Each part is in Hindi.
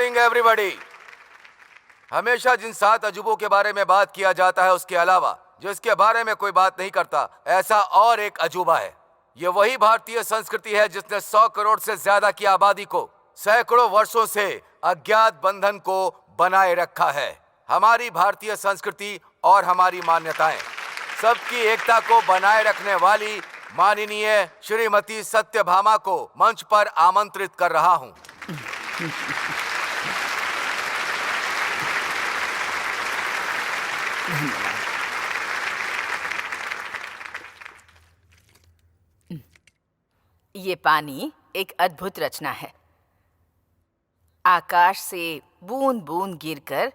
Morning everybody. हमेशा जिन 7 अजूबों के बारे में बात किया जाता है उसके अलावा जिसके बारे में कोई बात नहीं करता, ऐसा और एक अजूबा है। ये वही भारतीय संस्कृति है जिसने 100 करोड़ से ज्यादा की आबादी को सैकड़ों वर्षों से अज्ञात बंधन को बनाए रखा है। हमारी भारतीय संस्कृति और हमारी मान्यताएं, सबकी एकता को बनाए रखने वाली माननीय श्रीमती सत्यभामा को मंच पर आमंत्रित कर रहा हूं। ये पानी एक अद्भुत रचना है। आकाश से बूंद बूंद गिरकर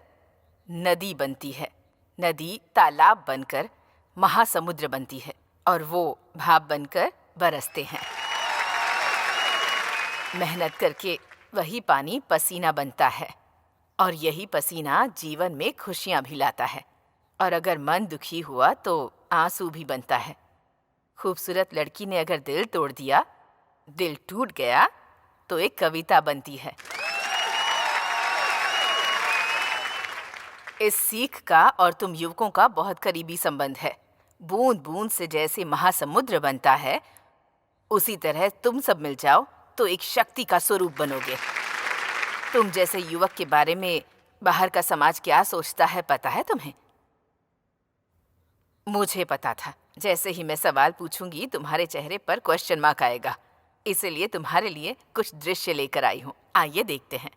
नदी बनती है, नदी तालाब बनकर महासमुद्र बनती है और वो भाप बनकर बरसते हैं। मेहनत करके वही पानी पसीना बनता है और यही पसीना जीवन में खुशियां भी लाता है। और अगर मन दुखी हुआ तो आंसू भी बनता है। खूबसूरत लड़की ने अगर दिल तोड़ दिया, दिल टूट गया तो एक कविता बनती है। इस सीख का और तुम युवकों का बहुत करीबी संबंध है। बूंद बूंद से जैसे महासमुद्र बनता है, उसी तरह तुम सब मिल जाओ तो एक शक्ति का स्वरूप बनोगे। तुम जैसे युवक के बारे में बाहर का समाज क्या सोचता है पता है तुम्हें? मुझे पता था। जैसे ही मैं सवाल पूछूंगी तुम्हारे चेहरे पर क्वेश्चन मार्क आएगा, इसलिए तुम्हारे लिए कुछ दृश्य लेकर आई हूँ। आइए देखते हैं।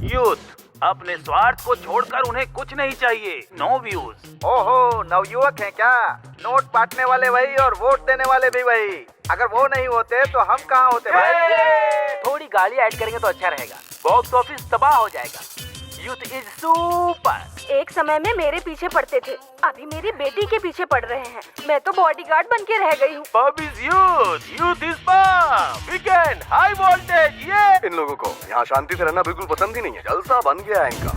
यूथ, अपने स्वार्थ को छोड़कर उन्हें कुछ नहीं चाहिए। No views. ओहो, नवयुवक हैं क्या? नोट बांटने वाले वही और वोट देने वाले भी वही। अगर वो नहीं होते तो हम कहाँ होते भाई? थोड़ी गाली ऐड करेंगे तो अच्छा रहेगा। बॉक्स ऑफिस तबाह हो जाएगा। Youth is super. एक समय में मेरे पीछे पड़ते थे, अभी मेरी बेटी के पीछे पड़ रहे हैं। मैं तो बॉडीगार्ड बन के रह गई हूँ। Pub is youth, youth is pub. Weekend high voltage. ये इन लोगों को यहाँ शांति से रहना बिल्कुल पसंद ही नहीं है। जलसा बन गया है इनका।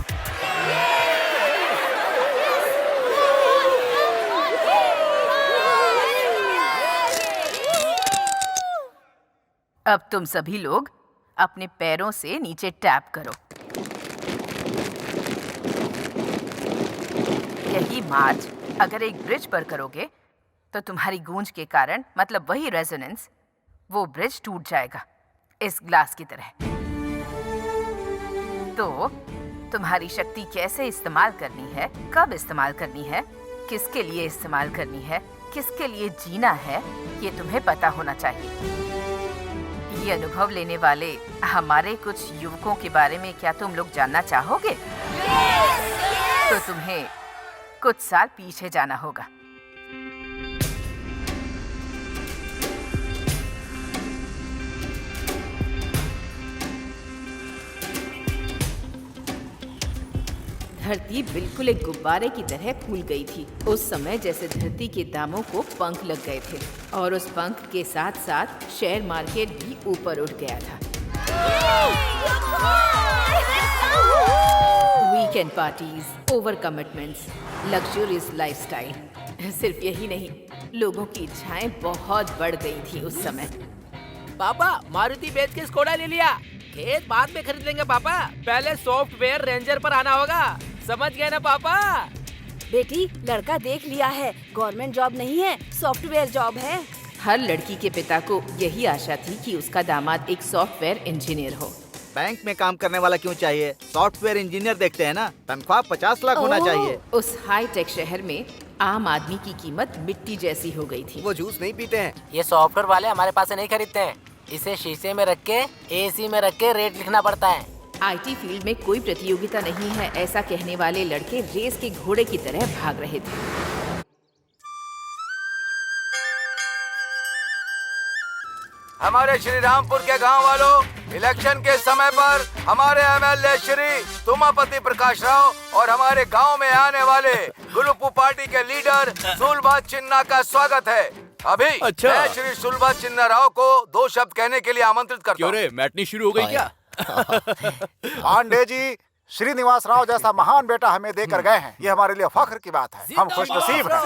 अब तुम सभी लोग अपने पैरों से नीचे टैप करो। यही मार्च अगर एक ब्रिज पर करोगे तो तुम्हारी गूंज के कारण, मतलब वही रेजोनेंस, वो ब्रिज टूट जाएगा इस ग्लास की तरह। तो तुम्हारी शक्ति कैसे इस्तेमाल करनी है, कब इस्तेमाल करनी है, किसके लिए इस्तेमाल करनी है, किसके लिए जीना है, ये तुम्हें पता होना चाहिए। ये अनुभव लेने वाले हमारे कुछ युवकों के बारे में क्या तुम लोग जानना चाहोगे? तो तुम्हें कुछ साल पीछे जाना होगा। धरती बिल्कुल एक गुब्बारे की तरह फूल गई थी। उस समय जैसे धरती के दामों को पंख लग गए थे और उस पंख के साथ साथ शेयर मार्केट भी ऊपर उठ गया था। Weekend parties, over commitments, luxurious lifestyle. सिर्फ यही नहीं, लोगों की इच्छाएं बहुत बढ़ गई थी उस समय। पापा, मारुति बेच के स्कोडा ले लिया। खेत बाद में खरीद लेंगे पापा, पहले सॉफ्टवेयर रेंजर पर आना होगा। समझ गए ना पापा? बेटी, लड़का देख लिया है, गवर्नमेंट जॉब नहीं है, सॉफ्टवेयर जॉब है। हर लड़की के पिता को यही आशा थी कि उसका दामाद एक सॉफ्टवेयर इंजीनियर हो। बैंक में काम करने वाला क्यों चाहिए? सॉफ्टवेयर इंजीनियर देखते हैं ना, तनख्वाह 50 लाख होना चाहिए। उस हाई टेक शहर में आम आदमी की कीमत मिट्टी जैसी हो गई थी। वो जूस नहीं पीते हैं। ये सॉफ्टवेयर वाले हमारे पास से नहीं खरीदते हैं। इसे शीशे में रख के, एसी में रख के रेट लिखना पड़ता है। आईटी फील्ड में कोई प्रतियोगिता नहीं है, ऐसा कहने वाले लड़के रेस के घोड़े की तरह भाग रहे थे। हमारे श्री रामपुर के गांव वालों, इलेक्शन के समय पर हमारे एमएलए श्री तुमापति प्रकाश राव और हमारे गांव में आने वाले गुरुपु पार्टी के लीडर सुलभा चिन्ना का स्वागत है। अभी मैं श्री सुलभा चिन्ना राव को 2 शब्द कहने के लिए आमंत्रित करता हूँ। क्यों रे, मैटनी शुरू हो गई क्या? पांडे जी, श्रीनिवास राव जैसा महान बेटा हमें देकर गए हैं, ये हमारे लिए फख्र की बात है। हम खुशनसीब हैं।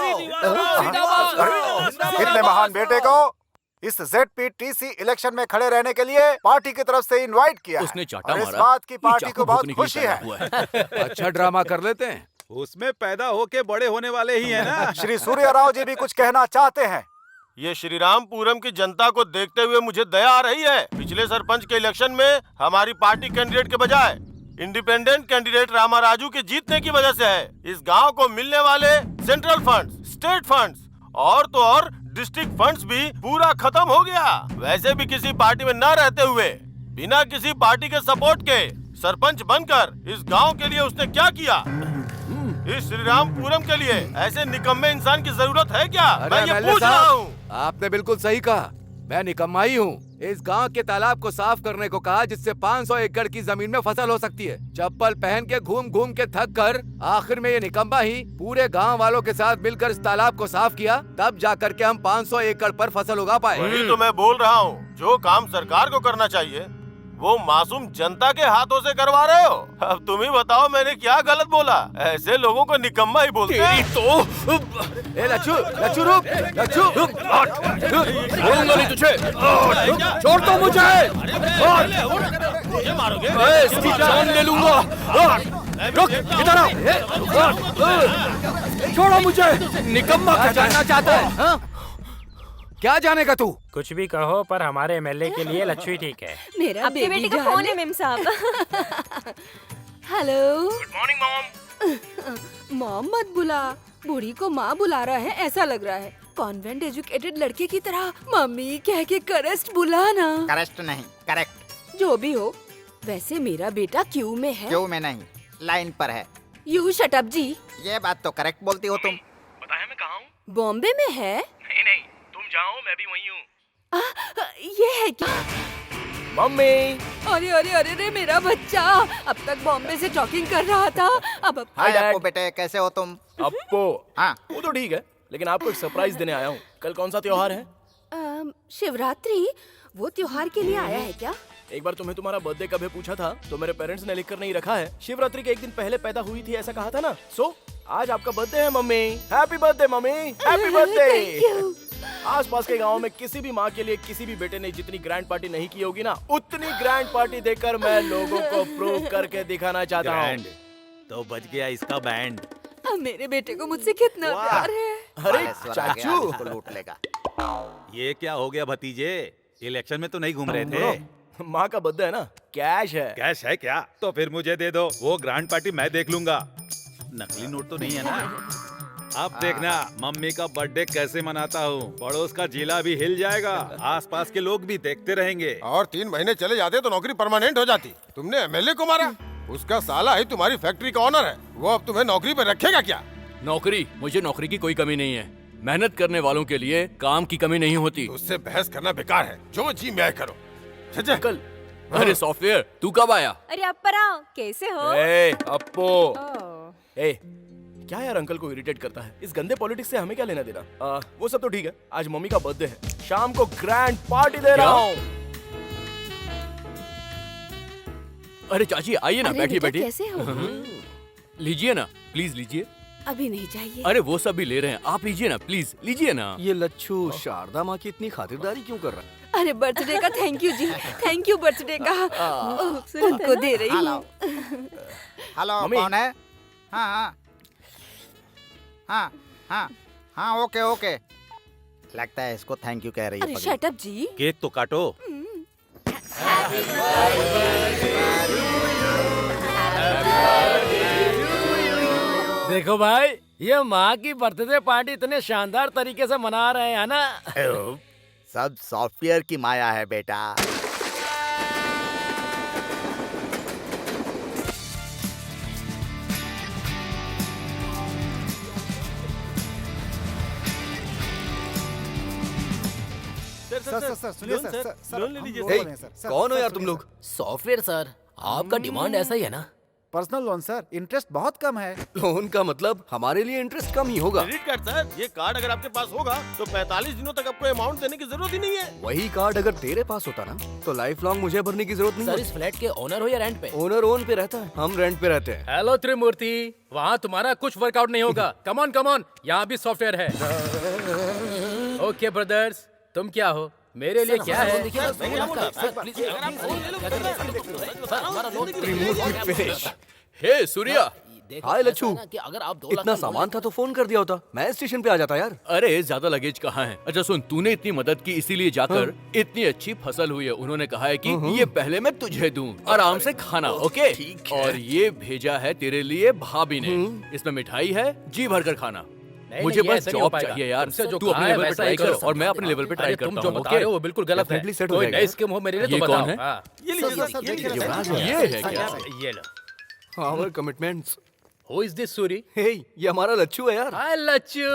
इतने महान बेटे को इस ZPTC इलेक्शन में खड़े रहने के लिए पार्टी की तरफ से इनवाइट किया उसने है चाटा और इस मारा, बात की ये पार्टी चाकू को बहुत भोंकने के लिए खुशी तैयार है। हुआ है। अच्छा ड्रामा कर लेते हैं। उसमें पैदा होके बड़े होने वाले ही है ना। श्री सूर्य राव जी भी कुछ कहना चाहते हैं। ये श्रीरामपुरम की जनता को देखते हुए मुझे दया आ रही है। पिछले सरपंच के इलेक्शन में हमारी पार्टी कैंडिडेट के बजाय इंडिपेंडेंट कैंडिडेट रामा राजू के जीतने की वजह से है। इस गांव को मिलने वाले सेंट्रल फंड्स, स्टेट फंड्स और तो और डिस्ट्रिक्ट फंड्स भी पूरा खत्म हो गया। वैसे भी किसी पार्टी में न रहते हुए बिना किसी पार्टी के सपोर्ट के सरपंच बनकर इस गांव के लिए उसने क्या किया? इस श्रीरामपुरम के लिए ऐसे निकम्मे इंसान की जरूरत है क्या? मैं ये पूछ रहा हूँ। आपने बिल्कुल सही कहा, मैं निकम्मा ही हूँ। इस गांव के तालाब को साफ करने को कहा जिससे 500 एकड़ की जमीन में फसल हो सकती है। चप्पल पहन के घूम घूम के थक कर आखिर में ये निकम्मा ही पूरे गांव वालों के साथ मिलकर इस तालाब को साफ किया, तब जाकर के हम 500 एकड़ पर फसल उगा पाए। वही तो मैं बोल रहा हूँ, जो काम सरकार को करना चाहिए वो मासूम जनता के हाथों से करवा रहे हो। अब तुम ही बताओ मैंने क्या गलत बोला? ऐसे लोगों को निकम्मा ही बोलते हैं। ए लच्छू, लच्छू रुक, लच्छू छोड़ूंगा नहीं तुझे, छोड़ दो मुझे, मुझे मारोगे? मैं इसकी जान ले लूंगा। रुक, इधर आओ, छोड़ो मुझे। निकम्मा क्या जानना चाहता है? हाँ? क्या जानेगा तू? कुछ भी कहो पर हमारे एमएलए के लिए लच्छू ही ठीक है। मेरा आपके बेटे का फोन है मेम साहब। Hello. Good morning mom. Mom मत बुला, बूढ़ी को माँ बुला रहा है ऐसा लग रहा है। कॉन्वेंट एजुकेटेड लड़के की तरह मम्मी कह के करेस्ट बुलाना। करेक्ट नहीं, करेक्ट। जो भी हो, वैसे मेरा बेटा क्यू में है। क्यों में नहीं, लाइन पर है। यू शट अप जी। ये बात तो करेक्ट बोलती हो तुम। बताया मैं कहाँ हूँ? बॉम्बे में है। नहीं नहीं, तुम जाओ मैं भी वहीं हूँ। ये है क्या? मम्मी। अरे अरे अरे रे मेरा बच्चा, अब तक बॉम्बे से टॉकिंग कर रहा था, अब हाय अप्पू बेटे, कैसे हो तुम? अप्पू। हाँ, वो तो ठीक है, लेकिन आपको एक सरप्राइज देने आया हूँ। कल कौन सा त्योहार है? शिवरात्रि। वो त्योहार के लिए आया है क्या? एक बार तुम्हें तुम्हारा बर्थडे कब है पूछा था तो मेरे पेरेंट्स ने लिख कर नहीं रखा है। शिवरात्रि के एक दिन पहले पैदा हुई थी ऐसा कहा था ना। सो आज आपका बर्थडे है mummy. Happy birthday mummy, happy birthday. आसपास के गांव में किसी भी माँ के लिए किसी भी बेटे ने जितनी ग्रैंड पार्टी नहीं की होगी ना, उतनी ग्रैंड पार्टी देकर मैं लोगों को प्रूव करके दिखाना चाहता हूँ। तो बच गया इसका बैंड। अब मेरे बेटे को मुझसे कितना प्यार है। अरे चाचू, इसको लूट लेगा। ये क्या हो गया भतीजे? इलेक्शन में तो नहीं घूम रहे थे। माँ का बर्थडे है ना, कैश है। कैश है क्या? तो फिर मुझे दे दो, वो ग्रैंड पार्टी मैं देख लूंगा। नकली नोट तो नहीं है ना? अब देखना मम्मी का बर्थडे कैसे मनाता हूँ। पड़ोस का जिला भी हिल जाएगा, आसपास के लोग भी देखते रहेंगे। और 3 महीने चले जाते तो नौकरी परमानेंट हो जाती। तुमने एमएलए को मारा, उसका साला ही तुम्हारी फैक्ट्री का ऑनर है। वो अब तुम्हें नौकरी पर रखेगा क्या? नौकरी, मुझे नौकरी की कोई कमी नहीं है। मेहनत करने वालों के लिए काम की कमी नहीं होती। उससे बहस करना बेकार है, जो जी मैं करो। कल। अरे सॉफ्टवेयर, तू कब आया? अरे अपरा कैसे हो? ए अप्पू। ए क्या यार अंकल को इरिटेट करता है? इस गंदे पॉलिटिक्स से हमें क्या लेना देना? वो सब तो ठीक है, आज मम्मी का बर्थडे है, शाम को ग्रैंड पार्टी दे रहा हूँ। अरे चाची आइए ना, बैठिए बैठिए। कैसे हो? लीजिए ना, प्लीज लीजिए। अभी नहीं चाहिए। अरे वो सब भी ले रहे हैं, आप लीजिए ना, प्लीज लीजिए ना। ये लच्छू शारदा माँ की इतनी खातिरदारी क्यों कर रहा है? अरे बर्थडे का थैंक यू जी, थैंक यू बर्थडे का। उनको दे रही हूँ। हेलो, कौन है? हाँ हाँ हाँ हाँ हाँ, ओके ओके। लगता है इसको थैंक यू कह रही है। अरे शट अप जी। केक तो काटो। देखो भाई, ये माँ की बर्थडे पार्टी इतने शानदार तरीके से मना रहे हैं ना। सब सॉफ्टवेयर की माया है बेटा। सर सुनिए सर, लोन ले लीजिए सर। कौन हो यार तुम लोग? सॉफ्टवेयर सर, आपका डिमांड ऐसा ही है ना? पर्सनल लोन सर, इंटरेस्ट बहुत कम है। लोन का मतलब हमारे लिए इंटरेस्ट कम ही होगा। क्रेडिट कार्ड सर, ये कार्ड अगर आपके पास होगा तो 45 दिनों तक आपको अमाउंट देने की जरूरत ही नहीं है। वही कार्ड अगर तेरे पास होता ना तो लाइफ लॉन्ग मुझे भरने की जरूरत नहीं सर होती। इस फ्लैट के ओनर हो या रेंट पे? ओनर ओन पे रहता है, हम रेंट पे रहते हैं। हेलो त्रिमूर्ति, वहाँ तुम्हारा कुछ वर्कआउट नहीं होगा। कम ऑन, यहाँ भी सॉफ्टवेयर है। ओके ब्रदर्स, तुम क्या हो? मेरे लिए क्या है? हे सूर्या, हाय लच्छू। अगर आप इतना सामान था तो फोन कर दिया होता, मैं स्टेशन पे आ जाता यार। अरे ज्यादा लगेज कहाँ है? अच्छा सुन, तूने इतनी मदद की इसीलिए जाकर इतनी अच्छी फसल हुई है। उन्होंने कहा है कि ये पहले मैं तुझे दूं, आराम से खाना, ओके? और ये भेजा है तेरे लिए भाभी ने। इसमें मिठाई है, जी भर कर खाना। मुझे बस जॉब चाहिए यार। तू अपने लेवल पे ट्राई कर और मैं अपने लेवल पे ट्राई करता हूँ। जो बता रहे हो वो बिल्कुल गलत है। कोई नई स्कीम हो मेरे लिए तो बताओ। कौन है? ये है क्या? ये लो। Our commitments. Who is this Suri? हे, ये हमारा लच्छू है यार। हाय लच्छू।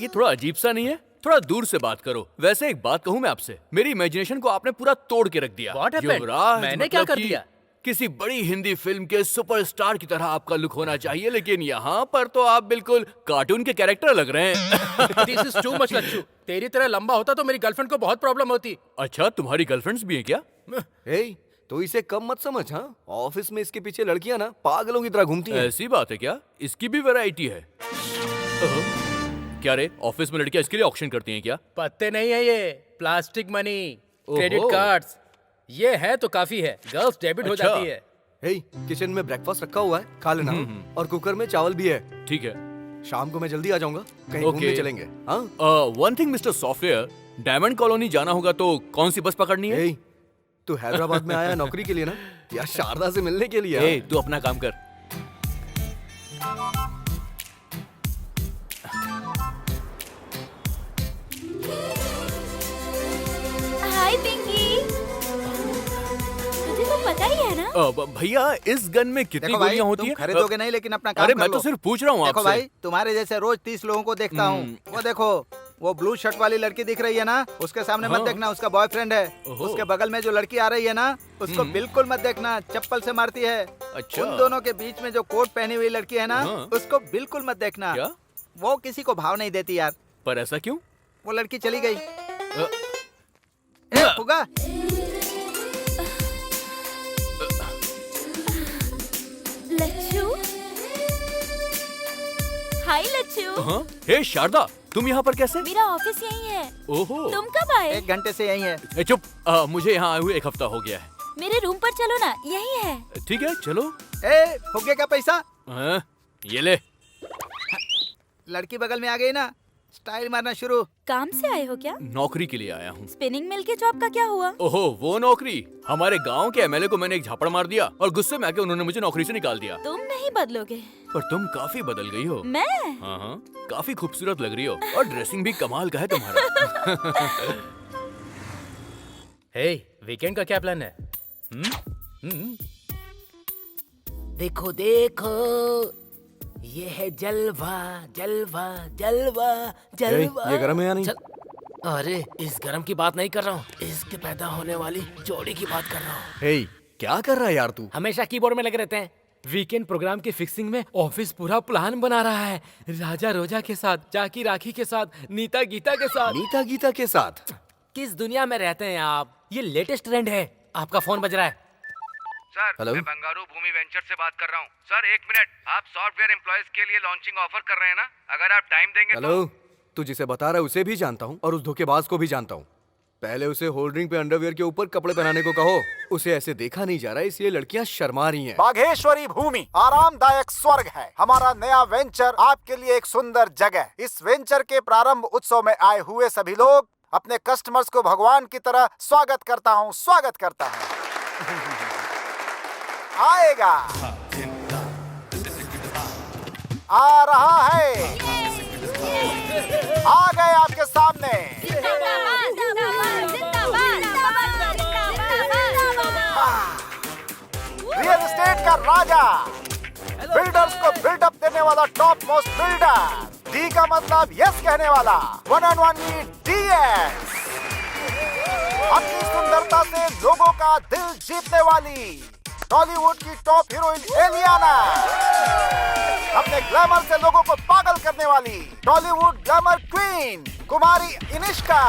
ये थोड़ा अजीब सा नहीं है? थोड़ा दूर से बात करो। वैसे एक बात कहूँ मैं आपसे, मेरी इमेजिनेशन को आपने पूरा तोड़ के रख दिया। What happened? युवराज, मैंने क्या मतलब कर कि दिया? किसी बड़ी हिंदी फिल्म के सुपरस्टार की तरह आपका लुक होना चाहिए, लेकिन यहाँ पर तो आप बिल्कुल कार्टून के कैरेक्टर लग रहे हैं। This is too much Lachhu. तेरी तरह लंबा होता तो मेरी गर्लफ्रेंड को बहुत प्रॉब्लम होती। अच्छा, तुम्हारी गर्लफ्रेंड्स भी हैं क्या? हे, तो इसे कम मत समझ। हाँ, ऑफिस में इसके पीछे लड़कियां ना पागलों की तरह घूमती हैं। ऐसी बात है क्या? इसकी भी वैरायटी है? क्या रे, ऑफिस में लड़कियां इसके लिए ऑक्शन करती हैं क्या? पत्ते नहीं है ये, प्लास्टिक मनी, क्रेडिट ओहो। कार्ड्स। ये है तो काफी है, गर्ल्स डेबिट हो अच्छा। जाती है। हे, किचन में ब्रेकफास्ट रखा हुआ है, खा लेना। और कुकर में चावल भी है। ठीक है। शाम को मैं जल्दी आ जाऊंगा, कहीं घूमने चलेंगे। हाँ? One thing mister software, diamond colony जाना होगा तो कौन सी बस पकड़नी है? हे, तू हैदराबाद में आया नौकरी के लिए ना, या शारदा से मिलने के लिए? ए, तू अपना काम कर। हाय पिंकी, तुझे तो पता ही है ना। भैया, इस गन में कितनी देखो भाई, गोलियां होती तुम हैं? खरीदोगे नहीं लेकिन अपना काम अरे कर मैं लो। तो सिर्फ पूछ रहा हूँ देखो आपसे। भाई, तुम्हारे जैसे रोज 30 लोगों को देखता हूँ। वो देखो, वो ब्लू शर्ट वाली लड़की दिख रही है ना, उसके सामने मत देखना, उसका बॉयफ्रेंड है। उसके बगल में जो लड़की आ रही है ना, उसको बिल्कुल मत देखना, चप्पल से मारती है। अच्छा। उन दोनों के बीच में जो कोट पहनी हुई लड़की है ना, उसको बिल्कुल मत देखना। क्या? वो किसी को भाव नहीं देती यार। पर ऐसा क्यों? वो लड़की चली गई। फुगा, लच्छू, हाय लच्छू। हाँ? हे शारदा, तुम यहाँ पर कैसे? मेरा ऑफिस यही है। ओहो। तुम कब आए? 1 घंटे से यही है। ए, चुप। मुझे यहाँ आए हुए 1 हफ्ता हो गया है। मेरे रूम पर चलो ना, यही है। ठीक है, चलो। फुगे का पैसा। हाँ, ये ले। लड़की बगल में आ गई ना, स्टाइल मारना शुरू। काम से आए हो क्या? नौकरी के लिए आया हूँ। स्पिनिंग मिल के जॉब का क्या हुआ? ओहो, वो नौकरी। हमारे गांव के एमएलए को मैंने एक झापड़ मार दिया और गुस्से में आके उन्होंने मुझे नौकरी से निकाल दिया। तुम नहीं बदलोगे। पर तुम काफी बदल गई हो। मैं? हाँ हाँ, काफी खूबसूरत लग रही हो और ड्रेसिंग भी कमाल का है तुम्हारा। हे, वीकेंड का क्या प्लान है? देखो देखो, ये है जलवा जलवा जलवा जलवा। ये गरम है या नहीं? अरे इस गरम की बात नहीं कर रहा हूँ, इसके पैदा होने वाली जोड़ी की बात कर रहा हूँ। हे, क्या कर रहा है यार तू? हमेशा कीबोर्ड में लगे रहते हैं। वीकेंड प्रोग्राम की फिक्सिंग में ऑफिस पूरा प्लान बना रहा है। राजा रोजा के साथ, जाकी राखी के साथ, नीता गीता के साथ। नीता गीता के साथ? किस दुनिया में रहते हैं आप? ये लेटेस्ट ट्रेंड है। आपका फोन बज रहा है। Sir, hello? मैं बंगारू भूमि वेंचर से बात कर रहा हूँ। सर 1 मिनट, आप सॉफ्टवेयर एम्प्लॉयज के लिए लॉन्चिंग ऑफर कर रहे हैं ना? अगर आप टाइम देंगे हेलो, तू जिसे बता रहा है उसे भी जानता हूँ और उस धोखेबाज को भी जानता हूँ। पहले उसे होल्डरिंग पे अंडरवियर के ऊपर कपड़े पहनाने को कहो। उसे ऐसे देखा नहीं जा रहा, इसलिए लड़कियां शर्मा रही हैं। बाघेश्वरी भूमि आरामदायक स्वर्ग है। हमारा नया वेंचर आपके लिए एक सुंदर जगह। इस वेंचर के प्रारंभ उत्सव में आए हुए सभी लोग अपने कस्टमर्स को भगवान की तरह स्वागत करता हूँ। आएगा, आ रहा है, आ गए आपके सामने। रियल एस्टेट का राजा, बिल्डर्स को बिल्डअप देने वाला टॉप मोस्ट बिल्डर। डी का मतलब यस कहने वाला, 1 on 1 DS। अपनी सुंदरता से लोगों का दिल जीतने वाली टॉलीवुड की टॉप हीरोइन एलियाना। अपने ग्लैमर से लोगों को पागल करने वाली टॉलीवुड ग्लैमर क्वीन कुमारी इनिष्का।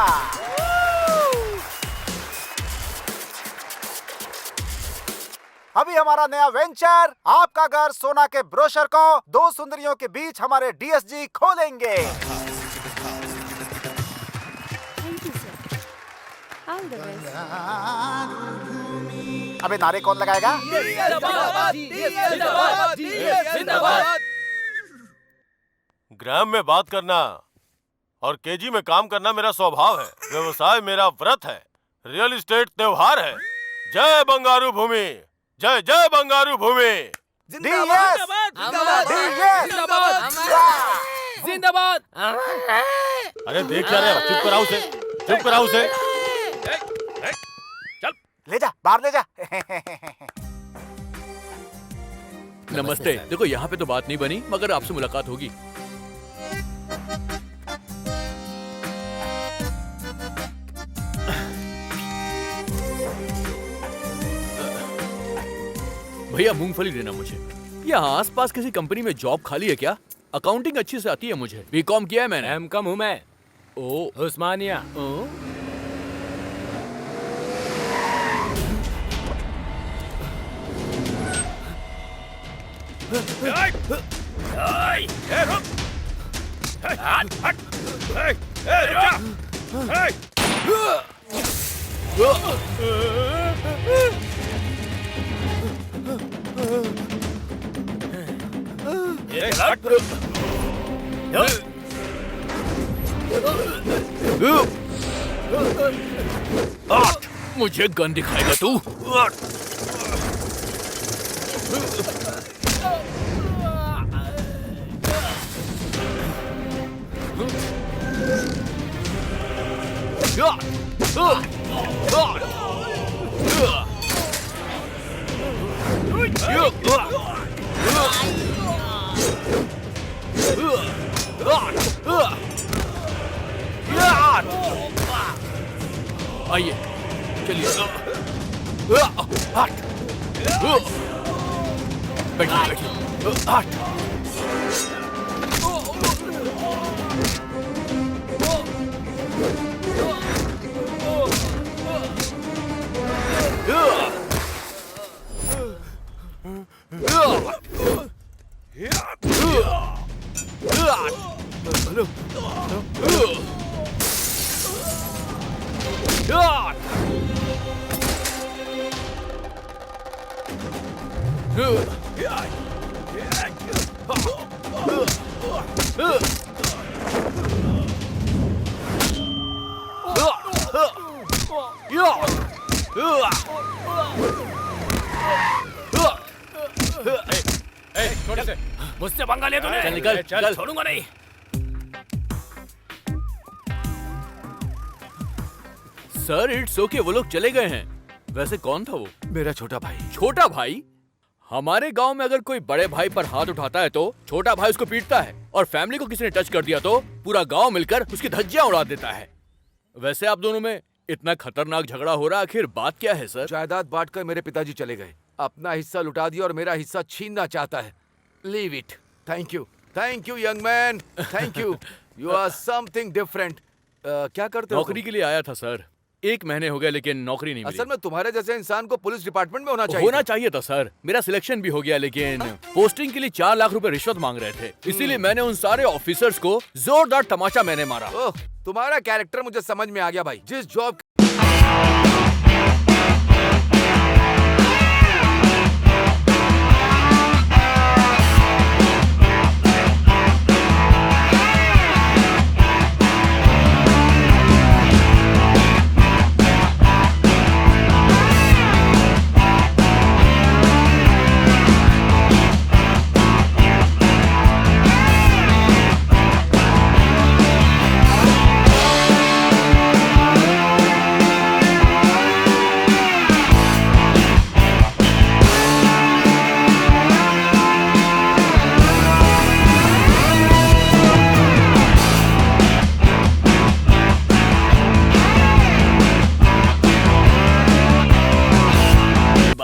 अभी हमारा नया वेंचर आपका घर सोना के ब्रोशर को 2 सुंदरियों के बीच हमारे DSG खोलेंगे। All the best. अबे नारे कौन लगाएगा? ग्राम में बात करना और केजी में काम करना मेरा स्वभाव है। व्यवसाय मेरा व्रत है। रियल एस्टेट त्योहार है। जय बंगारू भूमि, जय जय बंगारू भूमि। जिंदाबाद। अरे देख क्या रहे हो? चुप कराओ उसे, चुप कराओ उसे। ले जा, बाहर ले जा। नमस्ते। देखो यहाँ पे तो बात नहीं बनी, मगर आपसे मुलाकात होगी। भैया मूंगफली देना मुझे। यहाँ आसपास किसी कंपनी में जॉब खाली है क्या? अकाउंटिंग अच्छी से आती है मुझे। बीकॉम किया है मैंने। एमकॉम हूँ मैं। ओ उस्मानिया। मुझे गन दिखाएगा तू? आइए चलिए। बैठिए बैठिए। मुझसे पंगा लिया तूने? चल निकल, चल। छोड़ूंगा नहीं। सर इट्स ओके, वो लोग चले गए हैं। वैसे कौन था वो? मेरा छोटा भाई। छोटा भाई? हमारे गांव में अगर कोई बड़े भाई पर हाथ उठाता है तो छोटा भाई उसको पीटता है, और फैमिली को किसी ने टच कर दिया तो पूरा गांव मिलकर उसकी धज्जियां उड़ा देता है। वैसे आप दोनों में इतना खतरनाक झगड़ा हो रहा, आखिर बात क्या है सर? जायदाद बांटकर मेरे पिताजी चले गए। अपना हिस्सा लुटा दिया और मेरा हिस्सा छीनना चाहता है। Leave it. Thank you young man, thank you. You are something different. क्या करते हो? नौकरी के लिए आया था सर। 1 महीने हो गए लेकिन नौकरी नहीं मिली। असल में तुम्हारे जैसे इंसान को पुलिस डिपार्टमेंट में होना चाहिए था सर। मेरा सिलेक्शन भी हो गया, लेकिन पोस्टिंग के लिए 4 लाख रुपए रिश्वत मांग रहे थे। इसीलिए मैंने उन सारे ऑफिसर्स को जोरदार तमाचा मैंने मारा। ओह, तुम्हारा कैरेक्टर मुझे समझ में आ गया भाई। जिस जॉब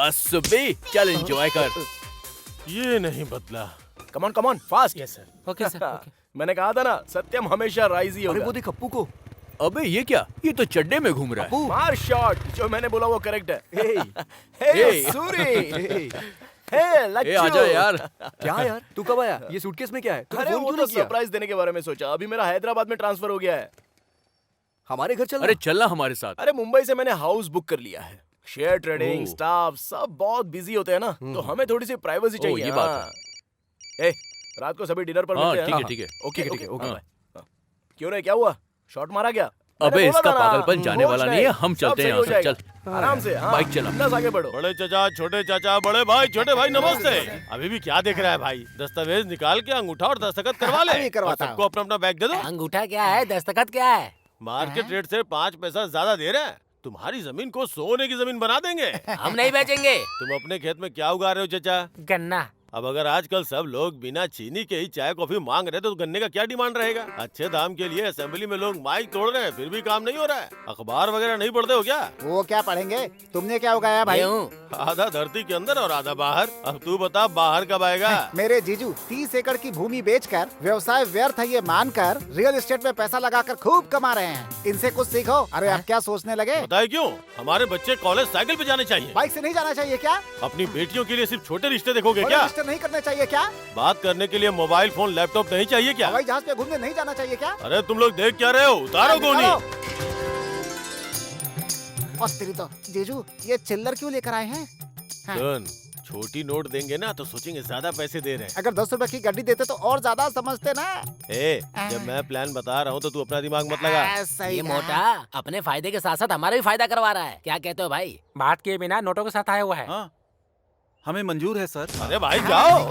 सुबह चल एंजॉय कर। ये नहीं बदला। Come on fast. Yes sir. Okay sir. Okay. मैंने कहा था ना, सत्यम हमेशा राइज ही होगा। अरे वो देख अप्पू को। अबे ये क्या? ये तो चड्डे में घूम रहा है। मार शॉट। जो मैंने बोला वो करेक्ट है। हे सूरी। ए आजा यार। क्या यार, तू कब आया? ये सूटकेस में क्या है? तूने अरे फोन वो क्यों तो नहीं किया? सरप्राइज देने के बारे में सोचा। अभी मेरा हैदराबाद में ट्रांसफर हो गया है। हमारे घर चलना। अरे चलना हमारे साथ। अरे मुंबई से मैंने हाउस बुक कर लिया है। शेयर ट्रेडिंग स्टाफ सब बहुत बिजी होते हैं ना, तो हमें थोड़ी सी प्राइवेसी चाहिए। ये बात है। रात को सभी डिनर पर मिलते हैं। ठीक है ठीक है। ओके। क्यों रे, क्या हुआ? शॉट मारा क्या? अबे इसका पागलपन जाने वाला नहीं है, हम चलते हैं यहाँ से। चल आराम से, बाइक चला। बस आगे बढ़ो। बड़े चाचा, छोटे चाचा, बड़े भाई, छोटे भाई, नमस्ते। अभी भी क्या देख रहा है भाई? दस्तावेज निकाल के अंगूठा और दस्तखत करवा ले। और सबको अपना अपना बैग दे दो। अंगूठा क्या है, दस्तखत क्या है? मार्केट रेट से 5 पैसा ज्यादा दे रहे हैं। तुम्हारी जमीन को सोने की जमीन बना देंगे। हम नहीं बेचेंगे। तुम अपने खेत में क्या उगा रहे हो चाचा? गन्ना। अब अगर आजकल सब लोग बिना चीनी के ही चाय कॉफी मांग रहे तो गन्ने का क्या डिमांड रहेगा? अच्छे दाम के लिए असेंबली में लोग माइक तोड़ रहे हैं, फिर भी काम नहीं हो रहा है। अखबार वगैरह नहीं पढ़ते हो क्या? वो क्या पढ़ेंगे? तुमने क्या उगाया भाई? आधा धरती के अंदर और आधा बाहर। अब तू बता बाहर कब आएगा? मेरे जीजू 30 एकड़ की भूमि बेचकर व्यवसाय व्यर्थ है ये मानकर रियल एस्टेट में पैसा लगाकर खूब कमा रहे हैं। इनसे कुछ सीखो। अरे आप क्या सोचने लगे? बताए क्यों? हमारे बच्चे कॉलेज साइकिल पे जाने चाहिए। बाइक से नहीं जाना चाहिए क्या? अपनी बेटियों के लिए सिर्फ छोटे रिश्ते देखोगे क्या? रिश्ते नहीं करने चाहिए क्या? बात करने के लिए मोबाइल फोन लैपटॉप नहीं चाहिए क्या? हवाई जहाज पे घूमने नहीं जाना चाहिए क्या? अरे तुम लोग देख क्या रहे हो? उतारो गोनी। और तेरी तो जीजू ये चिल्लर क्यों लेकर आए हैं? सुन, छोटी नोट देंगे ना तो सोचेंगे ज्यादा पैसे दे रहे हैं। अगर 10 रुपए की गड्डी देते तो और ज्यादा समझते ना। जब मैं प्लान बता रहा हूँ तो तू अपना दिमाग मत लगा। ये मोटा अपने फायदे के साथ साथ हमारा भी फायदा करवा रहा है। क्या कहते हो भाई? बात किए बिना नोटों के साथ आया हुआ है। हाँ, हमें मंजूर है सर। अरे भाई जाओ।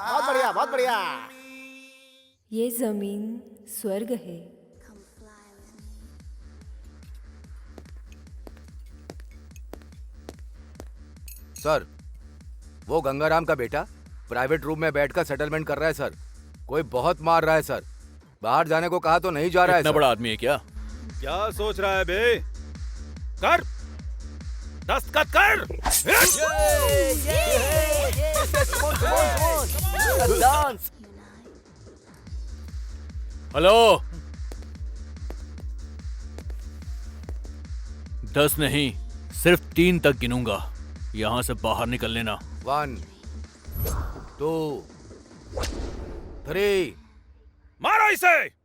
बहुत बढ़िया, बहुत बढ़िया। ये जमीन स्वर्ग है। सर, वो गंगाराम का बेटा प्राइवेट रूम में बैठकर सेटलमेंट कर रहा है सर। कोई बहुत मार रहा है सर। बाहर जाने को कहा तो नहीं जा रहा है। इतना बड़ा आदमी है क्या? क्या सोच रहा है बे? कर, दस्तखत कर। हेलो, 10 नहीं, सिर्फ 3 तक गिनूंगा। यहाँ से बाहर निकल लेना। 1 2 3। मारो इसे।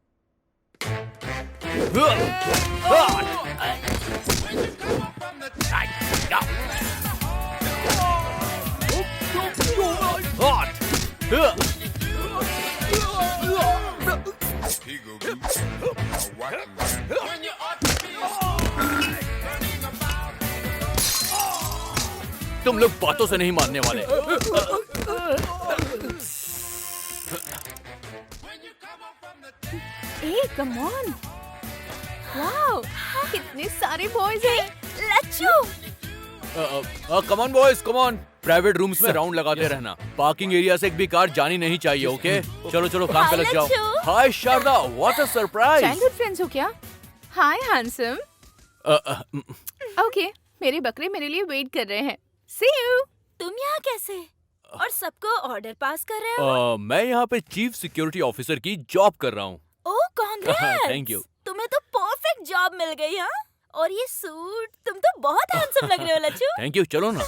तुम लोग बातों से नहीं मानने वाले। ए कम ऑन, वाओ कितने सारे बॉयज हैं। Lacchu come on boys, come on. Private rooms में राउंड लगाते रहना। पार्किंग एरिया से एक भी कार जानी नहीं चाहिए। ओके, चलो चलो काम पे लग जाओ। Hi Sharda, what a surprise. Childhood friends हो क्या? हाय हैंडसम। ओके, मेरे बकरे मेरे लिए वेट कर रहे हैं। सी यू। तुम यहाँ कैसे? और सबको ऑर्डर पास कर रहे हो? मैं यहाँ पे चीफ सिक्योरिटी ऑफिसर की जॉब कर रहा हूँ। ओह कांग्रेट्स। Thank you. तुम्हें तो परफेक्ट जॉब मिल गई। हाँ, और ये सूट, तुम तो बहुत हैंडसम लग रहे हो लच्चू। थैंक यू, चलो ना।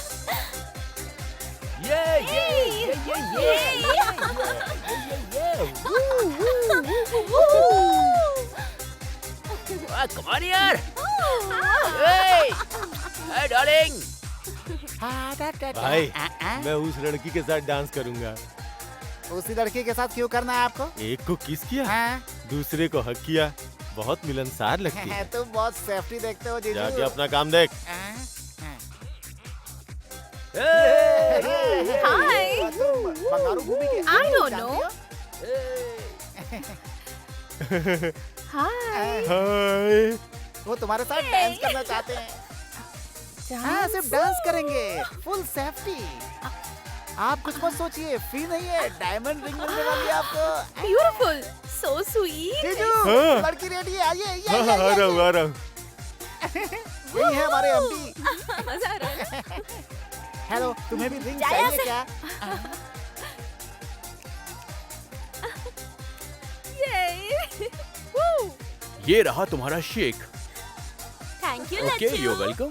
Come on यार। Hey darling। भाई, मैं उस लड़की के साथ डांस करूंगा। उसी लड़की के साथ क्यों करना है आपको? एक को किस किया, दूसरे को हक किया। बहुत मिलनसार लगती है। तुम बहुत सेफ्टी देखते हो जीजू। जाके अपना काम देख। हाय। बंगारू भूमि के I don't know। हाय। हाय। वो तुम्हारे साथ डांस करना चाहते हैं। हाँ, सिर्फ डांस करेंगे, फुल सेफ्टी। आप कुछ मत सोचिए, फ्री नहीं है, डायमंड रिंग मिलने वाली है आपको। Beautiful, so sweet. जीजू, लड़की रेडी है, आइए। आ रहा हूँ। यही है हमारे एमडी। मजा आ रहा है। हेलो, तुम्हें भी रिंग चाहिए क्या? ये रहा तुम्हारा shake. Thank you okay, you welcome.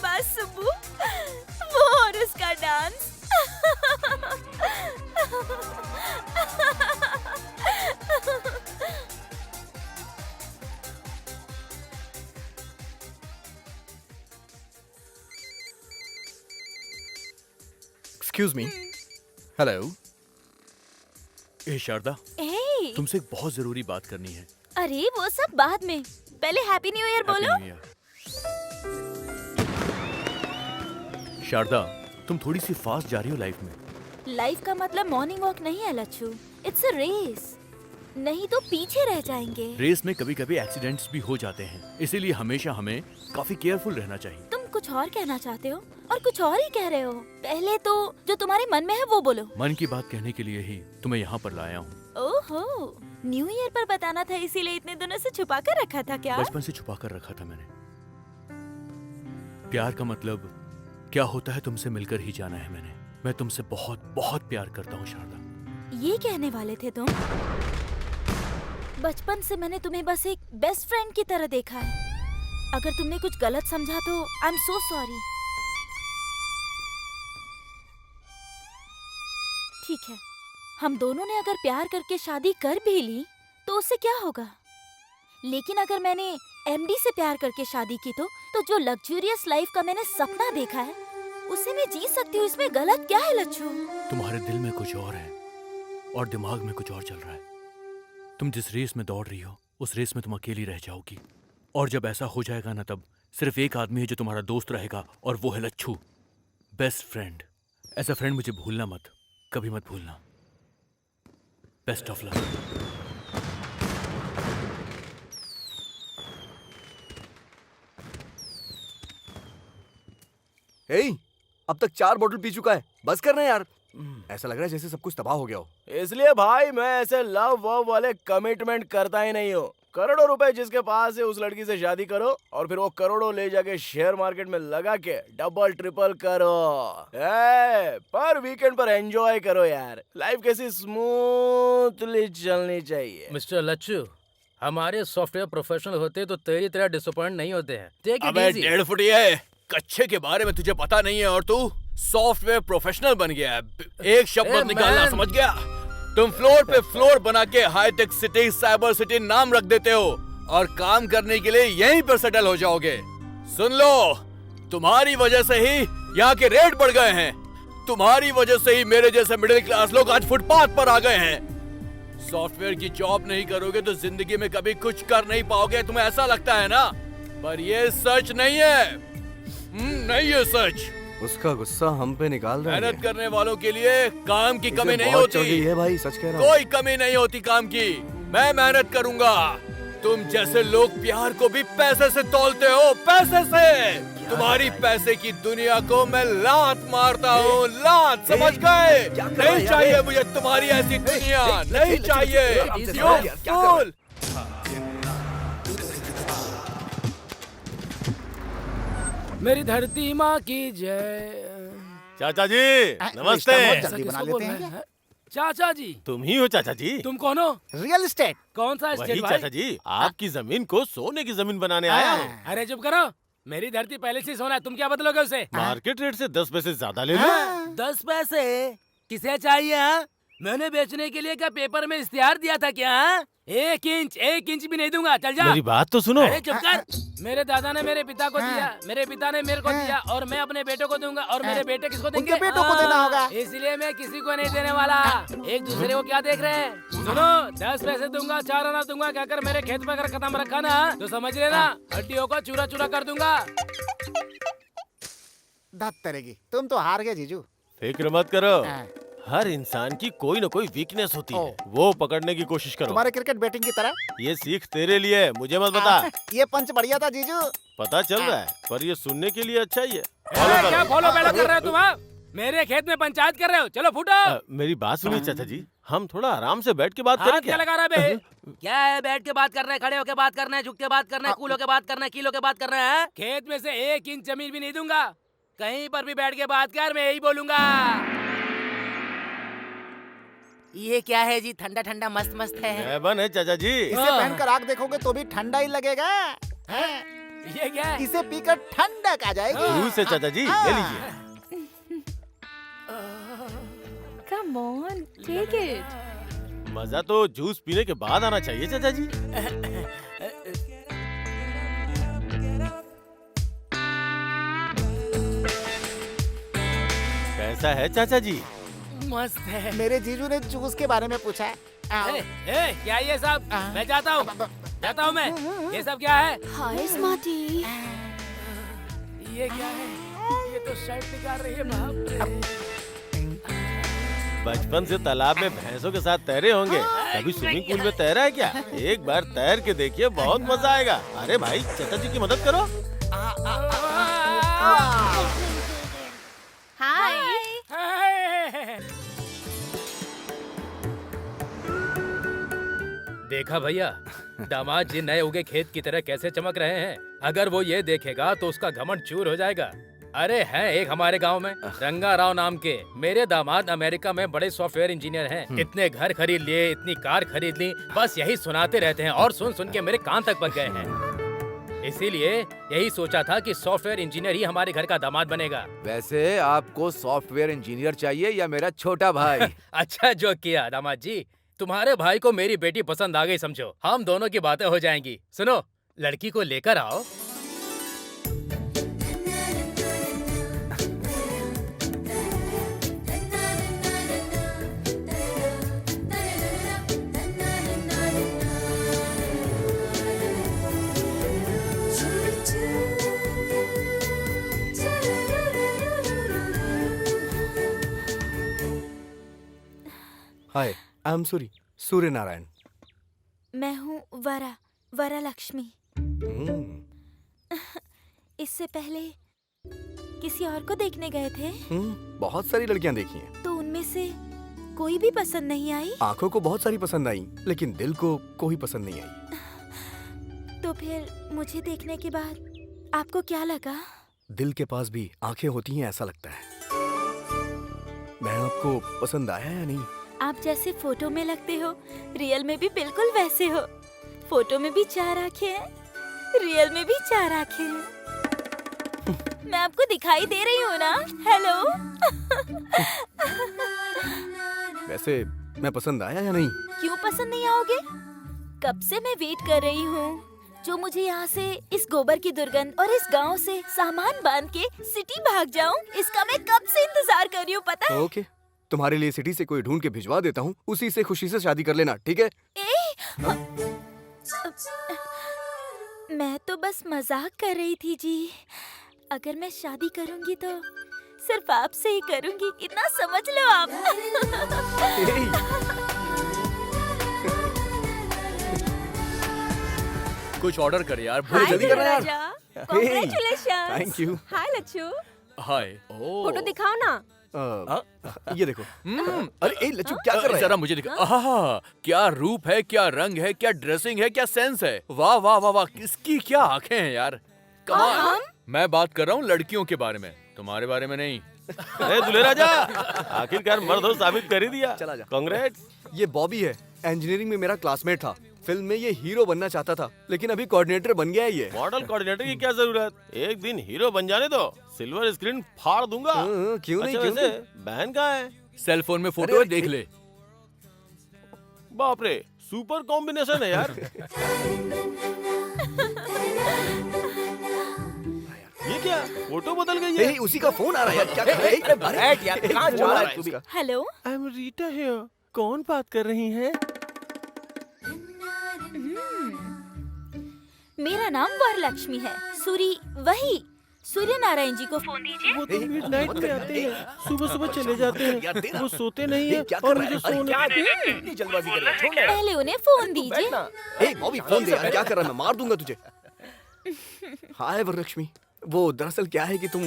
बात सुब्बू, वो और उसका डांस। Excuse me. हेलो। ए शारदा, ए, तुमसे एक बहुत जरूरी बात करनी है। अरे वो सब बाद में, पहले हैप्पी न्यू ईयर बोलो। Happy New Year। शारदा, तुम थोड़ी सी फास्ट जा रही हो लाइफ में। लाइफ का मतलब मॉर्निंग वॉक नहीं है लच्छू, इट्स अ रेस, नहीं तो पीछे रह जाएंगे। रेस में कभी कभी एक्सीडेंट्स भी हो जाते हैं, इसीलिए हमेशा हमें काफी केयरफुल रहना चाहिए। तुम कुछ और कहना चाहते हो और कुछ और ही कह रहे हो। पहले तो जो तुम्हारे मन में है वो बोलो। मन की बात कहने के लिए ही तुम्हें यहाँ पर लाया हूँ। ओहो, न्यू ईयर पर बताना था, इसीलिए इतने दिनों से छुपा कर रखा था क्या? बचपन से छुपा कर रखा था मैंने। प्यार का मतलब क्या होता है तुमसे मिलकर ही जाना है मैंने। मैं तुमसे बहुत बहुत प्यार करता हूँ शारदा। ये कहने वाले थे तुम? बचपन से मैंने तुम्हें बस एक बेस्ट फ्रेंड की तरह देखा है। अगर तुमने कुछ गलत समझा तो आई एम सो सॉरी। ठीक है, हम दोनों ने अगर प्यार करके शादी कर भी ली तो उससे क्या होगा? लेकिन अगर मैंने एमडी से प्यार करके शादी की तो जो लग्जूरियस लाइफ का मैंने सपना देखा है उसे मैं जी सकती हूँ। इसमें गलत क्या है लच्छू? तुम्हारे दिल में कुछ और है और दिमाग में कुछ और चल रहा है। तुम जिस रेस में दौड़ रही हो उस रेस में तुम अकेली रह जाओगी, और जब ऐसा हो जाएगा ना तब सिर्फ एक आदमी है जो तुम्हारा दोस्त रहेगा, और वो है लच्छू, बेस्ट फ्रेंड। ऐसा फ्रेंड मुझे भूलना मत, कभी मत भूलना। Best of luck. हे, अब तक 4 बोतल पी चुका है, बस करना यार। ऐसा लग रहा है जैसे सब कुछ तबाह हो गया हो। इसलिए भाई मैं ऐसे लव वव वाले कमिटमेंट करता ही नहीं हूँ। करोड़ों रुपए जिसके पास है उस लड़की से शादी करो और फिर वो करोड़ों ले जाके शेयर मार्केट में लगा के डबल ट्रिपल करो। पर वीकेंड पर एंजॉय करो यार। लाइफ कैसी स्मूथली चलनी चाहिए। मिस्टर लच्छू, हमारे सॉफ्टवेयर प्रोफेशनल होते तो तेरी तरह डिसअपॉइंट नहीं होते हैं। टेक इट अबे इजी। 1.5 फुट है, कच्चे के बारे में तुझे पता नहीं है और तू सॉफ्टवेयर प्रोफेशनल बन गया है। एक शब्द मत निकालना, समझ गया? तुम फ्लोर पे फ्लोर बना के हाईटेक सिटी, साइबर सिटी नाम रख देते हो और काम करने के लिए यहीं पर सेटल हो जाओगे। सुन लो, तुम्हारी वजह से ही यहाँ के रेट बढ़ गए हैं। तुम्हारी वजह से ही मेरे जैसे मिडिल क्लास लोग आज फुटपाथ पर आ गए हैं। सॉफ्टवेयर की जॉब नहीं करोगे तो जिंदगी में कभी कुछ कर नहीं पाओगे। तुम्हें ऐसा लगता है ना, पर ये सच नहीं है। नहीं है सच। उसका गुस्सा हम पे निकाल रहा है। मेहनत करने वालों के लिए काम की कमी नहीं बहुत चढ़ होती गई है भाई, सच कह रहा हूँ। कोई कमी नहीं होती काम की। मैं मेहनत करूंगा। तुम जैसे लोग प्यार को भी पैसे से तौलते हो, पैसे से। तुम्हारी पैसे की दुनिया को मैं लात मारता हूँ, लात, समझ गए? नहीं चाहिए मुझे तुम्हारी ऐसी दुनिया, नहीं चाहिए। You fool! मेरी धरती माँ की जय। चाचा जी नमस्ते। जल्दी बना लेते हैं। चाचा जी तुम ही हो चाचा जी? तुम कौन हो? Real estate. कौन सा वही एस्टेट भाई? चाचा जी, आपकी जमीन को सोने की जमीन बनाने आया हूँ। अरे चुप करो, मेरी धरती पहले से सोना है, तुम क्या बदलोगे उसे? मार्केट रेट से 10 पैसे ज्यादा ले लो। 10 पैसे किसे चाहिए? हाँ? मैंने बेचने के लिए क्या पेपर में इश्तिहार दिया था क्या? हाँ? 1 इंच भी नहीं दूंगा, चल जा। मेरी बात तो सुनो। अरे चुप कर। मेरे दादा ने मेरे पिता को दिया, मेरे पिता ने मेरे को दिया, और मैं अपने बेटों को दूंगा, और मेरे बेटे किसको देंगे? उनके बेटों को देना होगा। इसलिए मैं किसी को नहीं देने वाला। एक दूसरे को क्या देख रहे हैं? सुनो, 10 पैसे दूंगा, 4 आना दूंगा, कहकर मेरे खेत में अगर कदम रखा ना तो समझ लेना हड्डियों को चूरा चूरा कर दूंगा। धत तरेगी, तुम तो हार गए जीजू। फिक्र मत करो, हर इंसान की कोई न कोई वीकनेस होती है, वो पकड़ने की कोशिश करो। तुम्हारे क्रिकेट बैटिंग की तरह। ये सीख तेरे लिए है, मुझे मत बता। ये पंच बढ़िया था जीजू। पता चल रहा है, पर ये सुनने के लिए अच्छा ही है। क्या फॉलो बैलो कर रहे हो तुम? हाँ? मेरे खेत में पंचायत कर रहे हो? चलो फूटो। मेरी बात सुनिए चाचा जी, हम थोड़ा आराम से बैठ के बात करें क्या लगा रहा है बे? क्या है, बैठ के बात करना है, खड़े होके बात करना है, झुक के बात करना है, कूल होके बात करना है, कील होके बात करना है? खेत में से 1 इंच जमीन भी नहीं दूंगा। कहीं पर भी बैठ के बात कर, मैं यही बोलूंगा। ये क्या है जी? ठंडा ठंडा मस्त मस्त है। बन है चाचा जी। इसे पहनकर आग देखोगे तो भी ठंडा ही लगेगा। ये क्या है? इसे पीकर ठंडक आ जाएगी। जूस है चाचा जी, ले लीजिए। Come on, take it. मजा तो जूस पीने के बाद आना चाहिए चाचा जी। कैसा है चाचा जी? मस्त है। मेरे जीजू ने जूस के बारे में पूछा है। क्या ये सब? मैं जाता हूँ मैं। ये सब क्या है? हाय स्मार्टी। ये क्या है? ये तो शर्ट निकाल रही है। बाप रे। बचपन से तालाब में भैंसों के साथ तैरे होंगे, कभी स्विमिंग पूल में तैरा है क्या? एक बार तैर के देखिए, बहुत मजा आएगा। अरे भाई चाचा जी की मदद करो। हाय। देखा भैया, दामाद जी नए उगे खेत की तरह कैसे चमक रहे हैं। अगर वो ये देखेगा तो उसका घमंड चूर हो जाएगा। अरे हैं एक हमारे गांव में रंगा राव नाम के, मेरे दामाद अमेरिका में बड़े सॉफ्टवेयर इंजीनियर हैं। इतने घर खरीद लिए, इतनी कार खरीद ली, बस यही सुनाते रहते हैं और सुन सुन के मेरे कान तक पक गए हैं। इसीलिए यही सोचा था कि सॉफ्टवेयर इंजीनियर ही हमारे घर का दामाद बनेगा। वैसे आपको सॉफ्टवेयर इंजीनियर चाहिए या मेरा छोटा भाई? अच्छा जो किया दामाद जी, तुम्हारे भाई को मेरी बेटी पसंद आ गई समझो, हम दोनों की बातें हो जाएंगी। सुनो, लड़की को लेकर आओ। हाय, आई एम सूर्य नारायण। मैं हूँ वरा लक्ष्मी। इससे पहले किसी और को देखने गए थे? बहुत सारी लड़कियां देखी हैं। तो उनमें से कोई भी पसंद नहीं आई? आंखों को बहुत सारी पसंद आई, लेकिन दिल को कोई पसंद नहीं आई। तो फिर मुझे देखने के बाद आपको क्या लगा? दिल के पास भी आंखें होती हैं ऐसा लगता है। मैं आपको पसंद आया या नहीं? आप जैसे फोटो में लगते हो, रियल में भी बिल्कुल वैसे हो। फोटो में भी 4 आंखें हैं, रियल में भी 4 आंखें हैं। मैं आपको दिखाई दे रही हूँ ना? हेलो। वैसे मैं पसंद आया या नहीं? क्यों पसंद नहीं आओगे? कब से मैं वेट कर रही हूँ। जो मुझे यहाँ से इस गोबर की दुर्गंध और इस गांव से सामान बांध के सिटी भाग जाऊँ, इसका मैं कब से इंतजार कर रही हूँ पता है? ओके, तुम्हारे लिए सिटी से कोई ढूंढ के भिजवा देता हूँ, उसी से खुशी से शादी कर लेना, ठीक है? मैं तो बस मजाक कर रही थी जी। अगर मैं शादी करूँगी तो सिर्फ आपसे ही करूँगी, इतना समझ लो आप। कुछ ऑर्डर कर यार, हाय जल्दी कर यार। Congratulations. Thank you. Hi Lachhu, hi. Photo दिखाओ ना। ये देखो। अरे ए लच्चू क्या कर रहा है? जरा मुझे दिखा। आहा, क्या रूप है, क्या रंग है, क्या ड्रेसिंग है, क्या सेंस है। वाह वाह वाह वाह, किसकी क्या आंखें हैं यार, कमाल। मैं बात कर रहा हूँ लड़कियों के बारे में, तुम्हारे बारे में नहीं। अरे दुल्हे राजा, आखिरकार मर्द हो साबित कर ही दिया। चला जा। कांग्रेट्स। ये बॉबी है, इंजीनियरिंग में मेरा क्लासमेट था। फिल्म में ये हीरो बनना चाहता था, लेकिन अभी कोऑर्डिनेटर बन गया है ये। मॉडल कोऑर्डिनेटर की क्या जरूरत? एक दिन हीरो बन जाने दो, सिल्वर स्क्रीन फाड़ दूंगा। क्यों नहीं, अच्छा, क्यों वैसे बहन कहाँ है? सेल फोन में फोटो है, देख ले। बाप रे, सुपर कॉम्बिनेशन है यार। ये क्या, फोटो बदल गई है? उसी का फोन आ रहा है यार, क्या कर रहा है? बैठ यार, कहाँ जा रहा है तू भी? Hello. I am Rita here. कौन बात कर रही है? मेरा नाम वरलक्ष्मी है। सूर्य नारायण जी को फोन दीजिए। वो तो मिडनाइट में आते हैं, सुबह सुबह चले जाते हैं, वो सोते नहीं है और मुझे सोने इतनी जल्दबाजी कर रहा है? छोड़ ना यार। पहले उन्हें फोन दीजिए। ए बॉबी फोन दे यार, क्या कर रहा है? मैं मार दूंगा तुझे। हाय वरलक्ष्मी, वो दरअसल क्या है कि तुम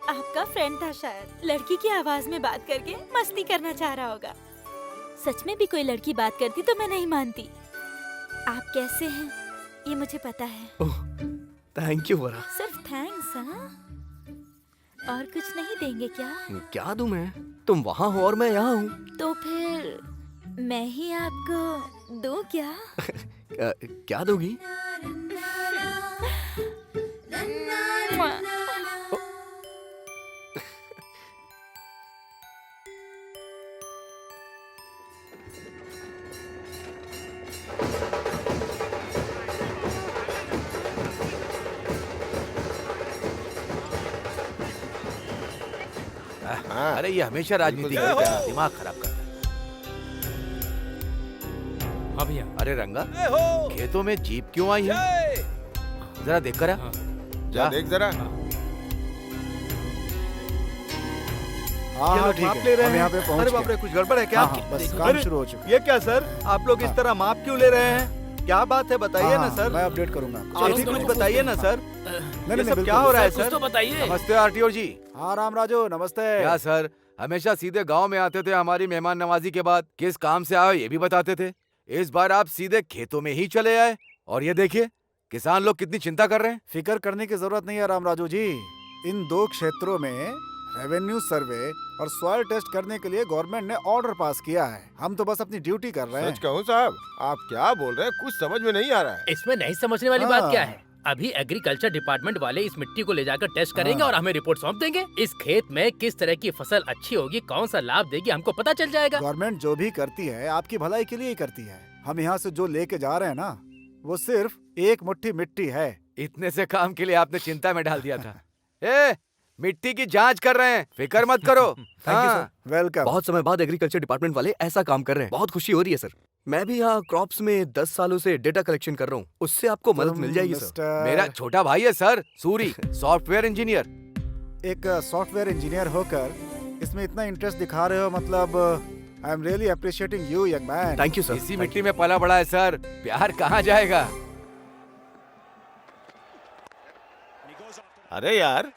आपका फ्रेंड था शायद, लड़की की आवाज में बात करके मस्ती करना चाह रहा होगा। सच में भी कोई लड़की बात करती तो मैं नहीं मानती। आप कैसे हैं ये मुझे पता है। ओह, थैंक यू वरा। सिर्फ थैंक्स हाँ? और कुछ नहीं देंगे क्या? क्या दूं मैं? तुम वहाँ हो और मैं यहाँ हूँ। तो फिर मैं ही आपको दूं क्या? क्या दोगी? अरे ये हमेशा राजनीति करता है, दिमाग खराब करता है। हाँ भैया। अरे रंगा, खेतों में जीप क्यों आई है? जरा देख कर आ। जा देख जरा। हाँ ठीक माप है, ले रहे हम हैं। यहाँ पे पहुँच अरे बाप गए। रे, कुछ गड़बड़ है क्या? हाँ, बस काम अरे, शुरू हो चुका है। ये क्या सर, आप लोग इस तरह माप क्यों ले रहे हैं? क्या बात है, बताइए ना सर। मैं अपडेट करूंगा। आप ही कुछ बताइए ना सर। ये सब क्या हो रहा है सर? नमस्ते आरटीओ जी। हाँ राम राजू, नमस्ते। क्या सर, हमेशा सीधे गांव में आते थे, हमारी मेहमान नवाजी के बाद किस काम से आए ये भी बताते थे। इस बार आप सीधे खेतों में ही चले आए और ये देखिए किसान लोग कितनी चिंता कर रहे हैं। फिक्र करने की जरूरत नहीं है राम राजू जी। इन 2 क्षेत्रों में रेवेन्यू सर्वे और सॉइल टेस्ट करने के लिए गवर्नमेंट ने ऑर्डर पास किया है। हम तो बस अपनी ड्यूटी कर रहे हैं। सच कहूँ साहब, आप क्या बोल रहे हैं, कुछ समझ में नहीं आ रहा है। इसमें नहीं समझने वाली बात क्या है? अभी एग्रीकल्चर डिपार्टमेंट वाले इस मिट्टी को ले जाकर टेस्ट करेंगे और हमें रिपोर्ट सौंप देंगे। इस खेत में किस तरह की फसल अच्छी होगी, कौन सा लाभ देगी, हमको पता चल जाएगा। गवर्नमेंट जो भी करती है आपकी भलाई के लिए ही करती है। हम यहाँ से जो लेके जा रहे हैं ना, वो सिर्फ 1 मुट्ठी मिट्टी है। इतने से काम के लिए आपने चिंता में डाल दिया था। ए, मिट्टी की जांच कर रहे हैं, फिक्र मत करो। Thank you sir. वेलकम। बहुत समय बाद एग्रीकल्चर डिपार्टमेंट वाले ऐसा काम कर रहे हैं, बहुत खुशी हो रही है सर। मैं भी यहाँ क्रॉप्स में 10 सालों से डेटा कलेक्शन कर रहा हूँ, उससे आपको मदद मिल जाएगी सर। मेरा छोटा भाई है सर, सूरी, सॉफ्टवेयर इंजीनियर। एक सॉफ्टवेयर इंजीनियर होकर इसमें इतना इंटरेस्ट दिखा रहे हो, मतलब I am really appreciating you young man. Thank you sir. इसी मिट्टी में पला बड़ा है सर, प्यार कहाँ जाएगा। अरे यार,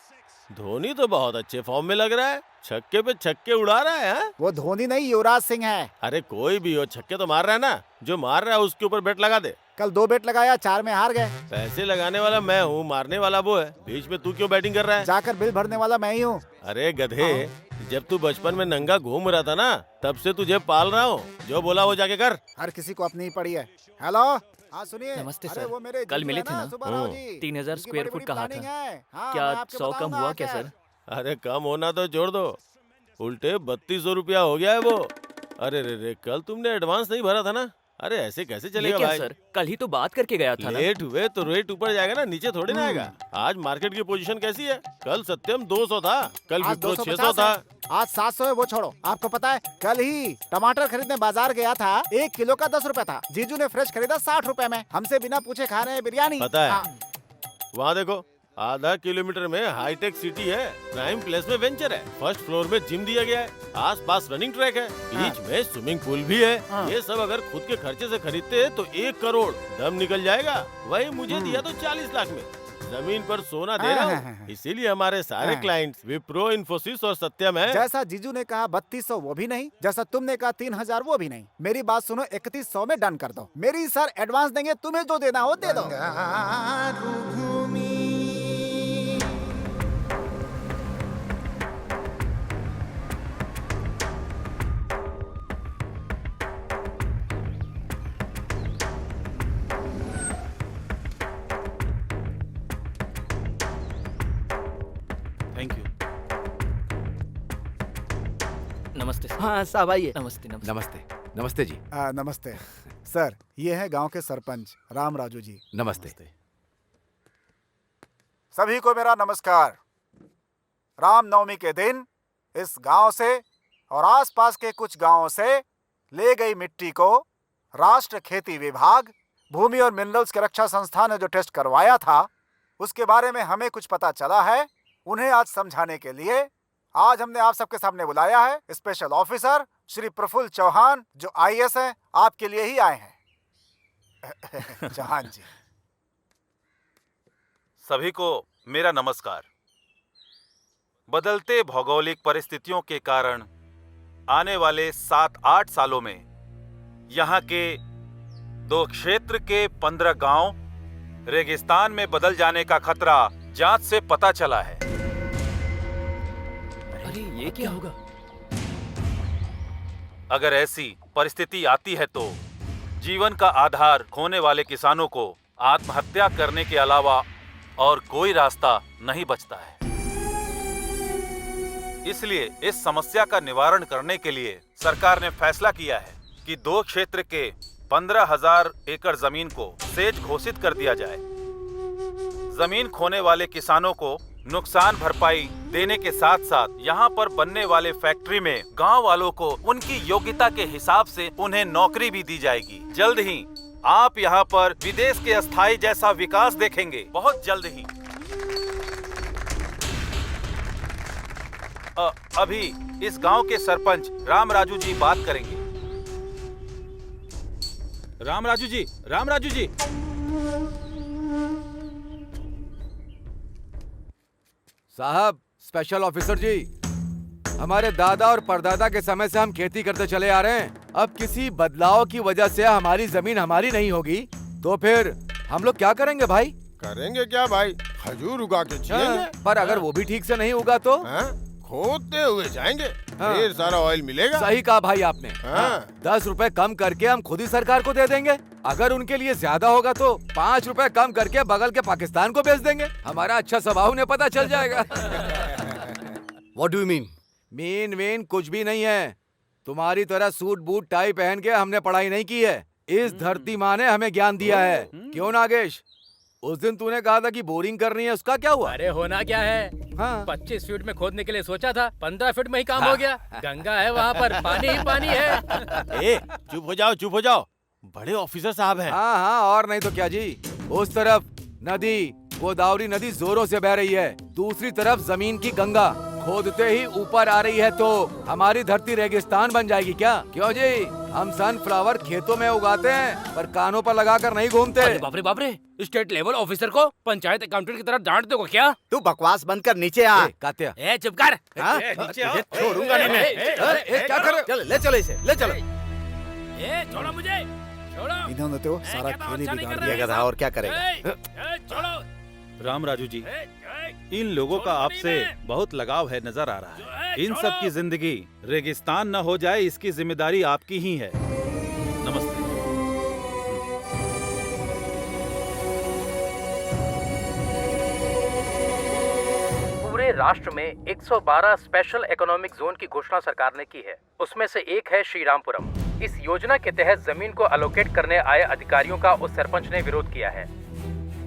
धोनी तो बहुत अच्छे फॉर्म में लग रहा है, छक्के पे छक्के उड़ा रहा है। हाँ? वो धोनी नहीं, युवराज सिंह है। अरे कोई भी हो, छक्के तो मार रहा है ना। जो मार रहा है उसके ऊपर बेट लगा दे। कल 2 बेट लगाया, 4 में हार गए। पैसे लगाने वाला मैं हूँ, मारने वाला वो है। बीच में तू क्यों बैटिंग कर रहा है? जाकर बिल भरने वाला मैं ही हूँ। अरे गधे, जब तू बचपन में नंगा घूम रहा था ना, तब से तुझे पाल रहा हूँ। जो बोला वो जाके कर। हर किसी को अपनी ही पड़ी है। हेलो, हाँ सुनिए। नमस्ते अरे सर, वो मेरे कल जीजू मिले है थे ना? सुब्बाराव जी। 3000 उनकी स्क्वायर बड़ी फुट कहा प्लानिंग था। है। हाँ, क्या मैं आपको 100 कम बताऊंगा हुआ आके। क्या सर? अरे कम होना तो जोड़ दो, उल्टे 3200 रुपया हो गया है वो। अरे रे, कल तुमने एडवांस नहीं भरा था ना? अरे ऐसे कैसे चलेगा क्या भाई? सर, कल ही तो बात करके गया था ना। लेट हुए तो रेट ऊपर जाएगा ना, नीचे थोड़ी ना आएगा। आज मार्केट की पोजीशन कैसी है? कल सत्यम 200 था, कल आज विप्रो 250 600 था। आज 700 है। वो छोड़ो, आपको पता है कल ही टमाटर खरीदने बाजार गया था, 1 किलो का 10 रुपए था। जीजू ने फ्रेश खरीदा 60 रुपए में। हमसे बिना पूछे खा रहे हैं बिरयानी। पता है। हाँ। वहाँ देखो, आधा किलोमीटर में हाईटेक सिटी है, प्राइम प्लेस में वेंचर है, फर्स्ट फ्लोर में जिम दिया गया है, आसपास रनिंग ट्रैक है, बीच में स्विमिंग पूल भी है। ये सब अगर खुद के खर्चे से खरीदते तो 1 करोड़ दम निकल जाएगा। वही मुझे दिया तो 40 लाख में। जमीन पर सोना दे रहा हूँ, इसीलिए हमारे सारे क्लाइंट्स विप्रो, इन्फोसिस और सत्यम है। जैसा जीजू ने कहा 3200 वो भी नहीं, जैसा तुमने कहा 3000 वो भी नहीं। मेरी बात सुनो, 3100 में डन कर दो। मेरी सर एडवांस देंगे, तुम्हें जो देना हो दे दो। Thank you. नमस्ते सर। हाँ साहब आइए। नमस्ते नमस्ते। नमस्ते। नमस्ते जी। नमस्ते सर, ये है गांव के सरपंच राम राजू जी। नमस्ते। सभी को मेरा नमस्कार। रामनवमी के दिन इस गांव से और आसपास के कुछ गांवों से ले गई मिट्टी को राष्ट्र खेती विभाग, भूमि और मिनरल्स की रक्षा संस्थान ने जो टेस्ट करवाया था, उसके बारे में हमें कुछ पता चला है। उन्हें आज समझाने के लिए आज हमने आप सबके सामने बुलाया है। स्पेशल ऑफिसर श्री प्रफुल्ल चौहान, जो IAS हैं, आपके लिए ही आए हैं। चौहान जी। सभी को मेरा नमस्कार। बदलते भौगोलिक परिस्थितियों के कारण आने वाले 7-8 सालों में यहाँ के 2 क्षेत्र के 15 गांव रेगिस्तान में बदल जाने का खतरा जांच से पता चला है। अरे ये क्या होगा? अगर ऐसी परिस्थिति आती है तो जीवन का आधार खोने वाले किसानों को आत्महत्या करने के अलावा और कोई रास्ता नहीं बचता है। इसलिए इस समस्या का निवारण करने के लिए सरकार ने फैसला किया है कि 2 क्षेत्र के 15,000 एकड़ जमीन को सेज घोषित कर दिया जाए। जमीन खोने वाले किसानों को नुकसान भरपाई देने के साथ साथ यहाँ पर बनने वाले फैक्ट्री में गांव वालों को उनकी योग्यता के हिसाब से उन्हें नौकरी भी दी जाएगी। जल्द ही आप यहाँ पर विदेश के अस्थायी जैसा विकास देखेंगे, बहुत जल्द ही। अभी इस गांव के सरपंच राम राजू जी बात करेंगे। राम राजू जी, राम राजू जी। साहब, स्पेशल ऑफिसर जी, हमारे दादा और परदादा के समय से हम खेती करते चले आ रहे हैं। अब किसी बदलाव की वजह से हमारी जमीन हमारी नहीं होगी तो फिर हम लोग क्या करेंगे भाई? करेंगे क्या भाई, खजूर उगा के जिएंगे। पर अगर वो भी ठीक से नहीं उगा तो खोदते हुए जाएंगे, ढेर सारा ऑयल मिलेगा। सही कहा भाई आपने। 10 रुपए कम करके हम खुद ही सरकार को दे देंगे। अगर उनके लिए ज्यादा होगा तो 5 रुपए कम करके बगल के पाकिस्तान को बेच देंगे। हमारा अच्छा स्वभाव उन्हें पता चल जाएगा। What do you mean? Mean कुछ भी नहीं है। तुम्हारी तरह सूट बूट टाई पहन के हमने पढ़ाई नहीं की है। इस धरती माँ ने हमें ज्ञान दिया है। क्यों नागेश? उस दिन तूने कहा था कि बोरिंग करनी है, उसका क्या हुआ? अरे होना क्या है, 25 फीट में खोदने के लिए सोचा था, 15 फीट में ही काम हो गया। गंगा है वहाँ पर, पानी ही पानी है। ए, चुप हो जाओ, चुप हो जाओ। बड़े ऑफिसर साहब हैं। हाँ, और नहीं तो क्या जी। उस तरफ नदी, गोदावरी नदी जोरों से बह रही है, दूसरी तरफ जमीन की गंगा खोदते ही ऊपर आ रही है तो हमारी धरती रेगिस्तान बन जाएगी क्या? क्यों जी? हम सनफ्लावर खेतों में उगाते हैं पर कानों पर लगाकर नहीं घूमते। बाप रे, स्टेट लेवल ऑफिसर को पंचायत अकाउंटेंट की तरह डांट दोगे क्या? तू बकवास बंद कर, नीचे आ। कात्या, चुप कर। छोड़ूंगा नहीं मैं। क्या कर रहे? चल ले चलो इसे, ले चलो। छोड़ो मुझे, छोड़ो। इन्होंने तो सारा खेल ही बिगाड़ दिया था, और क्या करेगा? छोड़ो। राम राजू जी, इन लोगों का आपसे बहुत लगाव है, नजर आ रहा है। इन सब की जिंदगी रेगिस्तान न हो जाए, इसकी जिम्मेदारी आपकी ही है। नमस्ते। पूरे राष्ट्र में 112 स्पेशल इकोनॉमिक जोन की घोषणा सरकार ने की है। उसमें से एक है श्रीरामपुरम। इस योजना के तहत जमीन को अलोकेट करने आए अधिकारियों का उस सरपंच ने विरोध किया है।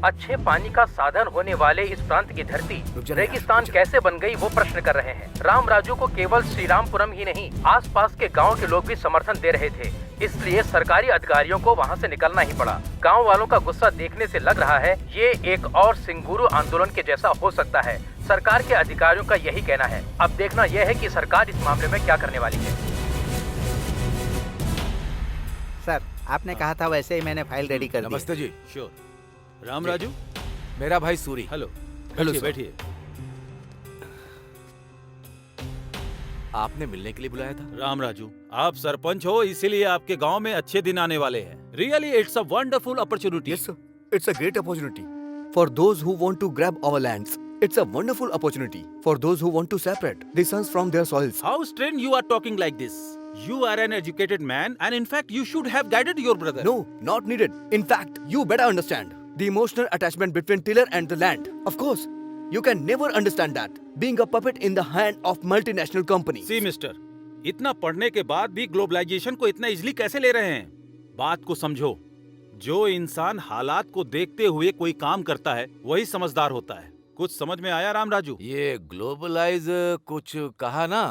अच्छे पानी का साधन होने वाले इस प्रांत की धरती रेगिस्तान कैसे बन गई, वो प्रश्न कर रहे हैं। राम राजू को केवल श्रीरामपुरम ही नहीं, आसपास के गांव के लोग भी समर्थन दे रहे थे। इसलिए सरकारी अधिकारियों को वहां से निकलना ही पड़ा। गांव वालों का गुस्सा देखने से लग रहा है ये एक और सिंगुरु आंदोलन के जैसा हो सकता है। सरकार के अधिकारियों का यही कहना है। अब देखना यह है कि सरकार इस मामले में क्या करने वाली है। सर, आपने कहा था वैसे ही मैंने फाइल रेडी कर दी। नमस्ते जी। श्योर। राम राजू, मेरा भाई सूरी। हेलो। हेलो, बैठिए। आपने मिलने के लिए बुलाया था? राम राजू, आप सरपंच हो, इसीलिए आपके गांव में अच्छे दिन आने वाले हैं। Really it's a wonderful opportunity. Yes, sir. It's a great opportunity for those who want to grab our lands. It's a wonderful opportunity for those who want to separate the sons from their soils. How strange you are talking like this. You are an educated man, and in fact, you should have guided your brother. No, not needed. In fact, you better understand the emotional attachment between tiller and the land. Of course, you can never understand that being a puppet in the hand of multinational companies. See, mister, इतना पढ़ने के बाद भी ग्लोबलाइजेशन को इतना इजीली कैसे ले रहे हैं? बात को समझो। जो इंसान हालात को देखते हुए कोई काम करता है, वही समझदार होता है। कुछ समझ में आया राम राजू? ये ग्लोबलाइज कुछ कहा ना,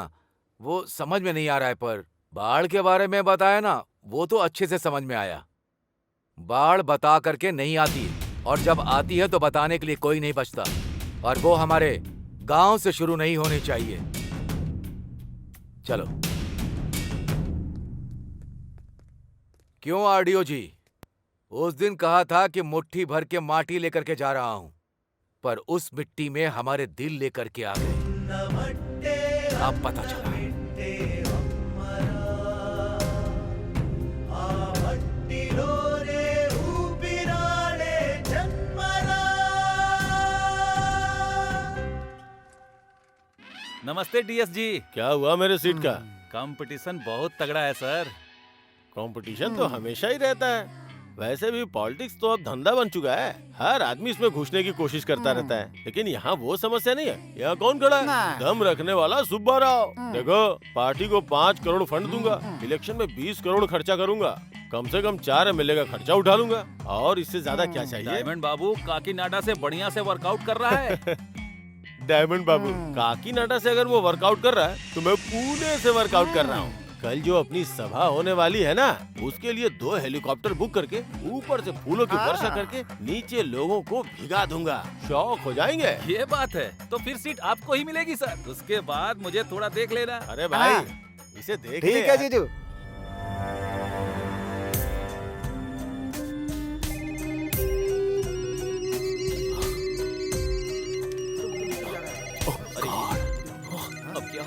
वो समझ में नहीं आ रहा है, पर बाढ़ के बारे में बताया ना, वो तो अच्छे से समझ में आया। बाढ़ बता करके नहीं आती, और जब आती है तो बताने के लिए कोई नहीं बचता, और वो हमारे गांव से शुरू नहीं होनी चाहिए। चलो। क्यों आरडीओ जी, उस दिन कहा था कि मुट्ठी भर के माटी लेकर के जा रहा हूं, पर उस मिट्टी में हमारे दिल लेकर के आ गए। अब पता चला। नमस्ते डीएस जी। क्या हुआ मेरे सीट का? कंपटीशन बहुत तगड़ा है सर। कंपटीशन तो हमेशा ही रहता है। वैसे भी पॉलिटिक्स तो अब धंधा बन चुका है। हर आदमी इसमें घुसने की कोशिश करता रहता है, लेकिन यहाँ वो समस्या नहीं है। यहाँ कौन खड़ा है? दम रखने वाला सुब्बा राव। देखो, पार्टी को 5 करोड़ फंड दूंगा, इलेक्शन में 20 करोड़ खर्चा करूंगा, कम से कम 4 एमएलए का खर्चा उठा लूंगा, और इससे ज्यादा क्या चाहिए? डायमंड बाबू काकीनाडा से बढ़िया से वर्कआउट कर रहा है। डायमंड बाबू, काकीनाडा से अगर वो वर्कआउट कर रहा है तो मैं पुणे से वर्कआउट कर रहा हूँ। कल जो अपनी सभा होने वाली है ना, उसके लिए 2 हेलीकॉप्टर बुक करके ऊपर से फूलों की वर्षा करके नीचे लोगों को भिगा दूंगा। शौक हो जाएंगे। ये बात है, तो फिर सीट आपको ही मिलेगी सर। उसके बाद मुझे थोड़ा देख लेना। अरे भाई, इसे देख ले। ठीक है जीजू। अब क्या?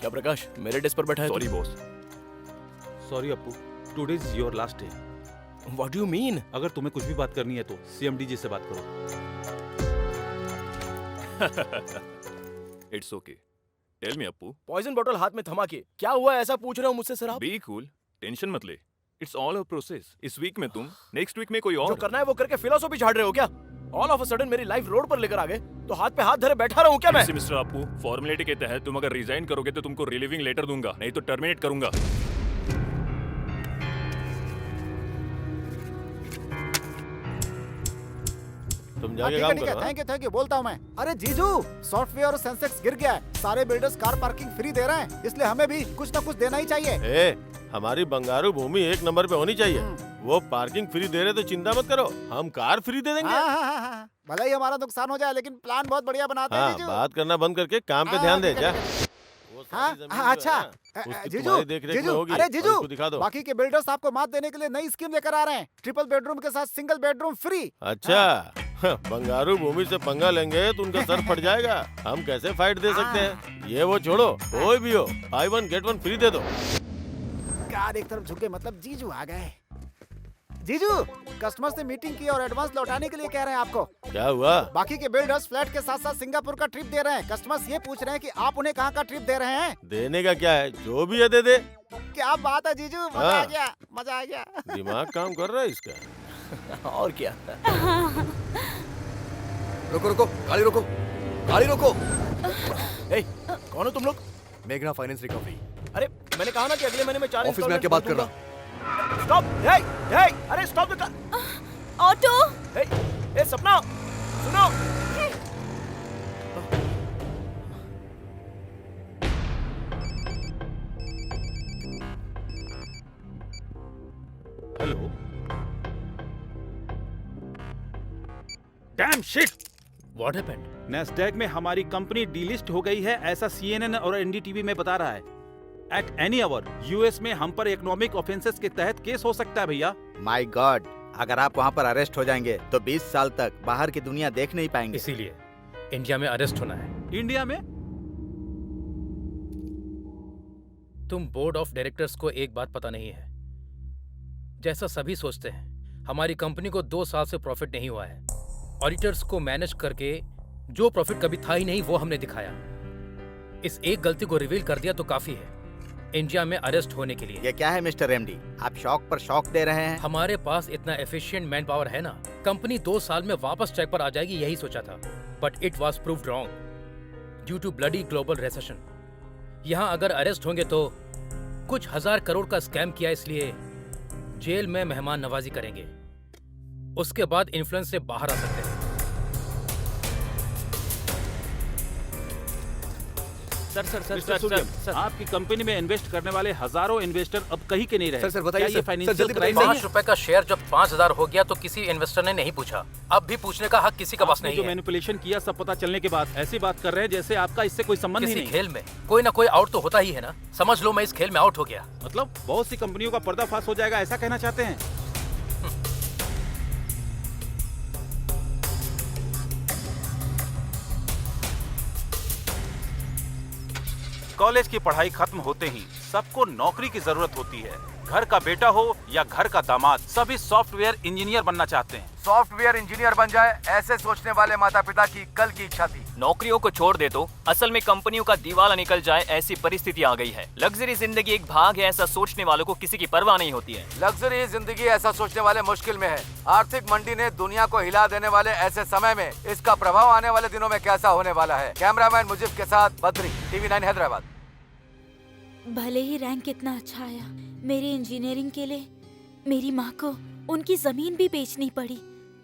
क्या प्रकाश मेरे डेस्क पर बैठा है? Sorry boss. Sorry Appu, today is your last day. What do you mean? अगर तुम्हें कुछ भी बात करनी है तो सीएमडी जी से बात करो। It's okay, tell me Appu. Poison बोतल हाथ में थमा के क्या हुआ ऐसा पूछ रहे हो मुझसे सर आप? बी कूल, टेंशन मत ले। It's all a process. इस वीक में तुम, नेक्स्ट वीक में कोई और। जो करना है वो करके फिलोसॉफी झाड़ रहे हो क्या? ऑल ऑफ अ सडन मेरी लाइफ रोड पर लेकर आ गए तो हाथ पे हाथ धरे बैठा रहूं क्या मैं? मिस्टर अप्पू, फॉर्मेलिटी के तहत तुम अगर रिजाइन करोगे तो तुमको रिलीविंग लेटर दूंगा, नहीं तो टर्मिनेट करूंगा। तुम जाके काम करो। थैंक यू बोलता हूँ मैं। अरे जीजू, सॉफ्टवेयर और सेंसेक्स गिर गया है। सारे बिल्डर्स कार पार्किंग फ्री दे रहे हैं, इसलिए हमें भी कुछ ना कुछ देना ही चाहिए। हमारी बंगारू भूमि 1 नंबर पे होनी चाहिए। वो पार्किंग फ्री दे रहे तो चिंता मत करो, हम कार फ्री दे देंगे। भले ही हमारा नुकसान हो जाए, लेकिन प्लान बहुत बढ़िया बनाते हैं जीजू। बात करना बंद करके काम पे ध्यान दे जा। अच्छा जीजू, अरे जीजू, दिखा दो। बाकी के बिल्डर्स आपको मात देने के लिए नई स्कीम लेकर आ रहे हैं। ट्रिपल बेडरूम के साथ सिंगल बेडरूम फ्री। अच्छा, बंगारू भूमि से पंगा लेंगे तो उनका सर फट जाएगा। हम कैसे फाइट दे सकते हैं? ये वो छोड़ो, कोई भी हो, बाय 1 गेट 1 फ्री दे दो। कार एक तरफ झुके मतलब जीजू आ गए। जीजू, कस्टमर से मीटिंग की और एडवांस लौटाने के लिए कह रहे हैं आपको। क्या हुआ? बाकी के बिल्डर्स फ्लैट के साथ साथ सिंगापुर का ट्रिप दे रहे हैं। कस्टमर्स ये पूछ रहे हैं कि आप उन्हें कहाँ का ट्रिप दे रहे हैं? देने का क्या है, जो भी है दे दे। क्या बात है जीजू, मजा आ गया, मजा आ गया। दिमाग काम कर रहा है इसका। और क्या? रुको रुको, गाड़ी रोको, गाड़ी रोको। कौन हो तुम लोग? मेघना फाइनेंस रिकवरी। अरे मैंने कहा ना कि अगले महीने में 4 ऑफिस में आके बात कर रहा। स्टॉप! अरे स्टॉप द कार! ऑटो! ए सपना, सुनो! Hello. Dam shit! What happened? Nasdaq में हमारी कंपनी डीलिस्ट हो गई है, ऐसा CNN और NDTV में बता रहा है। एट एनी आवर यूएस में हम पर इकोनॉमिक ऑफेंसेस के तहत केस हो सकता है भैया। माय गॉड, अगर आप वहाँ पर अरेस्ट हो जाएंगे तो 20 साल तक बाहर की दुनिया देख नहीं पाएंगे। इसीलिए इंडिया में अरेस्ट होना है। इंडिया में? तुम बोर्ड ऑफ डायरेक्टर्स को एक बात पता नहीं है। जैसा सभी सोचते हैं, हमारी कंपनी को 2 साल से प्रॉफिट नहीं हुआ है। ऑडिटर्स को मैनेज करके जो प्रॉफिट कभी था ही नहीं वो हमने दिखाया। इस एक गलती को रिवील कर दिया तो काफी है इंडिया में अरेस्ट होने के लिए। ये क्या है मिस्टर एमडी, आप शौक पर शौक दे रहे हैं? हमारे पास इतना एफिशिएंट मैन पावर है ना, कंपनी 2 साल में वापस ट्रैक पर आ जाएगी, यही सोचा था। But it was proved wrong due to bloody global recession. यहाँ अगर अरेस्ट होंगे तो कुछ 1000 करोड़ का स्कैम किया, इसलिए जेल में मेहमान नवाजी करेंगे। उसके बाद इन्फ्लुएंस से बाहर आ सकते हैं। सर, आपकी कंपनी में इन्वेस्ट करने वाले हजारों इन्वेस्टर अब कहीं के नहीं रहे। सर बताइए, ये फाइनेंशियल क्राइम नहीं है? 5 रुपए का शेयर जब 5000 हो गया तो किसी इन्वेस्टर ने नहीं पूछा। अब भी पूछने का हक किसी का पास नहीं जो है। मैनिपुलेशन किया सब पता चलने के बाद ऐसी बात कर रहे हैं जैसे आपका इससे कोई संबंध ही किसी नहीं। खेल में कोई ना कोई आउट तो होता ही है ना। समझ लो मैं इस खेल में आउट हो गया। मतलब बहुत सी कंपनियों का पर्दाफाश हो जाएगा, ऐसा कहना चाहते हैं? कॉलेज की पढ़ाई खत्म होते ही सबको नौकरी की जरूरत होती है। घर का बेटा हो या घर का दामाद, सभी सॉफ्टवेयर इंजीनियर बनना चाहते हैं। सॉफ्टवेयर इंजीनियर बन जाए, ऐसे सोचने वाले माता पिता की कल की इच्छा थी। नौकरियों को छोड़ दे तो असल में कंपनियों का दिवाला निकल जाए, ऐसी परिस्थिति आ गई है। लग्जरी जिंदगी एक भाग है, ऐसा सोचने वालों को किसी की परवाह नहीं होती है। लग्जरी जिंदगी ऐसा सोचने वाले मुश्किल में है। आर्थिक मंडी ने दुनिया को हिला देने वाले ऐसे समय में इसका प्रभाव आने वाले दिनों में कैसा होने वाला है। कैमरामैन मुजीब के साथ बद्री, TV9 हैदराबाद। भले ही रैंक कितना अच्छा आया, मेरी इंजीनियरिंग के लिए मेरी माँ को उनकी जमीन भी बेचनी पड़ी,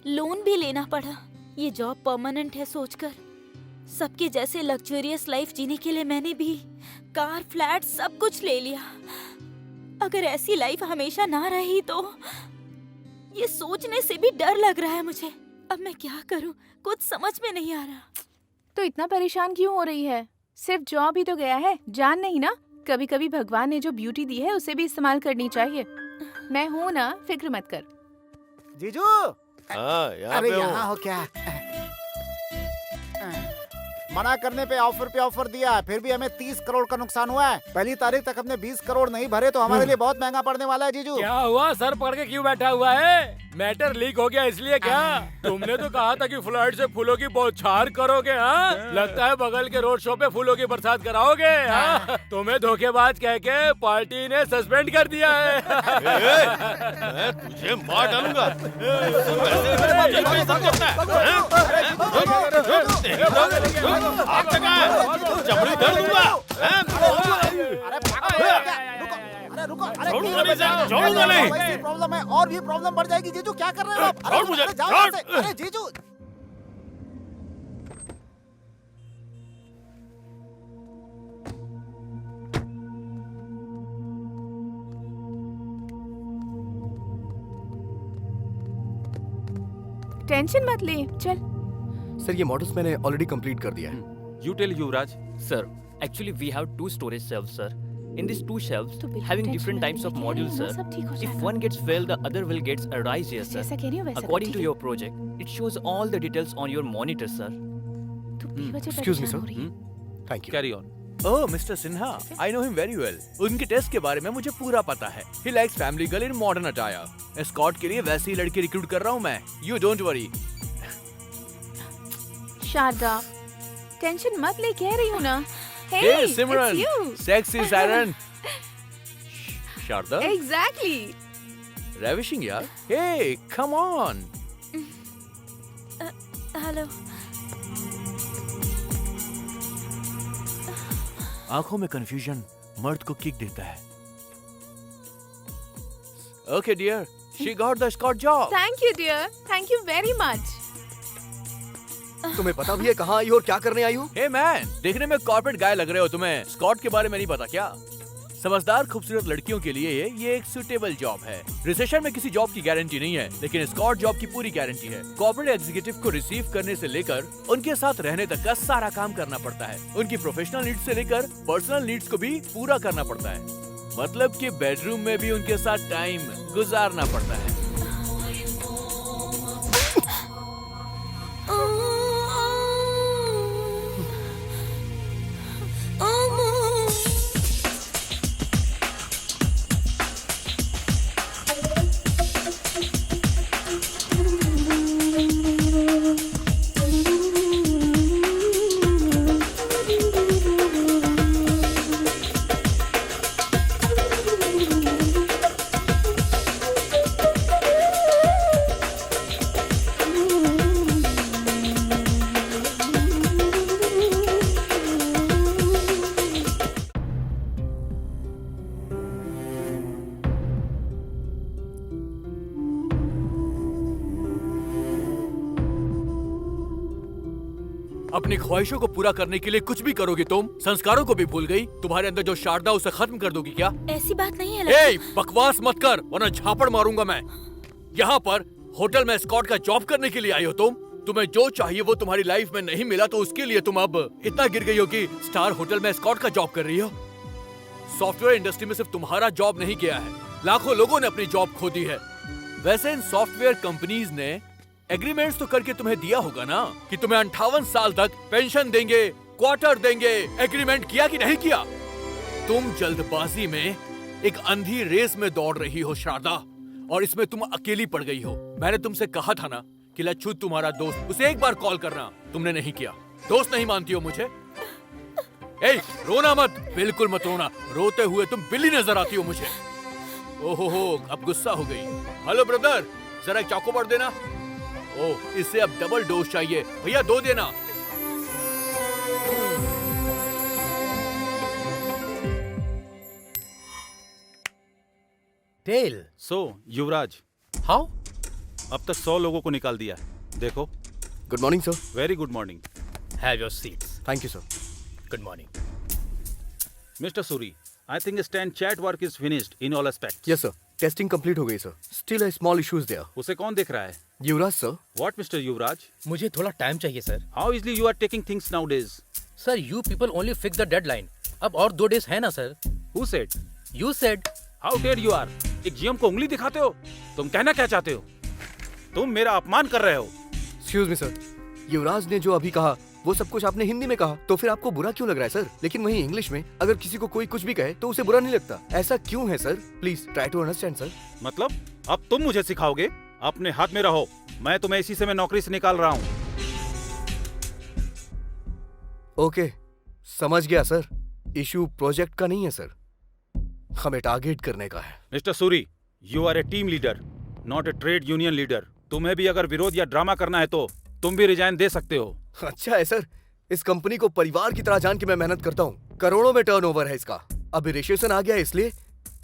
लोन भी लेना पड़ा। ये जॉब परमानेंट है सोचकर सबके जैसे लग्जरियस लाइफ जीने के लिए मैंने भी कार, फ्लैट सब कुछ ले लिया। अगर ऐसी लाइफ हमेशा ना रही तो ये सोचने से भी डर लग रहा है मुझे। अब मैं क्या करूं, कुछ समझ में नहीं आ रहा। तो इतना परेशान क्यों हो रही है? सिर्फ जॉब ही तो गया है, जान नहीं ना। कभी कभी भगवान ने जो ब्यूटी दी है उसे भी इस्तेमाल करनी चाहिए। मैं हूँ ना, फिक्र मत कर। जीजू। हाँ, यहाँ अरे पे हूँ। यहाँ हो क्या? मना करने पे ऑफर दिया, फिर भी हमें 30 करोड़ का नुकसान हुआ है। पहली तारीख तक हमने 20 करोड़ नहीं भरे तो हमारे लिए बहुत महंगा पड़ने वाला है जीजू। क्या हुआ, सर पकड़ के क्यों बैठा हुआ है? मैटर लीक हो गया इसलिए क्या? तुमने तो कहा था कि फ्लाइट से फूलों की बौछार करोगे। हाँ, लगता है बगल के रोड शो पे फूलों की बरसात कराओगे। हाँ, तुम्हें धोखेबाज कह के पार्टी ने सस्पेंड कर दिया है। मैं तुझे मार डालूंगा। चमड़ी दर्द दूंगा। छोड़ूंगा नहीं। वैसी प्रॉब्लम है और भी प्रॉब्लम बढ़ जाएगी जीजू। क्या कर रहे हो आप? छोड़ मुझे, जाओ छोड़। यहाँ से। अरे जीजू। टेंशन मत ले, चल। सर ये मॉडल्स मैंने ऑलरेडी कंप्लीट कर दिया है। You tell Yuvraj. Sir, actually we have 2 storage shelves, sir. In these 2 shelves, having different types of modules, sir. If one gets failed, the other will get arise here, sir. According to your project, it shows all the details on your monitor, sir. Excuse me, sir. Thank you. Carry on. Oh, Mr. Sinha, I know him very well. उनके टेस्ट के बारे में मुझे पूरा पता है. He likes family girl in modern attire. Escort के लिए वैसी ही लड़की रिक्रूट कर रहा हूँ मैं. You don't worry. Sharda, tension मत ले, कह रही हूँ ना। Hey, Simran, it's you. sexy siren. Sharda? Exactly. Ravishing यार. Hey, come on. हेलो। आंखों में कंफ्यूजन मर्द को किक देता है. Okay, dear. She got the escort job. Thank you, dear. Thank you very much. तुम्हें पता भी है कहाँ आई हो और क्या करने आई हो? Hey man, देखने में कॉर्पोरेट गाय लग रहे हो तुम्हें. स्कॉट के बारे में नहीं पता क्या? समझदार खूबसूरत लड़कियों के लिए ये एक सुटेबल जॉब है. रिसेशन में किसी जॉब की गारंटी नहीं है, लेकिन स्कॉट जॉब की पूरी गारंटी है. कॉर्पोरेट एग्जीक्यूटिव को रिसीव करने से लेकर उनके साथ रहने तक का सारा काम करना पड़ता है. उनकी प्रोफेशनल नीड्स से लेकर पर्सनल नीड्स को भी पूरा करना पड़ता है. मतलब कि बेडरूम में भी उनके साथ टाइम गुजारना पड़ता है. अपनी ख्वाहिशों को पूरा करने के लिए कुछ भी करोगी तुम. संस्कारों को भी भूल गई. तुम्हारे अंदर जो शारदा उसे खत्म कर दोगी क्या? ऐसी बात नहीं है। ए, बकवास मत कर वरना झापड़ मारूंगा मैं. यहाँ पर होटल में स्कॉट का जॉब करने के लिए आई हो तुम. तुम्हें जो चाहिए वो तुम्हारी लाइफ में नहीं मिला तो उसके लिए तुम अब इतना गिर गई हो कि स्टार होटल में स्कॉट का जॉब कर रही हो. सॉफ्टवेयर इंडस्ट्री में सिर्फ तुम्हारा जॉब नहीं गया है, लाखों लोगों ने अपनी जॉब खो दी है. वैसे इन सॉफ्टवेयर कंपनीज ने एग्रीमेंट्स तो करके तुम्हें दिया होगा ना कि तुम्हें 58 साल तक पेंशन देंगे, क्वार्टर देंगे. एग्रीमेंट किया कि नहीं किया? तुम जल्दबाजी में एक अंधी रेस में दौड़ रही हो शारदा, और इसमें तुम अकेली पड़ गई हो. मैंने तुमसे कहा था ना कि लच्छू तुम्हारा दोस्त, उसे एक बार कॉल करना. तुमने नहीं किया. दोस्त नहीं मानती हो मुझे? ए, रोना मत, बिल्कुल मत रोना. रोते हुए तुम बिल्ली नजर आती हो मुझे. ओहो, अब गुस्सा हो गई. हेलो ब्रदर, जरा एक चॉकोबार देना. ओह, इससे अब डबल डोज चाहिए. भैया 2 देना. टेल। So Yuvraj, how? अब तक 100 लोगों को निकाल दिया। देखो। Good morning sir. Very good morning. Have your seats. Thank you sir. Good morning. Mister Suri, I think stand chat work is finished in all aspects. Yes sir, testing complete हो गई sir. Still a small issues there. उसे कौन देख रहा है? Yuvraj sir. What Mr. Yuvraj? मुझे थोड़ा टाइम चाहिए sir. How easily you are taking things nowadays? Sir, you people only fix the deadline. अब और 2 days है ना sir? Who said? You said. How dare you are? एक जीएम को उंगली दिखाते हो? तुम कहना क्या चाहते हो? तुम मेरा अपमान कर रहे हो। एक्सक्यूज मी सर, युवराज ने जो अभी कहा वो सब कुछ आपने हिंदी में कहा, तो फिर आपको बुरा क्यों लग रहा है सर? लेकिन वहीं इंग्लिश में अगर किसी को कोई कुछ भी कहे तो उसे बुरा नहीं लगता। ऐसा क्यों है sir? Please try to understand sir. मतलब अब तुम मुझे सिखाओगे? अपने हाथ में रहो। मैं तुम्हें इसी से मैं नौकरी से निकाल रहा हूँ। ओके, समझ गया सर। इशू प्रोजेक्ट का नहीं है सर, हमें टारगेट करने का है। Mister Suri, you are a team leader, not a trade union leader. तुम्हें भी अगर विरोध या ड्रामा करना है तो तुम भी रिजाइन दे सकते हो। अच्छा है सर, इस कंपनी को परिवार की तरह जान के मैं मेहनत करता हूँ। करोड़ों में टर्नओवर है इसका। अभी रिसेशन आ गया इसलिए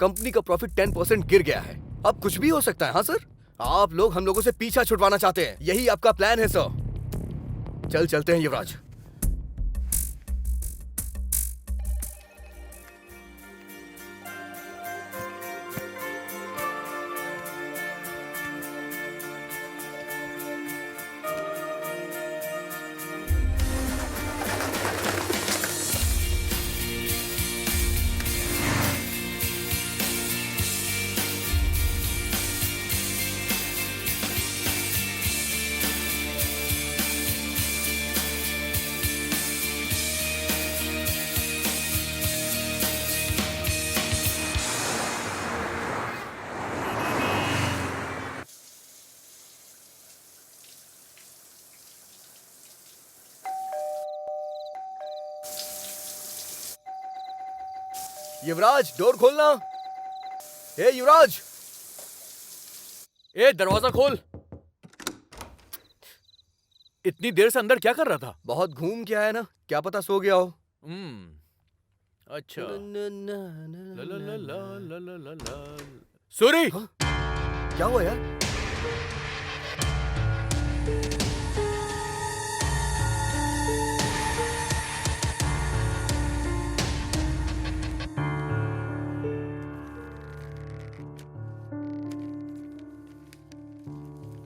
कंपनी का प्रॉफिट 10% गिर गया है। अब कुछ भी हो सकता है। हाँ सर, आप लोग हम लोगों से पीछा छुड़वाना चाहते हैं, यही आपका प्लान है सर। चलते हैं युवराज। युवराज, डोर खोलना। ए युवराज, ए दरवाजा खोल। इतनी देर से अंदर क्या कर रहा था? बहुत घूम के आया ना, क्या पता सो गया हो। अच्छा। सूरी, क्या हुआ यार?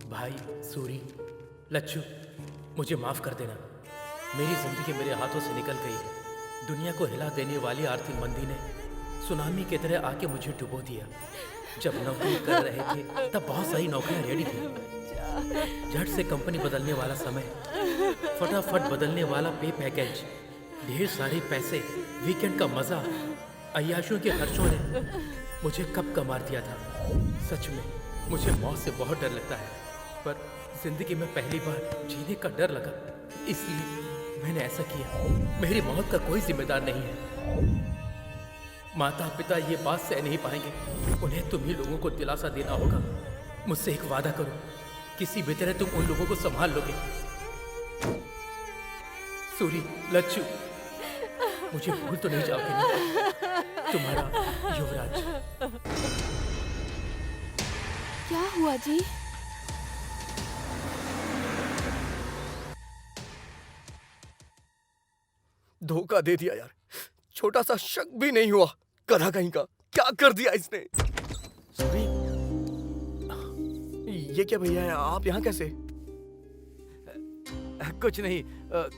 भाई सूरी, लच्छू, मुझे माफ कर देना। मेरी जिंदगी मेरे हाथों से निकल गई है। दुनिया को हिला देने वाली आर्थिक मंदी ने सुनामी की तरह आके मुझे डुबो दिया। जब नौकरी कर रहे थे तब बहुत सारी नौकरियां रेडी थी। झट से कंपनी बदलने वाला समय, फटाफट बदलने वाला पे पैकेज, ढेर सारे पैसे, वीकेंड का मजा, अय्याशों के खर्चों ने मुझे कब का मार दिया था। सच में मुझे मौत से बहुत डर लगता है, पर जिंदगी में पहली बार जीने का डर लगा, इसलिए मैंने ऐसा किया। मेरी मौत का कोई जिम्मेदार नहीं है। माता पिता ये बात सह नहीं पाएंगे। उन्हें तुम ही लोगों को दिलासा देना होगा। मुझसे एक वादा करो, किसी भी तरह तुम उन लोगों को संभाल लोगे। सूरी, लच्छू, मुझे भूल तो नहीं जाओगे ना? तुम्हारा युवराज। क्या हुआ जी? धोखा दे दिया यार, छोटा सा शक भी नहीं हुआ। गधा कहीं का, क्या कर दिया इसने? सॉरी। ये क्या भैया है, आप यहाँ कैसे? कुछ नहीं,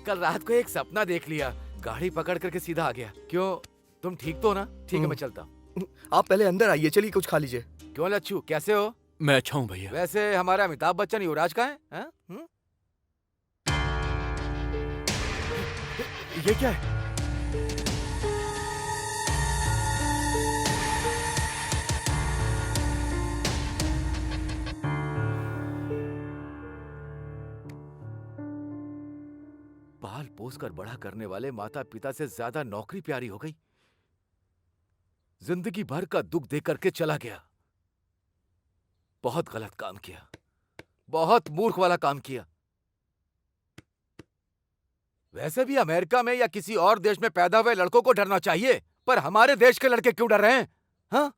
कल रात को एक सपना देख लिया, गाड़ी पकड़ करके सीधा आ गया। क्यों, तुम ठीक तो हो ना? ठीक है, मैं चलता हूँ। आप पहले अंदर आइए, चलिए कुछ खा लीजिए। क्यों लच्छू, कैसे हो? मैं अच्छा हूँ भैया। वैसे हमारा अमिताभ बच्चन युवराज का है? ये क्या है? पाल पोस कर बड़ा करने वाले माता पिता से ज्यादा नौकरी प्यारी हो गई। जिंदगी भर का दुख दे करके चला गया। बहुत गलत काम किया, बहुत मूर्ख वाला काम किया। वैसे भी अमेरिका में या किसी और देश में पैदा हुए लड़कों को डरना चाहिए, पर हमारे देश के लड़के क्यों डर रहे हैं? हाँ?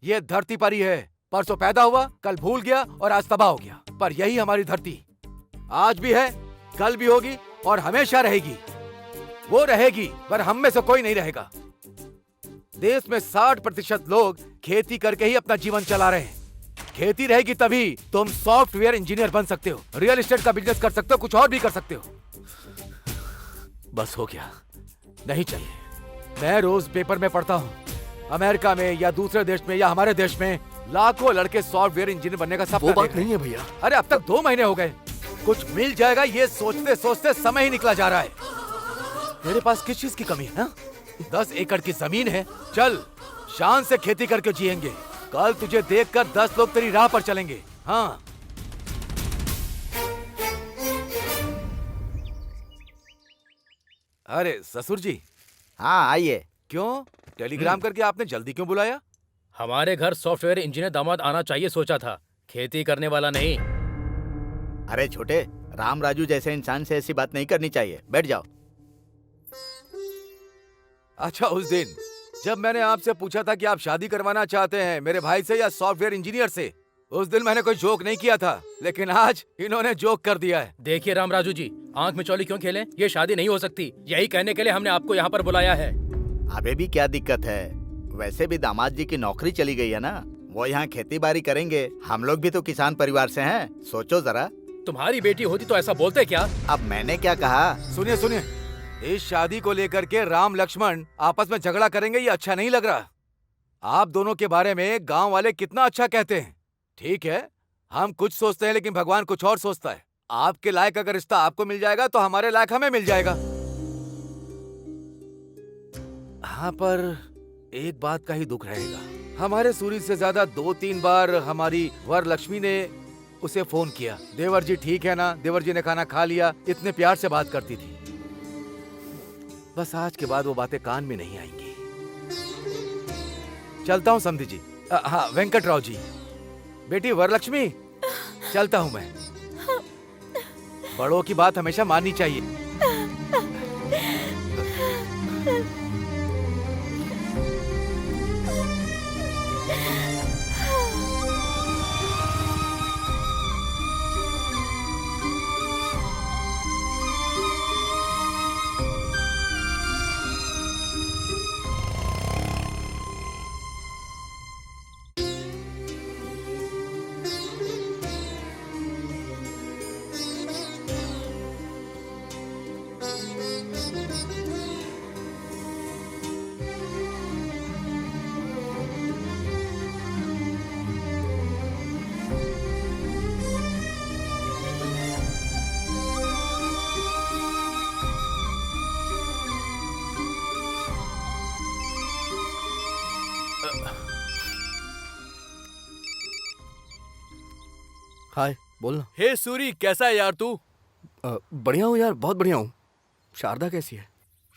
ये धरती पर ही है। परसों पैदा हुआ, कल भूल गया और आज तबाह हो गया। पर यही हमारी धरती आज भी है, कल भी होगी और हमेशा रहेगी। वो रहेगी पर हम में से कोई नहीं रहेगा। देश में 60% लोग खेती करके ही अपना जीवन चला रहे हैं। खेती रहेगी तभी तुम सॉफ्टवेयर इंजीनियर बन सकते हो, रियल एस्टेट का बिजनेस कर सकते हो, कुछ और भी कर सकते हो। बस हो गया, नहीं चाहिए। मैं रोज पेपर में पढ़ता हूँ, अमेरिका में या दूसरे देश में या हमारे देश में लाखों लड़के सॉफ्टवेयर इंजीनियर बनने का सपना। वो बात नहीं है भैया। अरे अब तक 2 महीने हो गए, कुछ मिल जाएगा ये सोचते सोचते समय ही निकला जा रहा है। मेरे पास किस चीज की कमी है? 10 एकड़ की जमीन है, चल शान से खेती करके जिएंगे। कल तुझे देखकर 10 लोग तेरी राह पर चलेंगे। हाँ, अरे ससुर जी। हाँ आइए। क्यों टेलीग्राम करके आपने जल्दी क्यों बुलाया? हमारे घर सॉफ्टवेयर इंजीनियर दामाद आना चाहिए सोचा था, खेती करने वाला नहीं। अरे छोटे, राम राजू जैसे इंसान से ऐसी बात नहीं करनी चाहिए। बैठ जाओ। अच्छा, उस दिन जब मैंने आपसे पूछा था कि आप शादी करवाना चाहते हैं मेरे भाई से या सॉफ्टवेयर इंजीनियर से, उस दिन मैंने कोई जोक नहीं किया था, लेकिन आज इन्होंने जोक कर दिया है। देखिए राम राजू जी, आंख में चौली क्यों खेलें? ये शादी नहीं हो सकती। यही कहने के लिए हमने आपको यहाँ पर बुलाया है। अबे भी क्या दिक्कत है? वैसे भी दामाद जी की नौकरी चली गई है ना, वो यहाँ खेती बाड़ी करेंगे। हम लोग भी तो किसान परिवार से हैं, सोचो जरा। तुम्हारी बेटी होती तो ऐसा बोलते क्या? अब मैंने क्या कहा? सुनिए सुनिए, इस शादी को लेकर के राम लक्ष्मण आपस में झगड़ा करेंगे ये अच्छा नहीं लग रहा। आप दोनों के बारे में गांव वाले कितना अच्छा कहते हैं। ठीक है, हम कुछ सोचते हैं लेकिन भगवान कुछ और सोचता है। आपके लायक अगर रिश्ता आपको मिल जाएगा तो हमारे लायक हमें मिल जाएगा। हाँ, पर एक बात का ही दुख रहेगा। हमारे सूरी से ज्यादा 2-3 बार हमारी वर लक्ष्मी ने उसे फोन किया। देवर जी ठीक है ना, देवर जी ने खाना खा लिया, इतने प्यार से बात करती थी। बस आज के बाद वो बातें कान में नहीं आएंगी। चलता हूँ समधी जी। हाँ वेंकटराव जी, बेटी वरलक्ष्मी, चलता हूँ मैं। बड़ों की बात हमेशा माननी चाहिए। हाय, बोलना। हे सूरी, कैसा है यार तू? बढ़िया हूँ यार, बहुत बढ़िया हूँ। शारदा कैसी है?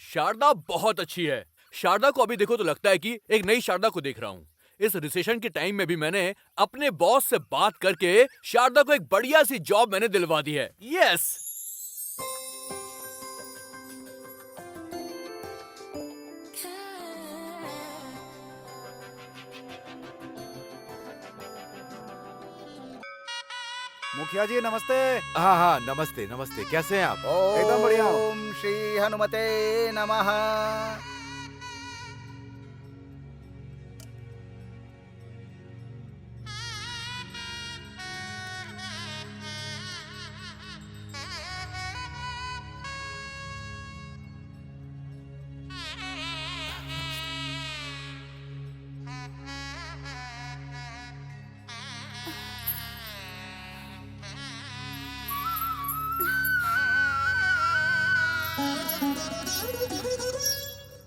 शारदा बहुत अच्छी है। शारदा को अभी देखो तो लगता है कि एक नई शारदा को देख रहा हूँ। इस रिसेशन के टाइम में भी मैंने अपने बॉस से बात करके शारदा को एक बढ़िया सी जॉब मैंने दिलवा दी है। यस। मुखिया जी नमस्ते। हाँ हाँ नमस्ते नमस्ते, कैसे हैं आप? एकदम बढ़िया। ओम श्री हनुमते नमः।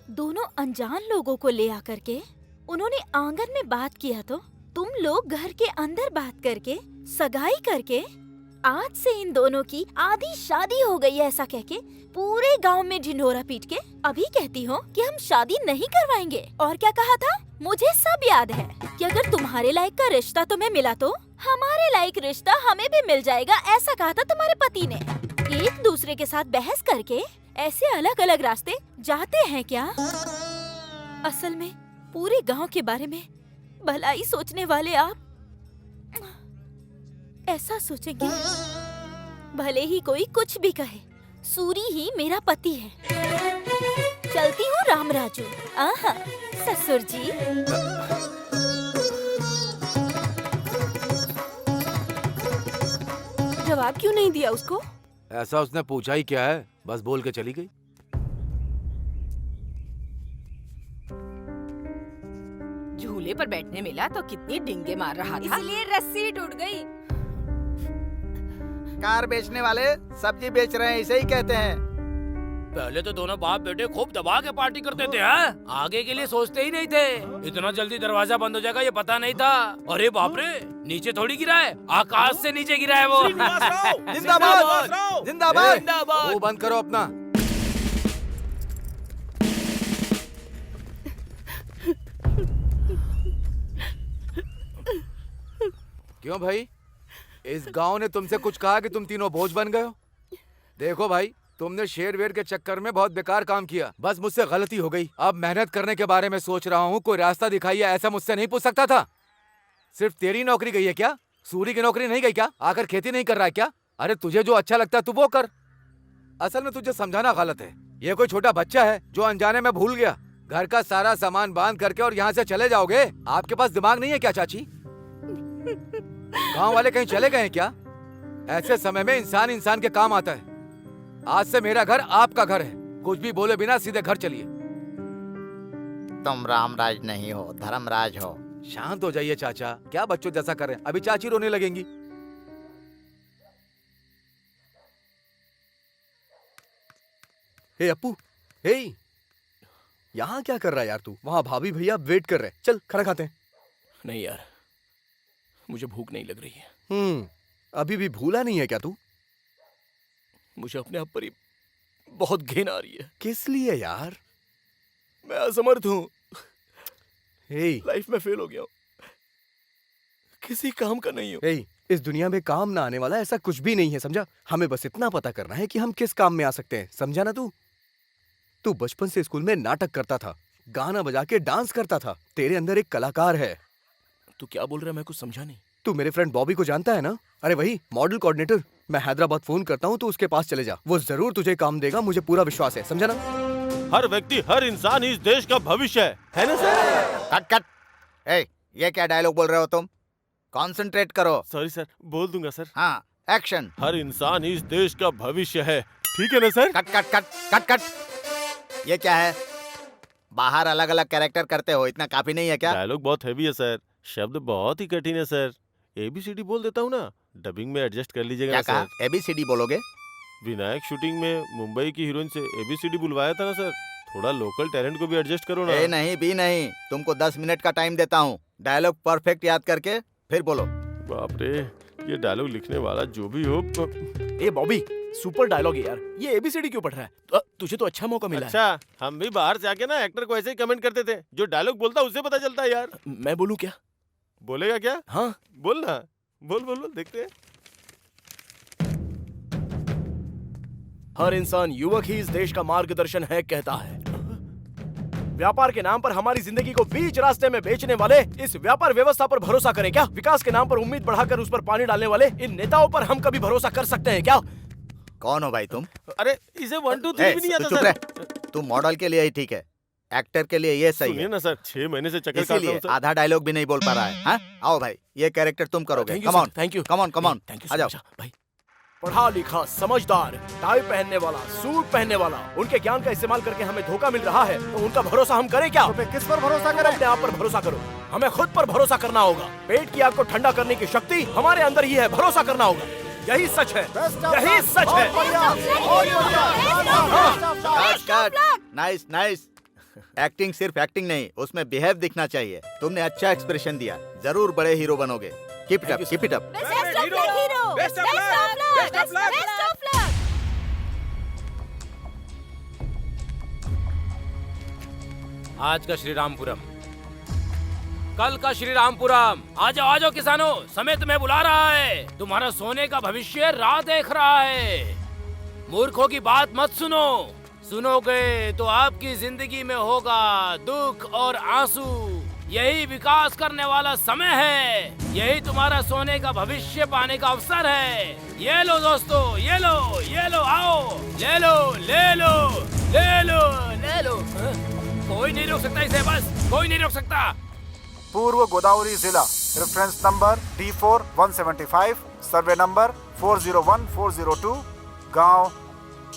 दोनों अनजान लोगों को ले आकर के उन्होंने आंगन में बात किया तो तुम लोग घर के अंदर बात करके सगाई करके आज से इन दोनों की आधी शादी हो गई है ऐसा कह के पूरे गांव में ढिंढोरा पीट के अभी कहती हो कि हम शादी नहीं करवाएंगे। और क्या कहा था? मुझे सब याद है कि अगर तुम्हारे लायक का रिश्ता तुम्हें मिला तो हमारे लायक रिश्ता हमें भी मिल जाएगा, ऐसा कहा था तुम्हारे पति ने। एक दूसरे के साथ बहस करके ऐसे अलग अलग रास्ते जाते हैं क्या? असल में पूरे गांव के बारे में भलाई सोचने वाले आप ऐसा सोचेंगे? भले ही कोई कुछ भी कहे, सूरी ही मेरा पति है। चलती हूँ रामराजू। आहा, ससुर जी। जवाब क्यों नहीं दिया उसको? ऐसा उसने पूछा ही क्या है, बस बोल के चली गई। झूले पर बैठने मिला तो कितनी डिंगे मार रहा था। इसलिए रस्सी टूट गई। कार बेचने वाले सब्जी बेच रहे हैं, इसे ही कहते हैं। पहले तो दोनों बाप बेटे खूब दबा के पार्टी करते थे, हैं? आगे के लिए सोचते ही नहीं थे। इतना जल्दी दरवाजा बंद हो जाएगा ये पता नहीं था। अरे बाप रे, नीचे थोड़ी गिरा है, आकाश से नीचे गिरा है वो। जिंदाबाद जिंदाबाद। वो बंद करो अपना। क्यों भाई, इस गांव ने तुमसे कुछ कहा कि तुम तीनों बोझ बन गए हो? देखो भाई, तुमने शेर वेर के चक्कर में बहुत बेकार काम किया। बस मुझसे गलती हो गई। अब मेहनत करने के बारे में सोच रहा हूँ, कोई रास्ता दिखाइए, ऐसा मुझसे नहीं पूछ सकता था। सिर्फ तेरी नौकरी गई है क्या? सूरी की नौकरी नहीं गई क्या? आकर खेती नहीं कर रहा है क्या? अरे तुझे जो अच्छा लगता है तू वो कर। असल में तुझे समझाना गलत है। ये कोई छोटा बच्चा है जो अनजाने में भूल गया। घर का सारा सामान बांध करके और यहाँ से चले जाओगे? आपके पास दिमाग नहीं है क्या चाची? गांव वाले कहीं चले गए हैं क्या? ऐसे समय में इंसान इंसान के काम आता है। आज से मेरा घर आपका घर है। कुछ भी बोले बिना सीधे घर चलिए। तुम रामराज नहीं हो, धर्मराज हो। शांत हो जाइए चाचा, क्या बच्चों जैसा कर रहे हैं? अभी चाची रोने लगेंगी। हे अप्पू, हे, यहाँ क्या कर रहा है यार तू? वहाँ भाभी भैया वेट कर रहे हैं। चल खाना खाते हैं। नहीं यार, मुझे भूख नहीं लग रही है। अभी भी भूला नहीं है क्या तू? मुझे अपने आप पर ही बहुत घिन आ रही है। किस लिए यार? मैं असमर्थ हूँ। हे, लाइफ में फेल हो गया हूँ, किसी काम का नहीं हूँ। हे, इस दुनिया में काम ना आने वाला ऐसा कुछ भी नहीं है, समझा? हमें बस इतना पता करना है कि हम किस काम में आ सकते हैं, समझा ना तू? तू बचपन से स्कूल में नाटक करता था, गाना बजा के डांस करता था। तेरे अंदर एक कलाकार है। तू क्या बोल रहा है? मैं कुछ समझा नहीं। तू मेरे फ्रेंड बॉबी को जानता है ना? अरे वही मॉडल कोऑर्डिनेटर। मैं हैदराबाद फोन करता हूँ, तो उसके पास चले जा, वो जरूर तुझे काम देगा, मुझे पूरा विश्वास है, समझा ना? हर व्यक्ति, हर इंसान इस देश का भविष्य है ना सर? Cut cut. ए, ये क्या डायलॉग बोल रहे हो तुम? कंसंट्रेट करो। सॉरी सर, बोल दूंगा सर। हाँ, एक्शन। हर इंसान इस देश का भविष्य है, ठीक है ना sir? Cut cut cut cut cut. ये क्या है? बाहर अलग अलग कैरेक्टर करते हो, इतना काफी नहीं है क्या? डायलॉग बहुत हैवी है सर, शब्द बहुत ही कठिन है सर। ABCD बोल देता हूँ ना, डबिंग में एडजस्ट कर लीजिएगा क्या सर। कहा? ABCD बोलोगे? विनायक शूटिंग में मुंबई की हीरोइन से ABCD बुलवाया था ना सर। थोड़ा लोकल टैलेंट को भी एडजस्ट करो ना। ए नहीं भी नहीं, तुमको 10 मिनट का टाइम देता हूँ। डायलॉग परफेक्ट याद करके फिर बोलो। बाप रे, ये डायलॉग लिखने वाला जो भी हो। ए बॉबी, सुपर डायलॉग है यार। ये ABCD क्यों पढ़ रहा है? तुझे तो अच्छा मौका मिला है। अच्छा, हम भी बाहर से आके ना एक्टर को ऐसे ही कमेंट करते थे। जो डायलॉग बोलता है उससे पता चलता है यार। मैं बोलूं क्या? बोलेगा क्या? हाँ बोल ना, बोल बोल बोल, देखते हैं। हर इंसान युवक ही इस देश का मार्गदर्शन है कहता है। व्यापार के नाम पर हमारी जिंदगी को बीच रास्ते में बेचने वाले इस व्यापार व्यवस्था पर भरोसा करें क्या? विकास के नाम पर उम्मीद बढ़ाकर उस पर पानी डालने वाले इन नेताओं पर हम कभी भरोसा कर सकते हैं क्या? कौन हो भाई तुम? अरे इसे 1 2 3 भी नहीं आता सर। तू मॉडल के लिए ही ठीक है, एक्टर के लिए ये सही सुनिए ना सर, 6 महीने से चक्कर काट रहा इसीलिए हूं सर। आधा डायलॉग भी नहीं बोल पा रहा है। हाँ? आओ भाई, ये कैरेक्टर तुम करोगे। Come on, thank you, come on, come on, आ जाओ भाई। पढ़ा लिखा, समझदार, टाई पहनने वाला, सूट पहनने वाला, उनके ज्ञान का इस्तेमाल करके हमें धोखा मिल रहा है, तो उनका भरोसा हम करें क्या? तो किस पर भरोसा करें? अपने आप पर भरोसा करो। हमें खुद पर भरोसा करना होगा। पेट की आग को ठंडा करने की शक्ति हमारे अंदर ही है, भरोसा करना होगा। यही सच है, यही सच है। Nice nice. एक्टिंग सिर्फ एक्टिंग नहीं, उसमें बिहेव दिखना चाहिए। तुमने अच्छा एक्सप्रेशन दिया, जरूर बड़े हीरो बनोगे। Keep it up, keep it up. आज का श्री रामपुरम, कल का श्री रामपुरम। आ जाओ किसानों, समय तुम्हें बुला रहा है। तुम्हारा सोने का भविष्य राह देख रहा है। मूर्खों की बात मत सुनो, सुनोगे तो आपकी जिंदगी में होगा दुख और आंसू। यही विकास करने वाला समय है। यही तुम्हारा सोने का भविष्य पाने का अवसर है। ये लो दोस्तों, ये लो, आओ, ले लो, ले लो, ले लो, ले लो। कोई नहीं रोक सकता इसे, बस कोई नहीं रोक सकता। पूर्व गोदावरी जिला, reference number D4 175, survey number 401-402, गांव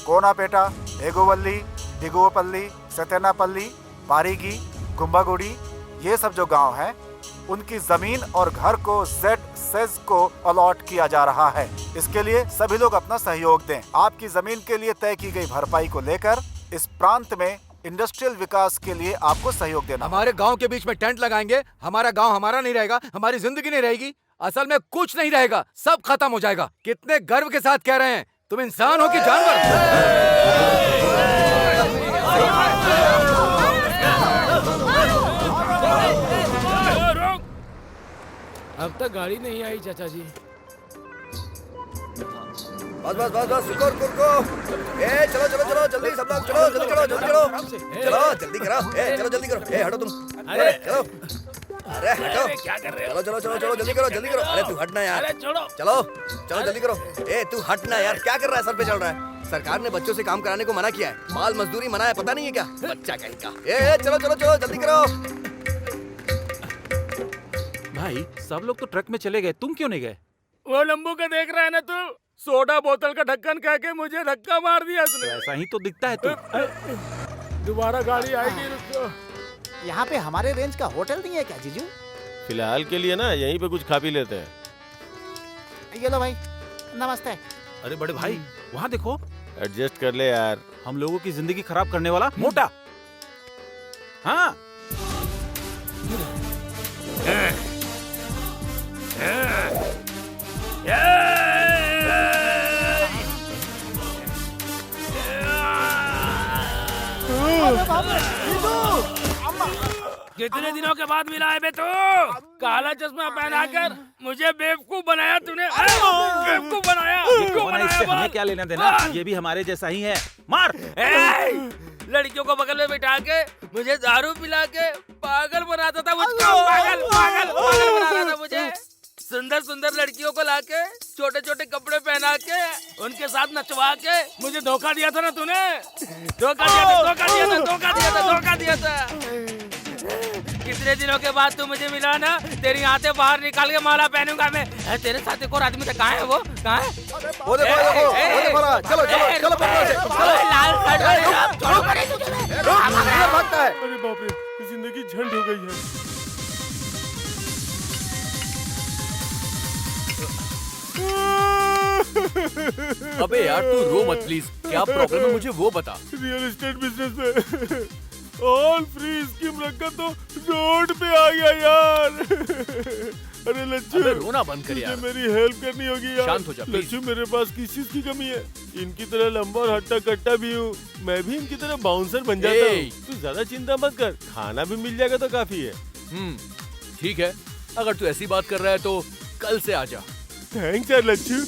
कोनापेटा, एगोवल्ली, दिगुवपल्ली, सतेनापल्ली, पारीगी, गुम्बागुड़ी, ये सब जो गांव हैं, उनकी जमीन और घर को ZSEZ को अलॉट किया जा रहा है। इसके लिए सभी लोग अपना सहयोग दें। आपकी जमीन के लिए तय की गई भरपाई को लेकर इस प्रांत में इंडस्ट्रियल विकास के लिए आपको सहयोग देना। हमारे गांव के बीच में टेंट लगाएंगे, हमारा गांव हमारा नहीं रहेगा, हमारी जिंदगी नहीं रहेगी, असल में कुछ नहीं रहेगा, सब खत्म हो जाएगा। कितने गर्व के साथ कह रहे हैं, तुम इंसान हो कि जानवर? अब तक गाड़ी नहीं आई चाचा जी। बस बस बस बस, रुको रुको रुको। ए चलो चलो चलो, जल्दी सब लोग चलो, जल्दी करो, जल्दी करो, चलो जल्दी करो। ए चलो जल्दी करो। ए हटो तुम, अरे चलो, अरे हटो, क्या कर रहे हो? चलो चलो चलो चलो, जल्दी करो, जल्दी करो। अरे तू हटना यार, अरे छोड़ो, चलो चलो जल्दी करो। ए तू हटना यार, क्या कर रहा है? सर पे चल रहा है। सरकार ने बच्चों से काम कराने को मना किया है, बाल मजदूरी मना है, पता नहीं है क्या? बच्चा कहीं का। ए चलो चलो चलो, जल्दी करो। भाई सब लोग तो ट्रक में चले गए, तुम क्यों नहीं गए? वो लंबू का देख रहा है ना तू? सोडा बोतल का ढक्कन कह के मुझे धक्का मार दिया उसने। ऐसा ही तो दिखता है तू। दोबारा गाड़ी आएगी, रुको। यहाँ पे हमारे रेंज का होटल नहीं है क्या जीजू? फिलहाल के लिए ना यहीं पे कुछ खा पी लेते हैं। ये लो भाई, नमस्ते। अरे बड़े भाई, वहाँ देखो। एडजस्ट कर ले यार। हम लोगों की जिंदगी खराब करने वाला मोटा। हाँ कितने दिनों के बाद मिला है बे तू? काला चश्मा पहनाकर मुझे बेवकूफ बनाया तूने, बेवकूफ बनाया। इससे हमें क्या लेना देना? ये भी हमारे जैसा ही है। मार। लड़कियों को बगल में बिठा के मुझे दारू पिला के पागल बनाता था मुझको, पागल पागल पागल बनाता था मुझे। सुंदर सुंदर लड़कियों को लाके छोटे छोटे कपड़े पहना के उनके साथ नचवा के मुझे धोखा दिया था ना तूने। धोखा दिया था, धोखा दिया था, धोखा दिया था, धोखा दिया था। कितने दिनों के बाद तू मुझे मिला ना, तेरी आंखें बाहर निकाल के माला पहनूंगा मैं। तेरे साथ एक और आदमी था, कहाँ है वो? कहाँ है? वो देखो देखो, वो देखो ना, चलो चलो चलो पकड़ो से, लाल शर्ट वाले छोड़ो मेरे तुझे। भागता है। अरे बाप रे, जिंदगी झंड हो गई है। अबे यार तू रो मत प्लीज, क्या प्रॉब्लम है मुझे वो बता। रियल एस्टेट बिजनेस में ऑल फ्री स्कीम रखा तो रोड पे आ गया यार। अरे लच्छू, अबे रोना बंद कर यार। तुझे मेरी हेल्प करनी होगी यार। शांत हो जा प्लीज। लच्छू, मेरे पास किस चीज की कमी है? इनकी तरह लंबा और हट्टा कट्टा भी हूँ, मैं भी इनकी तरह बाउंसर बन जाता हूँ। तू ज्यादा चिंता मत कर, खाना भी मिल जाएगा तो काफी है। ठीक है, अगर तू ऐसी बात कर रहा है तो कल से आ जा। थैंक्स यार Lachhu.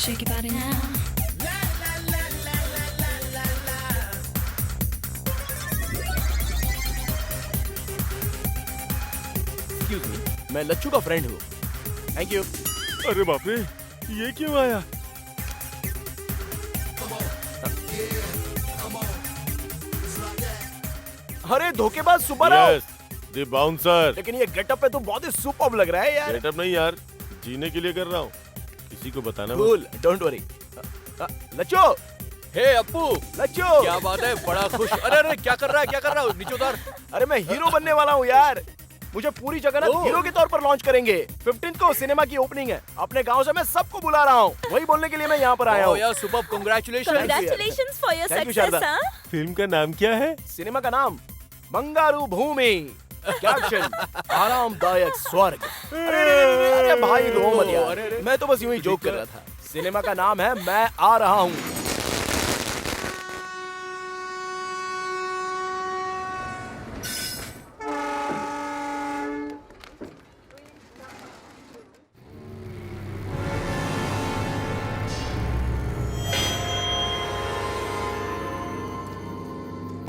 Shake your body now. Excuse me, मैं लच्छू का फ्रेंड हूँ। Thank you. अरे बाप रे, ये क्यों आया? अरे धोखेबाज सुब्बाराव। Yes, the bouncer. लेकिन ये गेटअप पे तो बहुत ही सुपर्ब लग रहा है यार। गेटअप नहीं यार, जीने के लिए कर रहा हूँ, किसी को बताना मत। Cool, don't worry. Lacchu, hey Appu, Lacchu, क्या बात है, बड़ा खुश। अरे अरे क्या कर रहा है, क्या कर रहा है? नीचे उतार। अरे मैं हीरो बनने वाला हूँ यार। मुझे पूरी जगह ना हीरो के तौर पर लॉन्च करेंगे। 15 को सिनेमा की ओपनिंग है। अपने गांव से मैं सबको बुला रहा हूँ, वही बोलने के लिए मैं यहाँ पर आया हूँ। यार super, congratulation. Congratulations for your success, हाँ? फिल्म का नाम क्या है? सिनेमा का नाम बंगारू भूमि। कैप्शन आरामदायक स्वर्ग। अरे भाई रो मत यार, मैं तो बस यूं ही जोक कर रहा था। सिनेमा का नाम है मैं आ रहा हूँ।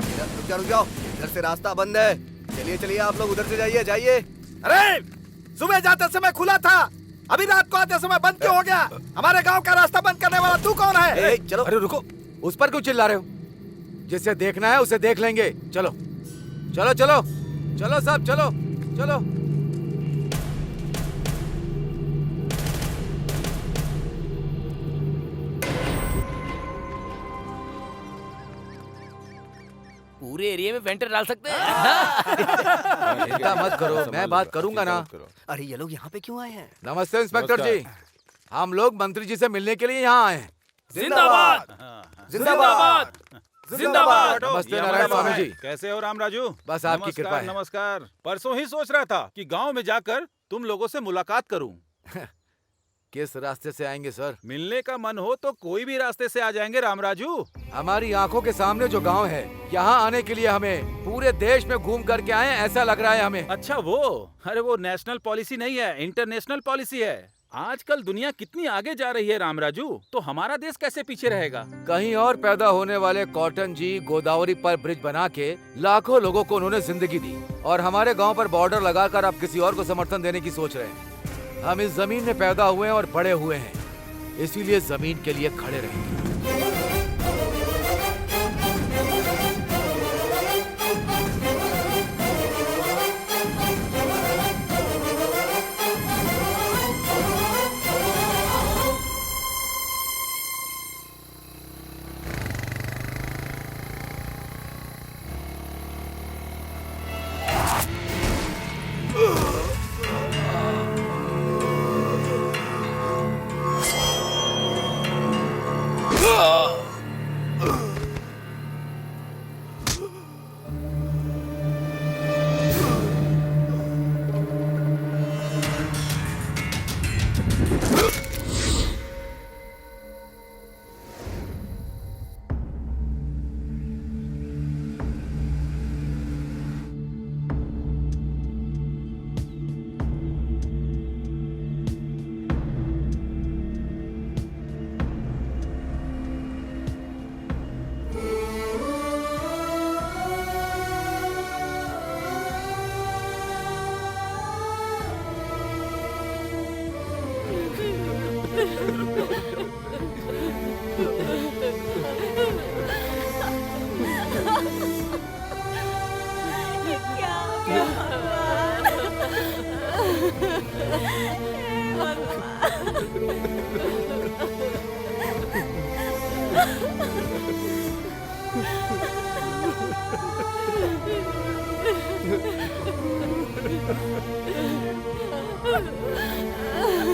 रुक जाओ, इधर से रास्ता बंद है। चलिए चलिए, आप लोग उधर से जाइए जाइए। अरे सुबह जाते समय खुला था, अभी रात को आते समय बंद क्यों हो गया? हमारे गांव का रास्ता बंद करने वाला तू कौन है? चलो। अरे रुको, उस पर क्यों चिल्ला रहे हो? जिसे देखना है उसे देख लेंगे। चलो चलो चलो चलो सब चलो चलो। पूरे एरिया में वेंटर डाल सकते हैं। चिंता मत करो, मैं बात करूंगा ना। अरे ये लोग यहाँ पे क्यों आए हैं? नमस्ते इंस्पेक्टर जी, हम लोग मंत्री जी से मिलने के लिए यहाँ आए हैं। जिंदाबाद जिंदाबाद जिंदाबाद। नमस्ते नारायण स्वामी जी। कैसे हो राम राजू? बस आपकी कृपा है। नमस्कार। परसों ही सोच रहा था कि गांव में जाकर तुम लोगों से मुलाकात करूं। किस रास्ते से आएंगे सर? मिलने का मन हो तो कोई भी रास्ते से आ जाएंगे राम राजू। हमारी आंखों के सामने जो गांव है, यहाँ आने के लिए हमें पूरे देश में घूम करके आए ऐसा लग रहा है हमें। अच्छा वो, अरे वो नेशनल पॉलिसी नहीं है, इंटरनेशनल पॉलिसी है। आजकल दुनिया कितनी आगे जा रही है राम राजू, तो हमारा देश कैसे पीछे रहेगा? कहीं और पैदा होने वाले कॉटन जी गोदावरी पर ब्रिज बना के लाखों लोगों को उन्होंने जिंदगी दी, और हमारे गांव पर बॉर्डर लगाकर अब किसी और को समर्थन देने की सोच रहे हैं। हम इस जमीन में पैदा हुए हैं और बड़े हुए हैं, इसीलिए जमीन के लिए खड़े रहेंगे।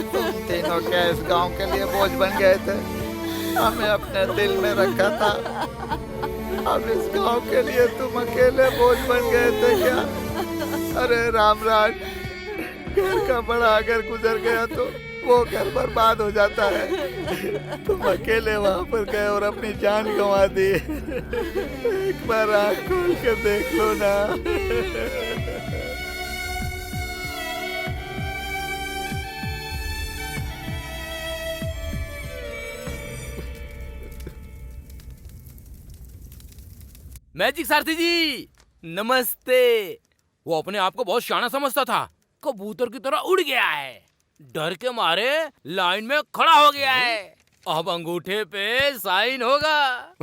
तुम तीनों क्या इस गांव के लिए बोझ बन गए थे? हमें अपने दिल में रखा था, अब इस गांव के लिए तुम अकेले बोझ बन गए थे क्या? अरे रामराज, घर का बड़ा अगर गुजर गया तो वो घर बर्बाद हो जाता है। तुम अकेले वहां पर गए और अपनी जान गंवा दी। एक बार आँख खोल के देख लो ना। मैजिक सारथी जी नमस्ते। वो अपने आप को बहुत शाना समझता था, कबूतर की तरह उड़ गया है, डर के मारे लाइन में खड़ा हो गया है। अब अंगूठे पे साइन होगा।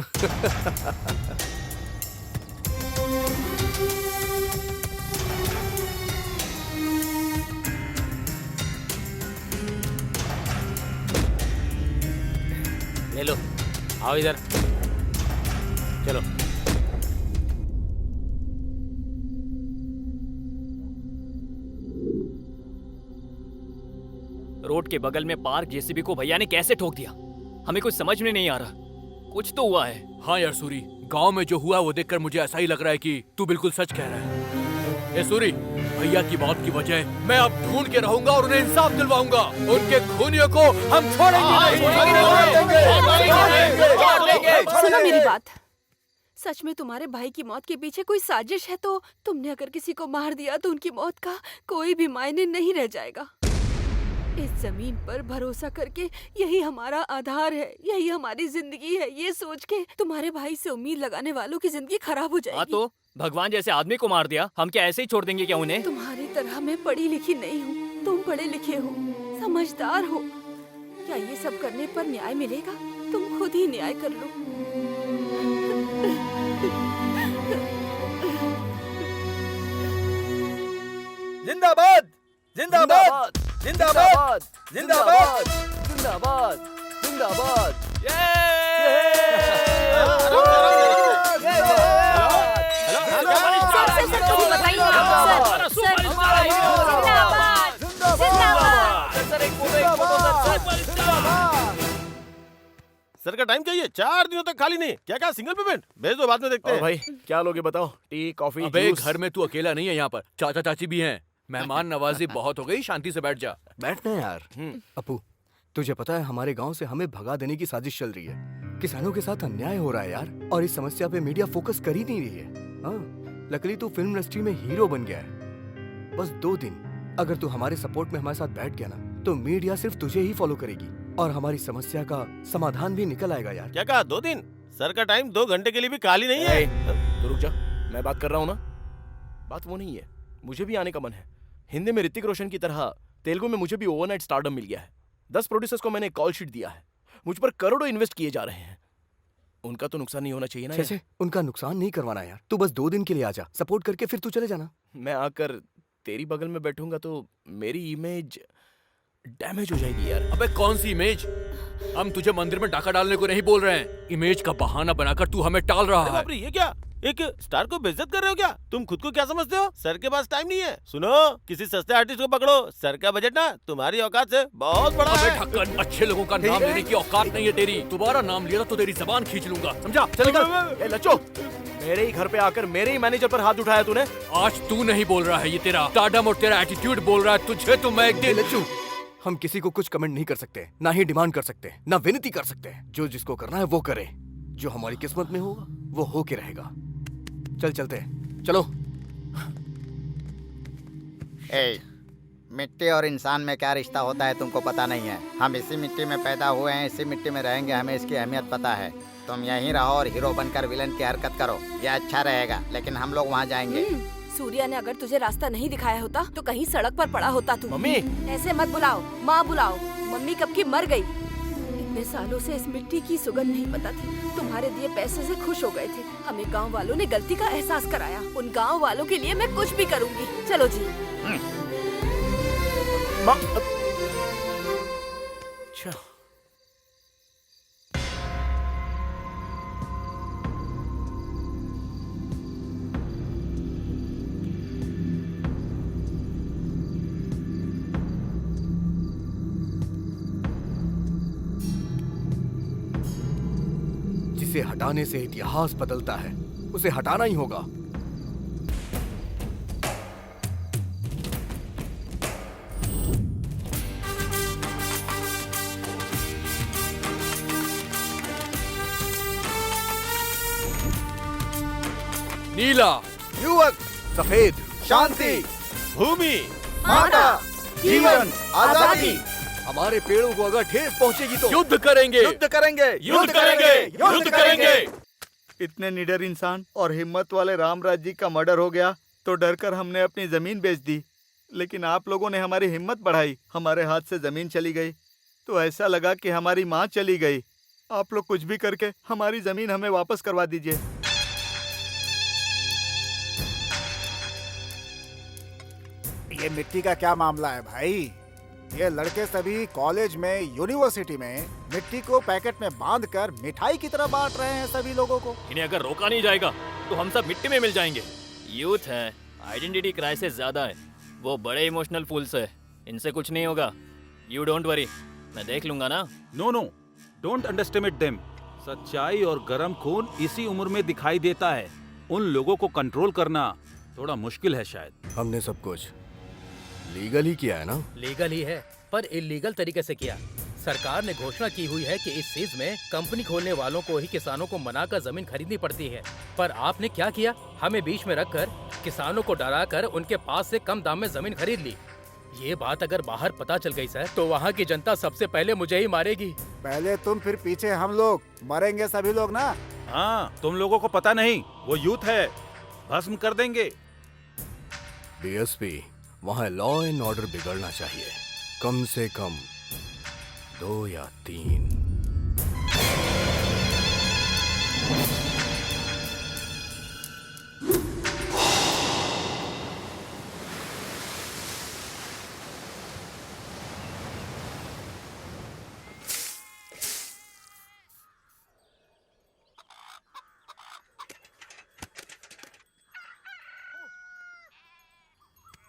ले लो, आओ इधर, चलो। रोड के बगल में पार्क जेसीबी को भैया ने कैसे ठोक दिया, हमें कुछ समझ में नहीं आ रहा। कुछ तो हुआ है। हाँ यार सूरी, गांव में जो हुआ वो देखकर मुझे ऐसा ही लग रहा है कि तू बिल्कुल सच कह रहा है। ए सूरी, भैया की मौत की वजह मैं अब ढूंढ के रहूंगा और उन्हें इंसाफ दिलवाऊंगा। उनके खूनियों को हम छोड़ेंगे नहीं। सुनो मेरी बात, सच में तुम्हारे भाई की मौत के पीछे कोई साजिश है तो तुमने अगर किसी को मार दिया तो उनकी मौत का कोई भी मायने नहीं रह जाएगा। इस जमीन पर भरोसा करके यही हमारा आधार है, यही हमारी जिंदगी है। ये सोच के तुम्हारे भाई से उम्मीद लगाने वालों की जिंदगी खराब हो जाएगी। तो भगवान जैसे आदमी को मार दिया, हम क्या ऐसे ही छोड़ देंगे क्या उन्हें? तुम्हारी तरह मैं पढ़ी लिखी नहीं हूँ, तुम पढ़े लिखे हो, समझदार हो। क्या ये सब करने पर न्याय मिलेगा? तुम खुद ही न्याय कर लो। जिंदाबाद जिंदाबाद जिंदाबाद जिंदाबाद जिंदाबाद जिंदाबाद। सर का टाइम चाहिए, 4 दिनों तक खाली नहीं। क्या सिंगल पेमेंट? भेज दो, बाद में देखते हैं। भाई क्या लोगे बताओ? टी, कॉफी, अबे जूस? घर में तू अकेला नहीं है यहाँ पर, चाचा चाची भी हैं। मेहमान नवाजी बहुत हो गई, शांति से बैठ जा। बैठना यार। अपू, तुझे पता है हमारे गांव से हमें भगा देने की साजिश चल रही है। किसानों के साथ अन्याय हो रहा है यार, और इस समस्या पे मीडिया फोकस कर ही नहीं रही है। हाँ, लकीली तू फिल्म इंडस्ट्री में हीरो बन गया है। बस 2 दिन अगर तू हमारे सपोर्ट में हमारे साथ बैठ गया ना, तो मीडिया सिर्फ तुझे ही फॉलो करेगी और हमारी समस्या का समाधान भी निकल आएगा यार। क्या कहा? 2 दिन? सर का टाइम 2 घंटे के लिए भी खाली नहीं है। तो रुक जा, मैं बात कर रहा हूँ ना। बात वो नहीं है, मुझे भी आने का मन है। हिंदी में ऋतिक रोशन की तरह तेलुगु में मुझे भी ओवरनाइट स्टारडम मिल गया है। 10 प्रोड्यूसर्स को मैंने कॉल शीट दिया है, मुझ पर करोड़ों इन्वेस्ट किए जा रहे हैं। उनका तो नुकसान नहीं होना चाहिए ना? छे, उनका नुकसान नहीं करवाना यार। तू बस 2 दिन के लिए आजा, सपोर्ट करके फिर तू चले जाना। मैं आकर तेरी बगल में बैठूंगा तो मेरी इमेज डैमेज हो जाएगी यार। अबे कौन सी इमेज? हम तुझे मंदिर में डाका डालने को नहीं बोल रहे हैं। इमेज का बहाना बनाकर तू हमें टाल रहा है। बाप रे, ये क्या? एक स्टार को बेइज्जत कर रहे हो क्या? तुम खुद को क्या समझते हो? सर के पास टाइम नहीं है। सुनो, किसी सस्ते आर्टिस्ट को पकड़ो। सर का बजट ना तुम्हारी औकात से बहुत बड़ा है। ढक्कन, अच्छे लोगों का नाम लेने की औकात नहीं है तेरी। दोबारा नाम लिया तो तेरी जबान खींच लूंगा, समझा? चल निकल। लच्चो, मेरे ही घर पे आकर मेरे ही मैनेजर पर हाथ उठाया तूने। आज तू नहीं बोल रहा है, ये तेरा स्टारडम और तेरा एटीट्यूड बोल रहा है तुझे। तो मैं एक दिन लच्चू, हम किसी को कुछ कमेंट नहीं कर सकते, ना ही डिमांड कर सकते, ना विनती कर सकते। जो जिसको करना है वो करे, जो हमारी किस्मत में होगा वो हो के रहेगा। चल चलते हैं, चलो। मिट्टी और इंसान में क्या रिश्ता होता है तुमको पता नहीं है। हम इसी मिट्टी में पैदा हुए हैं, इसी मिट्टी में रहेंगे, हमें इसकी अहमियत पता है। तुम यहीं रहो और हीरो बनकर विलन की हरकत करो, ये अच्छा रहेगा। लेकिन हम लोग वहाँ जाएंगे। सूर्या ने अगर तुझे रास्ता नहीं दिखाया होता तो कहीं सड़क पर पड़ा होता तू। मम्मी, ऐसे मत बुलाओ, माँ बुलाओ। मम्मी कब की मर गई। इतने सालों से इस मिट्टी की सुगंध नहीं पता थी। तुम्हारे दिए पैसे से खुश हो गए थे। हमें गांव वालों ने गलती का एहसास कराया। उन गांव वालों के लिए मैं कुछ भी करूंगी। चलो जी। अच्छा, जिसे हटाने से इतिहास बदलता है, उसे हटाना ही होगा। नीला, युवक, सफेद, शांति, भूमि, माता, जीवन, आजादी। हमारे पेड़ों को अगर ठेस पहुंचेगी तो युद्ध करेंगे, युद्ध करेंगे, युद्ध करेंगे, युद्ध करेंगे। इतने निडर इंसान और हिम्मत वाले रामराज जी का मर्डर हो गया तो डरकर हमने अपनी जमीन बेच दी। लेकिन आप लोगों ने हमारी हिम्मत बढ़ाई, हमारे हाथ से जमीन चली गई तो ऐसा लगा कि हमारी माँ चली गई। आप लोग कुछ भी करके हमारी जमीन हमें वापस करवा दीजिए। ये मिट्टी का क्या मामला है भाई? ये लड़के सभी कॉलेज में, यूनिवर्सिटी में मिट्टी को पैकेट में बांधकर मिठाई की तरह बांट रहे हैं सभी लोगों को। इन्हें अगर रोका नहीं जाएगा तो हम सब मिट्टी में मिल जाएंगे। यूथ है, आइडेंटिटी क्राइसिस ज्यादा है, वो बड़े इमोशनल फूल्स है, इनसे कुछ नहीं होगा। यू डोंट वरी, मैं देख लूंगा ना। No no, don't underestimate them. सच्चाई और गर्म खून इसी उम्र में दिखाई देता है। उन लोगों को कंट्रोल करना थोड़ा मुश्किल है शायद। हमने सब कुछ लीगल ही किया है ना? लीगल ही है, पर इलीगल तरीके से किया। सरकार ने घोषणा की हुई है कि इस चीज में कंपनी खोलने वालों को ही किसानों को मनाकर जमीन खरीदनी पड़ती है। पर आपने क्या किया? हमें बीच में रखकर किसानों को डराकर उनके पास से कम दाम में जमीन खरीद ली। ये बात अगर बाहर पता चल गई सर तो वहाँ की जनता सबसे पहले मुझे ही मारेगी। पहले तुम फिर पीछे हम लोग, मरेंगे सभी लोग ना। हाँ, तुम लोगों को पता नहीं, वो यूथ है, भस्म कर देंगे। डीएसपी, वहाँ लॉ एंड ऑर्डर बिगड़ना चाहिए, कम से कम 2 या 3।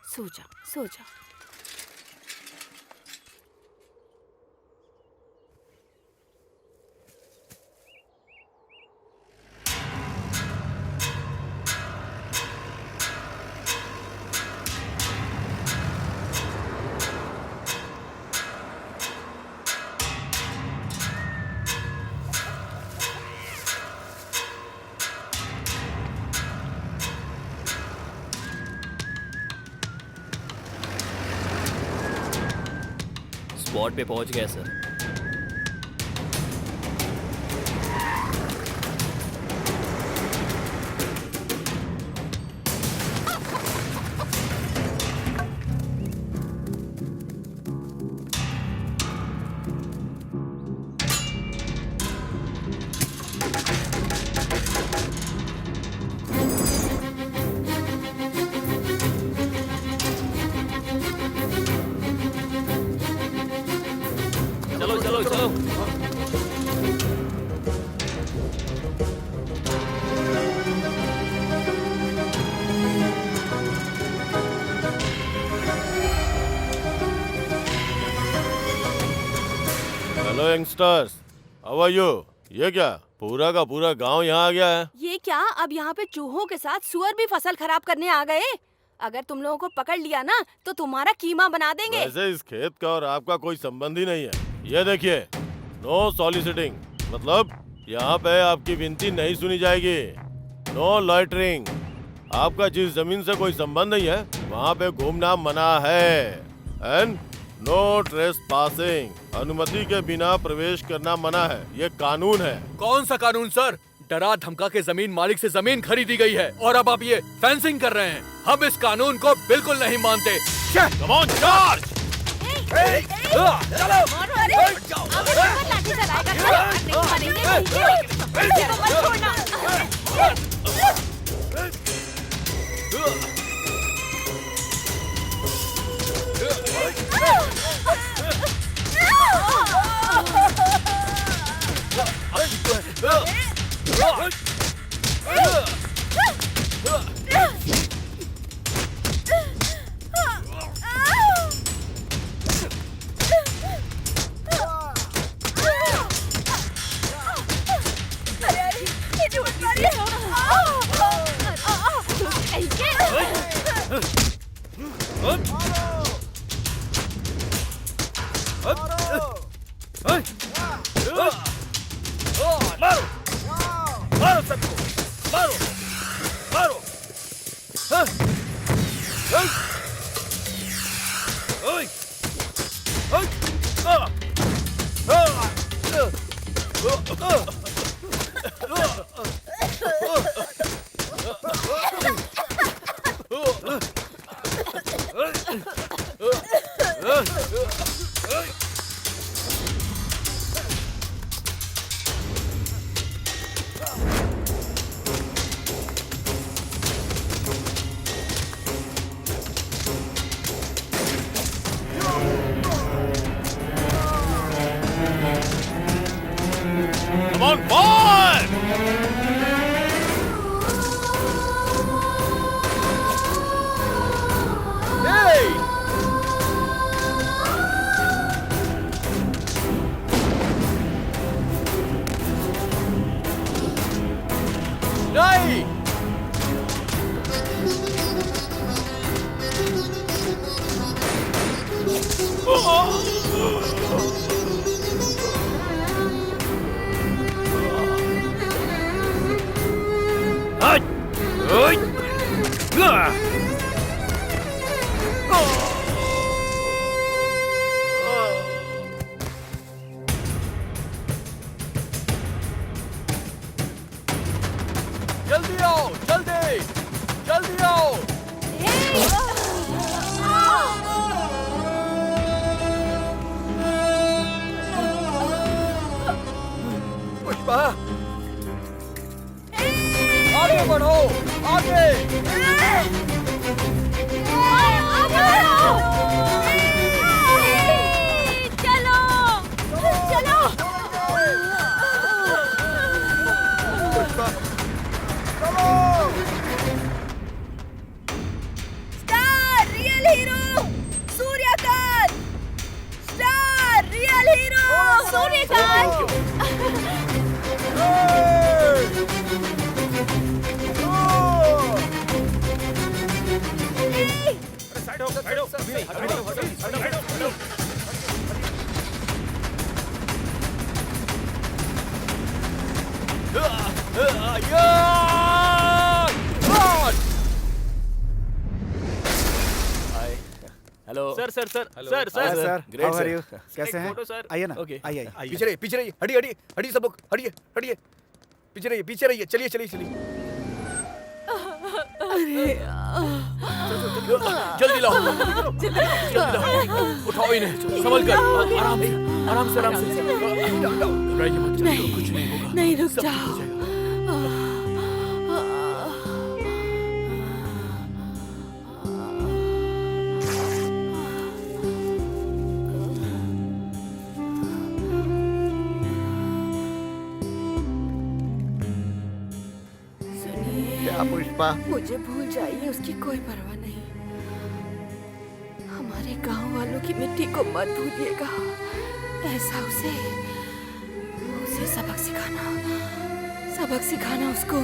सो जा, सो जा। स्पॉट पे पहुंच गया सर। चलो चलो चलो। Hello youngsters, how are you? ये क्या पूरा का पूरा गांव यहाँ आ गया है? ये क्या अब यहाँ पे चूहों के साथ सुअर भी फसल खराब करने आ गए? अगर तुम लोगों को पकड़ लिया ना तो तुम्हारा कीमा बना देंगे। वैसे इस खेत का और आपका कोई संबंध ही नहीं है। ये देखिए, नो सॉलिसिटिंग, मतलब यहाँ पे आपकी विनती नहीं सुनी जाएगी। नो लॉइटरिंग, आपका जिस जमीन से कोई संबंध नहीं है वहाँ पे घूमना मना है। एंड नो ट्रेसपासिंग, अनुमति के बिना प्रवेश करना मना है, ये कानून है। कौन सा कानून सर? डरा धमका के जमीन मालिक से जमीन खरीदी गई है और अब आप ये फेंसिंग कर रहे हैं। हम इस कानून को बिल्कुल नहीं मानते। Come on charge! मारो सबको, मारो, मारो। Come on, boy! Hey! नहीं! आगे बढ़ो, आगे। चलो, चलो। Star real hero Suryakant. Star real hero Suryakant. Hello sir sir sir Hello. Sir Hi, sir. Great How are you? Sir कैसे हैं? फोटो सर आइए ना, ओके आइए, पीछे रहिए, पीछे रहिए, हटिए हटिए हटिए सब लोग, हटिए हटिए, पीछे रहिए, चलिए चलिए चलिए। जल्दी लाओ, जल्दी लाओ, उठाओ इन्हें, संभल कर, आराम से घबराइए मत, चलो, कुछ नहीं होगा, नहीं, रुक सब ठीक जाओ। हो जाएगा। क्या पुष्पा? मुझे भूल जाइए, उसकी कोई परवाह नहीं। हमारे गांव वालों की मिट्टी को मत भूलिएगा। ऐसा उसे सबक सिखाना उसको।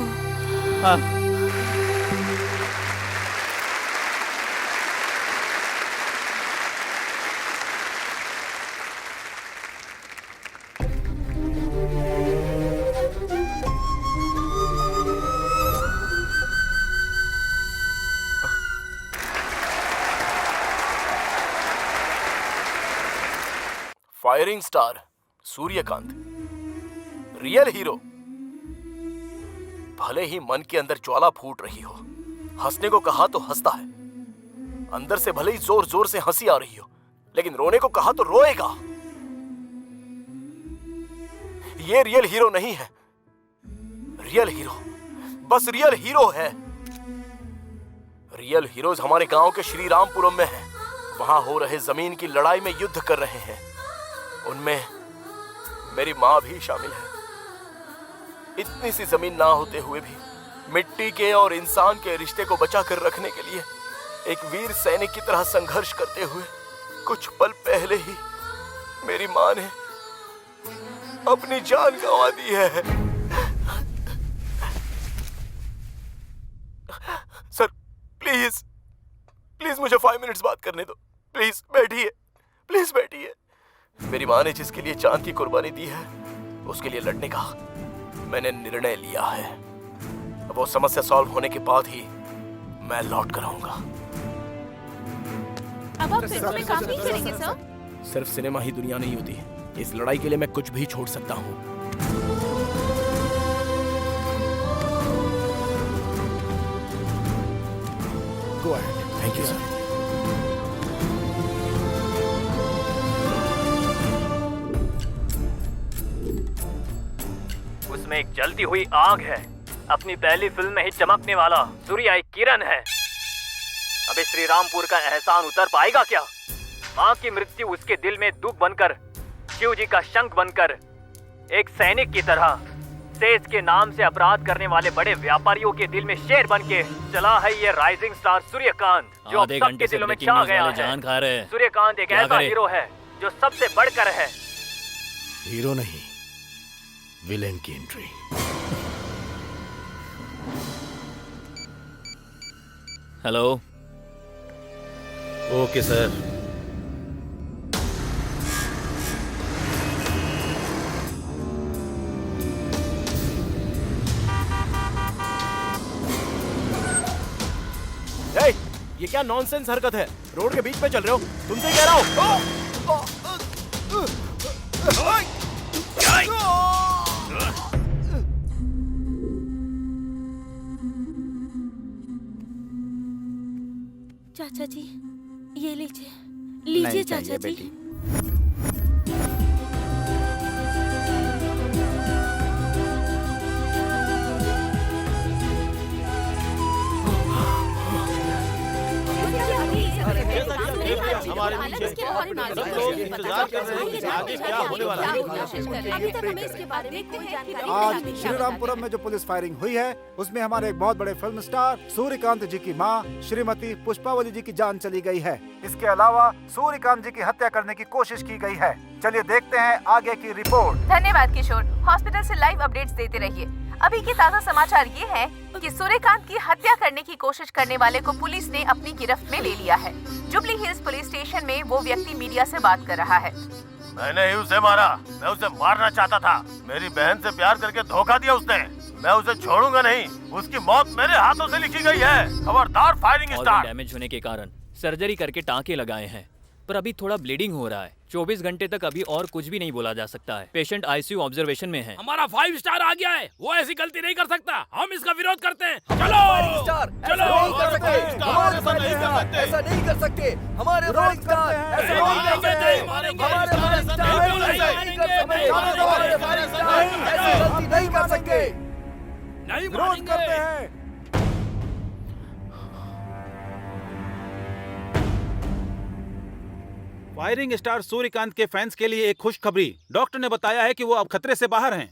Firing star Suryakant, real hero. भले ही मन के अंदर ज्वाला फूट रही हो, हंसने को कहा तो हंसता है, अंदर से भले ही जोर जोर से हंसी आ रही हो, लेकिन रोने को कहा तो रोएगा। ये रियल हीरो नहीं है। रियल हीरो बस रियल हीरो है। रियल हीरोज हमारे गांव के श्री रामपुरम में हैं। वहां हो रहे जमीन की लड़ाई में युद्ध कर रहे हैं। उनमें मेरी माँ भी शामिल है। इतनी सी जमीन ना होते हुए भी मिट्टी के और इंसान के रिश्ते को बचा कर रखने के लिए एक वीर सैनिक की तरह संघर्ष करते हुए कुछ पल पहले ही मेरी माँ ने अपनी जान गंवा दी है। सर प्लीज प्लीज मुझे 5 मिनट्स बात करने दो। प्लीज बैठिए। मेरी माँ ने जिसके लिए चांद की कुर्बानी दी है, उसके लिए लड़ने का मैंने निर्णय लिया है। वो समस्या सॉल्व होने के बाद ही मैं लौट कर आऊंगा। अब आप फिल्मों में काम नहीं करेंगे सर? सिर्फ सिनेमा ही दुनिया नहीं होती। इस लड़ाई के लिए मैं कुछ भी छोड़ सकता हूँ। Go ahead. Thank you sir. उसमें एक जलती हुई आग है। अपनी पहली फिल्म में ही चमकने वाला सूर्य एक किरण है। अबे श्री रामपुर का एहसान उतर पाएगा क्या? माँ की मृत्यु उसके दिल में दुख बनकर, शिव जी का शंख बनकर, एक सैनिक की तरह देश के नाम से अपराध करने वाले बड़े व्यापारियों के दिल में शेर बन के चला है ये राइजिंग स्टार सूर्यकांत, जो अब सबके दिलों में छा गया है। सूर्यकांत एक ऐसा हीरो है जो सबसे बढ़कर है। हीरो नहीं, विलेन की एंट्री। हेलो। Okay sir. ये क्या नॉनसेंस हरकत है? रोड के बीच में चल रहे हो? तुमसे ही कह रहा हूँ। चाचा जी, ये लीजिए चाचा जी। घेर दिया हमारे पीछे। सब लोग इंतजार कर रहे हैं कि आगे क्या होने वाला है। अभी तक हमें इसके बारे में कोई जानकारी आज नहीं श्रीरामपुरम में जो पुलिस फायरिंग हुई है उसमें हमारे एक बहुत बड़े फिल्म स्टार सूर्यकांत जी की मां श्रीमती पुष्पावली जी की जान चली गई है। इसके अलावा सूर्यकांत जी की हत्या करने की कोशिश की गई है। चलिए देखते हैं आगे की रिपोर्ट। धन्यवाद किशोर, हॉस्पिटल से लाइव अपडेट्स देते रहिए। अभी के ताज़ा समाचार ये है कि सूर्यकांत की हत्या करने की कोशिश करने वाले को पुलिस ने अपनी गिरफ्त में ले लिया है। जुबली हिल्स पुलिस स्टेशन में वो व्यक्ति मीडिया से बात कर रहा है। मैंने ही उसे मारा, मैं उसे मारना चाहता था। मेरी बहन से प्यार करके धोखा दिया उसने। मैं उसे छोड़ूंगा नहीं, उसकी मौत मेरे हाथों से लिखी गई है। खबरदार फायरिंग स्टार्ट। डैमेज होने के कारण सर्जरी करके टाँके लगाए हैं, पर अभी थोड़ा ब्लीडिंग हो रहा है। 24 घंटे तक अभी और कुछ भी नहीं बोला जा सकता है। पेशेंट आईसीयू ऑब्जर्वेशन में है। हमारा 5 स्टार आ गया है, वो ऐसी गलती नहीं कर सकता। हम इसका विरोध करते हैं। चलो चलो, ऐसा नहीं कर सकते। हमारे फायरिंग स्टार ऐसा नहीं कर सकते। विरोध करते हैं। फायरिंग स्टार सूर्यकांत के फैंस के लिए एक खुशखबरी। डॉक्टर ने बताया है कि वो अब खतरे से बाहर हैं।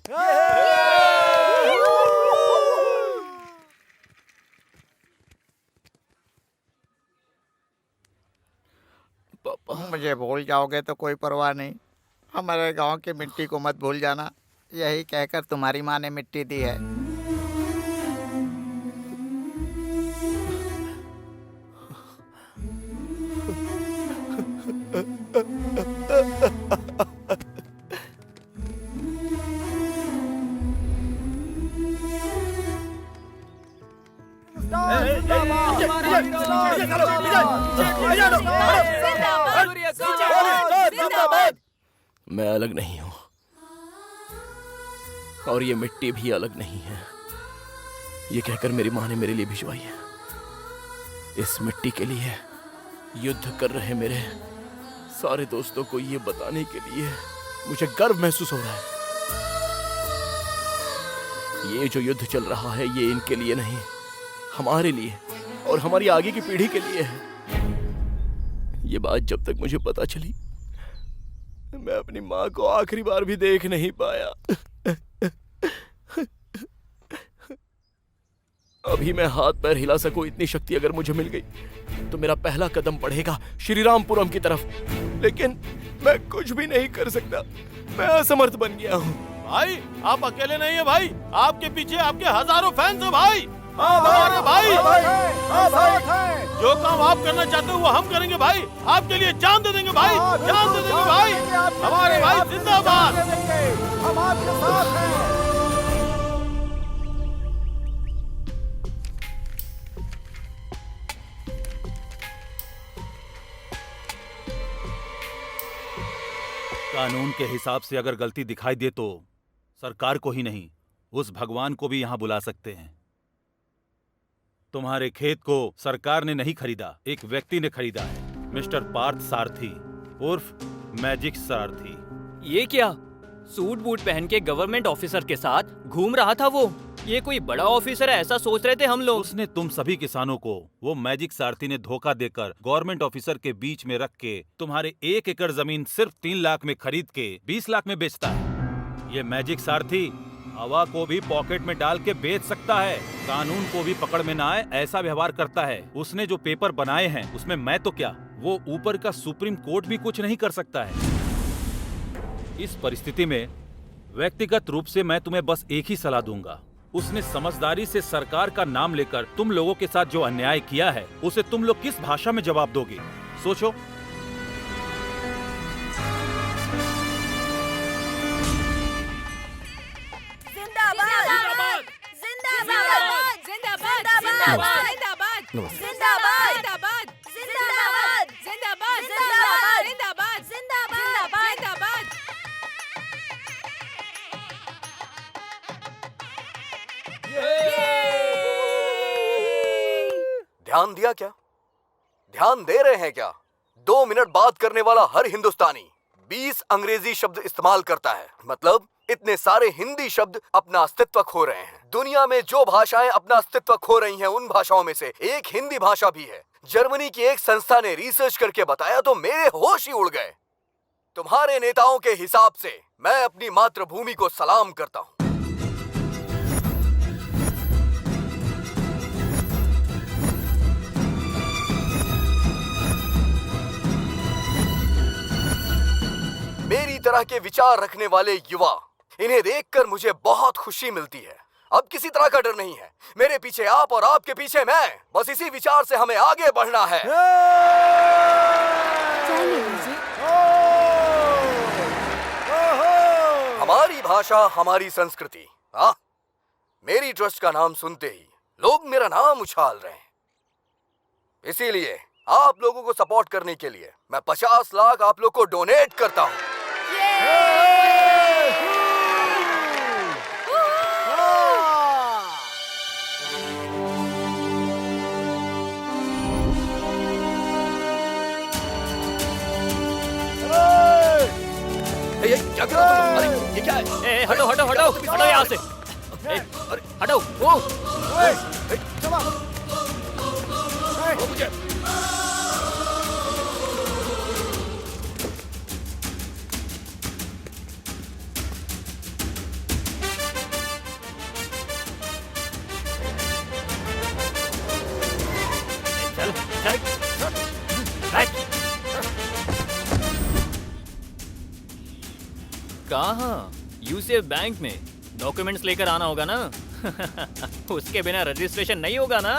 मुझे भूल जाओगे तो कोई परवाह नहीं, हमारे गांव की मिट्टी को मत भूल जाना। यही कहकर तुम्हारी माँ ने मिट्टी दी है। मैं अलग नहीं हूँ और ये मिट्टी भी अलग नहीं है। ये कहकर मेरी माँ ने मेरे लिए भिजवाई है। इस मिट्टी के लिए युद्ध कर रहे मेरे सारे दोस्तों को ये बताने के लिए मुझे गर्व महसूस हो रहा है। ये जो युद्ध चल रहा है ये इनके लिए नहीं, हमारे लिए और हमारी आगे की पीढ़ी के लिए है। ये बात जब तक मुझे पता चली मैं अपनी माँ को आखिरी बार भी देख नहीं पाया। अभी मैं हाथ पैर हिला सकूं इतनी शक्ति अगर मुझे मिल गई तो मेरा पहला कदम बढ़ेगा श्रीरामपुरम की तरफ। लेकिन मैं कुछ भी नहीं कर सकता, मैं असमर्थ बन गया हूँ। भाई आप अकेले नहीं है भाई, आपके पीछे आपके हजारों फैंस हैं भाई। हमारे भाई जो काम आप करना चाहते हो वो हम करेंगे भाई। आपके लिए जान दे देंगे भाई, जान दे देंगे भाई। हमारे भाई जिंदाबाद, हम आपके साथ हैं। कानून के हिसाब से अगर गलती दिखाई दे तो सरकार को ही नहीं उस भगवान को भी यहाँ बुला सकते हैं। तुम्हारे खेत को सरकार ने नहीं खरीदा, एक व्यक्ति ने खरीदा है, मिस्टर पार्थ सारथी उर्फ मैजिक सारथी। ये क्या सूट बूट पहन के गवर्नमेंट ऑफिसर के साथ घूम रहा था वो? ये कोई बड़ा ऑफिसर है ऐसा सोच रहे थे हम लोग। उसने तुम सभी किसानों को वो मैजिक सारथी ने धोखा देकर गवर्नमेंट ऑफिसर के बीच में रख के तुम्हारे 1 एकड़ जमीन सिर्फ 3 लाख में खरीद के 20 लाख में बेचता है। ये मैजिक सारथी हवा को भी पॉकेट में डाल के बेच सकता है, कानून को भी पकड़ में ना आए ऐसा व्यवहार करता है। उसने जो पेपर बनाए हैं उसमें मैं तो क्या, वो ऊपर का सुप्रीम कोर्ट भी कुछ नहीं कर सकता है। इस परिस्थिति में व्यक्तिगत रूप से मैं तुम्हें बस एक ही सलाह दूंगा, उसने समझदारी से सरकार का नाम लेकर तुम लोगों के साथ जो अन्याय किया है उसे तुम लोग किस भाषा में जवाब दोगे, सोचो। ध्यान दिया क्या? ध्यान दे रहे हैं क्या? 2 मिनट बात करने वाला हर हिंदुस्तानी 20 अंग्रेजी शब्द इस्तेमाल करता है। मतलब इतने सारे हिंदी शब्द अपना अस्तित्व खो रहे हैं। दुनिया में जो भाषाएं अपना अस्तित्व खो रही हैं उन भाषाओं में से एक हिंदी भाषा भी है। जर्मनी की एक संस्था ने रिसर्च करके बताया तो मेरे होश ही उड़ गए। तुम्हारे नेताओं के हिसाब से मैं अपनी मातृभूमि को सलाम करता हूं। मेरी तरह के विचार रखने वाले युवा, इन्हें देखकर मुझे बहुत खुशी मिलती है। अब किसी तरह का डर नहीं है। मेरे पीछे आप और आपके पीछे मैं। बस इसी विचार से हमें आगे बढ़ना है। हमारी भाषा, हमारी संस्कृति। हाँ, मेरी ट्रस्ट का नाम सुनते ही लोग मेरा नाम उछाल रहे हैं। इसीलिए आप लोगों को सपोर्ट करने के लिए मैं 50 लाख आप लोग को डोनेट करता हूँ। क्या कर रहे हो तुम? अरे ये क्या है? हटो हटो हटो हटो यहाँ से। हटो वो मुझे चल कहाँ? यूसीएफ बैंक में डॉक्यूमेंट्स लेकर आना होगा ना। उसके बिना रजिस्ट्रेशन नहीं होगा ना।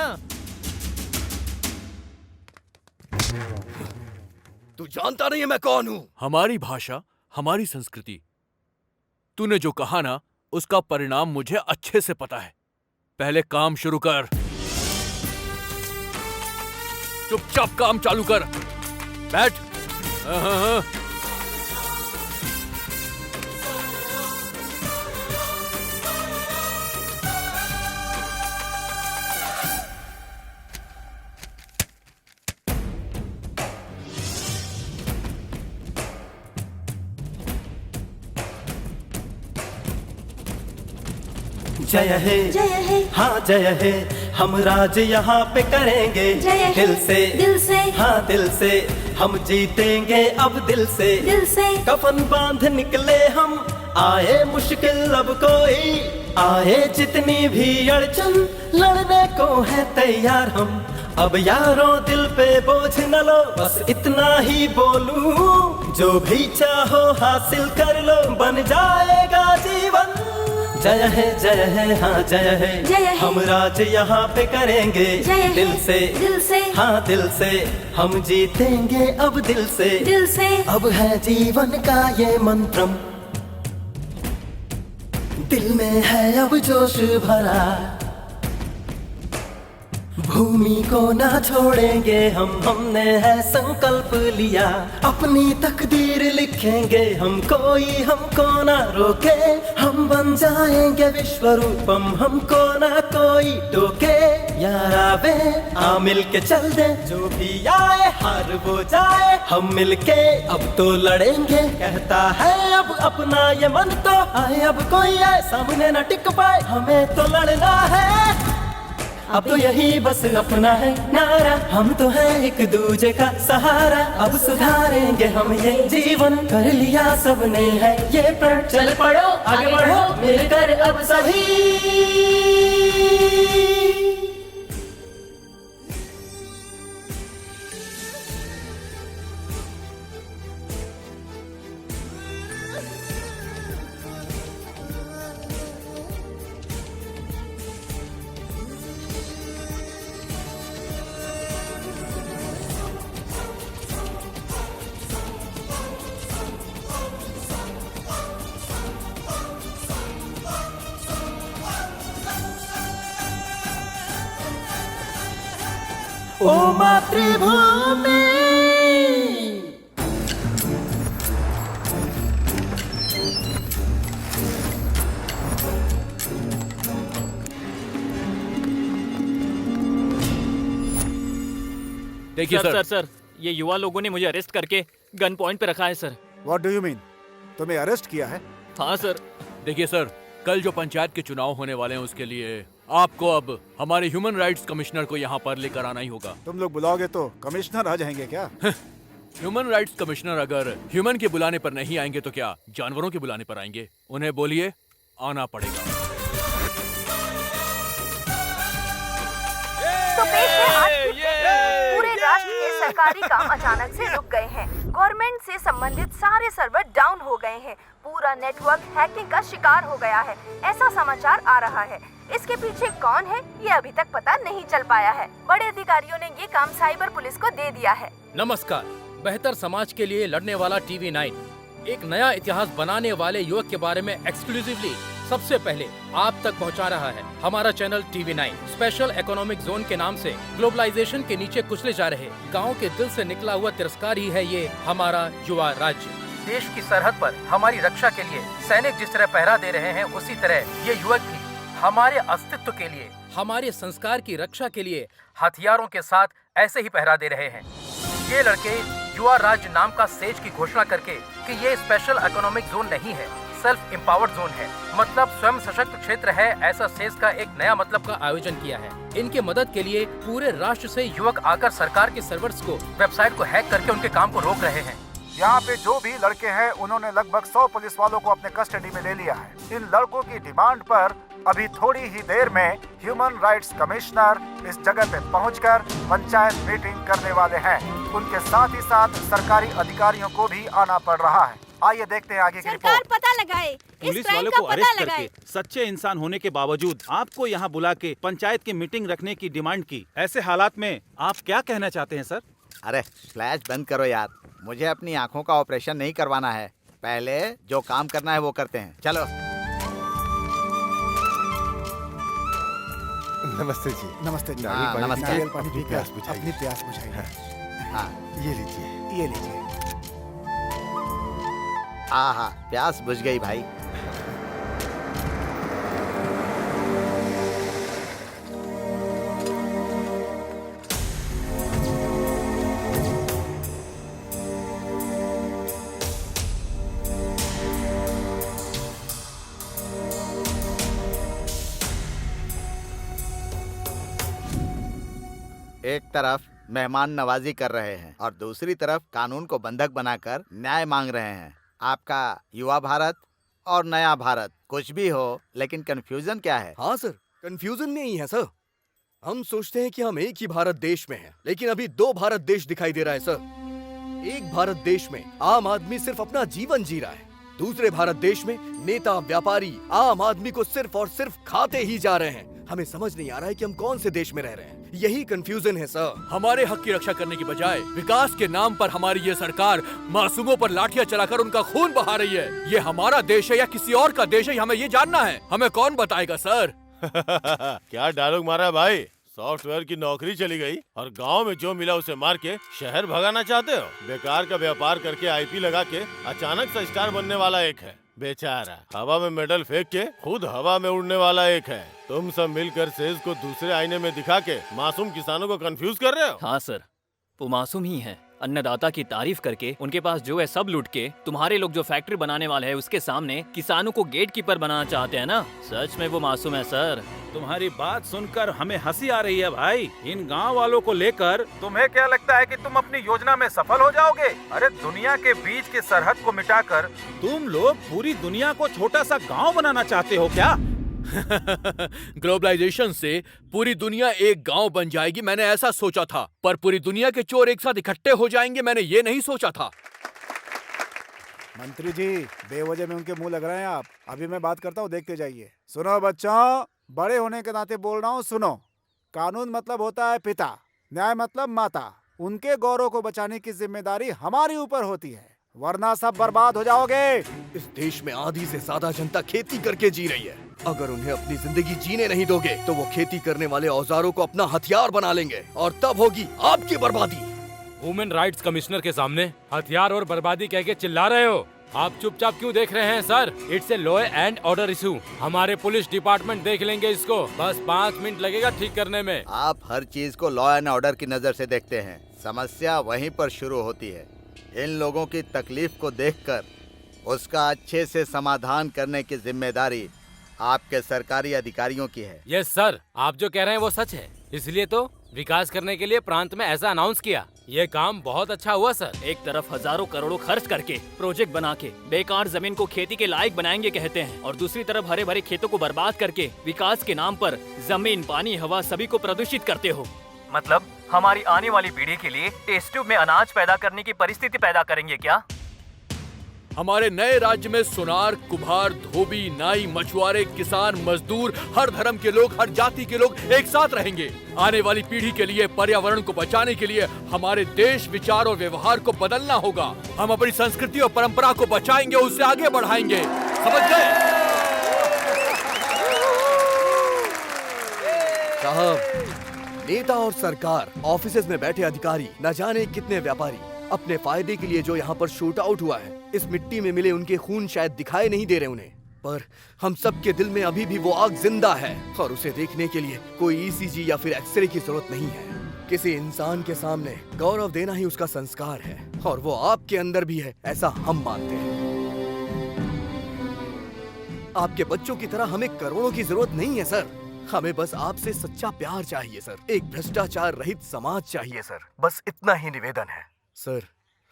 तू जानता नहीं है मैं कौन हूँ। हमारी भाषा, हमारी संस्कृति। तूने जो कहा ना, उसका परिणाम मुझे अच्छे से पता है। पहले काम शुरू कर। चुपचाप काम चालू कर। बैठ। हाँ। जय है हाँ जय है, हम राज यहाँ पे करेंगे दिल से हाँ दिल से, हम जीतेंगे अब दिल से कफन बांध निकले हम, आए मुश्किल अब कोई आए, जितनी भी अड़चन लड़ने को है तैयार हम। अब यारों दिल पे बोझ न लो, बस इतना ही बोलूं, जो भी चाहो हासिल कर लो, बन जाएगा जीवन। जय है हाँ जय है, हम राज यहाँ पे करेंगे दिल से हाँ दिल से, हम जीतेंगे अब दिल से अब है जीवन का ये मंत्रम, दिल में है अब जोश भरा, भूमि को ना छोड़ेंगे हम, हमने है संकल्प लिया, अपनी तकदीर लिखेंगे हम, कोई हमको ना रोके, हम बन जाएंगे विश्व रूपम, हमको ना कोई टोके। यार आवे आ मिल के चल दे, जो भी आए हार वो जाए, हम मिल के अब तो लड़ेंगे, कहता है अब अपना ये मन तो आए, अब कोई आए सामने न टिक पाए, हमें तो लड़ना है अब तो यही बस अपना है नारा, हम तो हैं एक दूजे का सहारा, अब सुधारेंगे हम ये जीवन, कर लिया सबने है ये प्रण, चल पड़ो आगे बढ़ो मिलकर अब सभी। ओ मातृभूमि देखिए सर, ये युवा लोगों ने मुझे अरेस्ट करके गन पॉइंट पे रखा है sir. What do you mean? तुम्हें अरेस्ट किया है? हाँ सर। देखिए सर, कल जो पंचायत के चुनाव होने वाले हैं उसके लिए आपको अब हमारे ह्यूमन राइट्स कमिश्नर को यहाँ पर लेकर आना ही होगा। तुम लोग बुलाओगे तो कमिश्नर आ जाएंगे क्या? ह्यूमन राइट्स कमिश्नर अगर ह्यूमन के बुलाने पर नहीं आएंगे तो क्या जानवरों के बुलाने पर आएंगे? उन्हें बोलिए आना पड़ेगा। तो पेश है आज की पूरे राष्ट्र के सरकारी काम अचानक से रुक गए हैं। गवर्नमेंट से संबंधित सारे सर्वर डाउन हो गए हैं। पूरा नेटवर्क हैकिंग का शिकार हो गया है, ऐसा समाचार आ रहा है। इसके पीछे कौन है ये अभी तक पता नहीं चल पाया है। बड़े अधिकारियों ने ये काम साइबर पुलिस को दे दिया है। नमस्कार। बेहतर समाज के लिए लड़ने वाला TV9 एक नया इतिहास बनाने वाले युवक के बारे में एक्सक्लूसिवली सबसे पहले आप तक पहुंचा रहा है। हमारा channel TV9 special economic zone के नाम से ग्लोबलाइजेशन के नीचे कुचले जा रहे गांव के दिल से निकला हुआ तिरस्कार ही है ये हमारा युवा राज्य। देश की सरहद पर हमारी रक्षा के लिए सैनिक जिस तरह पहरा दे रहे हैं, उसी तरह ये युवक भी हमारे अस्तित्व के लिए, हमारे संस्कार की रक्षा के लिए हथियारों के साथ ऐसे ही पहरा दे रहे हैं। ये लड़के युवा राज्य नाम का सेज की घोषणा करके कि ये स्पेशल इकोनॉमिक जोन नहीं है, सेल्फ एम्पावर्ड जोन है, मतलब स्वयं सशक्त क्षेत्र है, ऐसा सेज का एक नया मतलब का आयोजन किया है। इनके मदद के लिए पूरे राष्ट्र से युवक आकर सरकार के सर्वर्स को, वेबसाइट को हैक करके उनके काम को रोक रहे हैं। यहाँ पे जो भी लड़के हैं उन्होंने लगभग 100 पुलिस वालों को अपने कस्टडी में ले लिया है। इन लड़कों की डिमांड पर अभी थोड़ी ही देर में ह्यूमन राइट्स कमिश्नर इस जगह पे पहुंचकर पंचायत मीटिंग करने वाले हैं। उनके साथ ही साथ सरकारी अधिकारियों को भी आना पड़ रहा है। आइए देखते हैं आगे की रिपोर्ट। पता लगाए, पुलिस वालों को अरेस्ट करके सच्चे इंसान होने के बावजूद आपको यहाँ बुला के पंचायत की मीटिंग रखने की डिमांड की। ऐसे हालात में आप क्या कहना चाहते हैं सर? अरे फ्लैश बंद करो यार, मुझे अपनी आंखों का ऑपरेशन नहीं करवाना है। पहले जो काम करना है वो करते हैं, चलो। नमस्ते जी। नमस्ते जी। नमस्ते। नारियल पानी पीकर अपनी प्यास बुझाइए। हाँ, ये लीजिए। ये लीजिए। हाँ, प्यास बुझ गई भाई। एक तरफ मेहमान नवाजी कर रहे हैं और दूसरी तरफ कानून को बंधक बनाकर न्याय मांग रहे हैं। आपका युवा भारत और नया भारत कुछ भी हो, लेकिन कंफ्यूजन क्या है? हाँ सर, कंफ्यूजन नहीं है सर। हम सोचते हैं कि हम एक ही भारत देश में हैं, लेकिन अभी 2 भारत देश दिखाई दे रहा है सर। एक भारत देश में आम आदमी सिर्फ अपना जीवन जी रहा है, दूसरे भारत देश में नेता व्यापारी आम आदमी को सिर्फ और सिर्फ खाते ही जा रहे हैं। हमें समझ नहीं आ रहा है कि हम कौन से देश में रह रहे हैं। यही कंफ्यूजन है सर। हमारे हक की रक्षा करने की बजाय विकास के नाम पर हमारी ये सरकार मासूमों पर लाठियां चलाकर उनका खून बहा रही है। ये हमारा देश है या किसी और का देश है, हमें ये जानना है। हमें कौन बताएगा सर? क्या डायलॉग मारा है भाई? सॉफ्टवेयर की नौकरी चली गई और गांव में जो मिला उसे मार के शहर भगाना चाहते हो? बेकार का व्यापार करके आईपी लगा के अचानक से स्टार बनने वाला एक है, बेचारा हवा में मेडल फेंक के खुद हवा में उड़ने वाला एक है। तुम सब मिलकर सेज को दूसरे आईने में दिखा के मासूम किसानों को कंफ्यूज कर रहे हो। हाँ सर, वो मासूम ही है। अन्नदाता की तारीफ करके उनके पास जो है सब लूट के तुम्हारे लोग जो फैक्ट्री बनाने वाले हैं उसके सामने किसानों को गेट कीपर बनाना चाहते हैं ना। सच में वो मासूम है सर। तुम्हारी बात सुनकर हमें हंसी आ रही है भाई। इन गांव वालों को लेकर तुम्हें क्या लगता है कि तुम अपनी योजना में सफल हो जाओगे? अरे दुनिया के बीच की सरहद को मिटाकर तुम लोग पूरी दुनिया को छोटा सा गांव बनाना चाहते हो क्या? ग्लोबलाइजेशन से पूरी दुनिया एक गांव बन जाएगी, मैंने ऐसा सोचा था, पर पूरी दुनिया के चोर एक साथ इकट्ठे हो जाएंगे, मैंने ये नहीं सोचा था। मंत्री जी, बेवजह में उनके मुंह लग रहे हैं आप। अभी मैं बात करता हूँ, देखते जाइए। सुनो बच्चों, बड़े होने के नाते बोल रहा हूँ, सुनो। कानून मतलब होता है पिता, न्याय मतलब माता। उनके गौरव को बचाने की जिम्मेदारी हमारी ऊपर होती है, वरना सब बर्बाद हो जाओगे। इस देश में आधी से ज्यादा जनता खेती करके जी रही है। अगर उन्हें अपनी जिंदगी जीने नहीं दोगे तो वो खेती करने वाले औजारों को अपना हथियार बना लेंगे और तब होगी आपकी बर्बादी। ह्यूमन राइट्स कमिश्नर के सामने हथियार और बर्बादी कह के चिल्ला रहे हो? आप चुपचाप क्यों देख रहे हैं sir? It's a law and order issue. हमारे पुलिस डिपार्टमेंट देख लेंगे इसको, बस 5 मिनट लगेगा ठीक करने में। आप हर चीज को लॉ एंड ऑर्डर की नजर से देखते हैं, समस्या वहीं पर शुरू होती है। इन लोगों की तकलीफ को देखकर उसका अच्छे से समाधान करने की जिम्मेदारी आपके सरकारी अधिकारियों की है। यस सर, आप जो कह रहे हैं वो सच है। इसलिए तो विकास करने के लिए प्रांत में ऐसा अनाउंस किया। ये काम बहुत अच्छा हुआ सर। एक तरफ हजारों करोड़ों खर्च करके प्रोजेक्ट बना के बेकार जमीन को खेती के लायक बनाएंगे कहते हैं, और दूसरी तरफ हरे भरे खेतों को बर्बाद करके विकास के नाम पर जमीन, पानी, हवा सभी को प्रदूषित करते हो। मतलब हमारी आने वाली पीढ़ी के लिए टेस्ट ट्यूब में अनाज पैदा करने की परिस्थिति पैदा करेंगे क्या? हमारे नए राज्य में सुनार, कुम्हार, धोबी, नाई, मछुआरे, किसान, मजदूर, हर धर्म के लोग, हर जाति के लोग एक साथ रहेंगे। आने वाली पीढ़ी के लिए, पर्यावरण को बचाने के लिए हमारे देश, विचार और व्यवहार को बदलना होगा। हम अपनी संस्कृति और परंपरा को बचाएंगे, उससे आगे बढ़ाएंगे। समझ गए? साहब, नेता और सरकार, ऑफिसेज में बैठे अधिकारी, न जाने कितने व्यापारी अपने फायदे के लिए जो यहाँ पर शूट आउट हुआ है, इस मिट्टी में मिले उनके खून शायद दिखाई नहीं दे रहे उन्हें, पर हम सब के दिल में अभी भी वो आग जिंदा है, और उसे देखने के लिए कोई ईसीजी या फिर एक्सरे की जरूरत नहीं है। किसी इंसान के सामने गौरव देना ही उसका संस्कार है, और वो आपके अंदर भी है, ऐसा हम मानते हैं। आपके बच्चों की तरह हमें करोड़ों की जरूरत नहीं है सर, हमें बस आपसे सच्चा प्यार चाहिए सर, एक भ्रष्टाचार रहित समाज चाहिए सर, बस इतना ही निवेदन है। सर,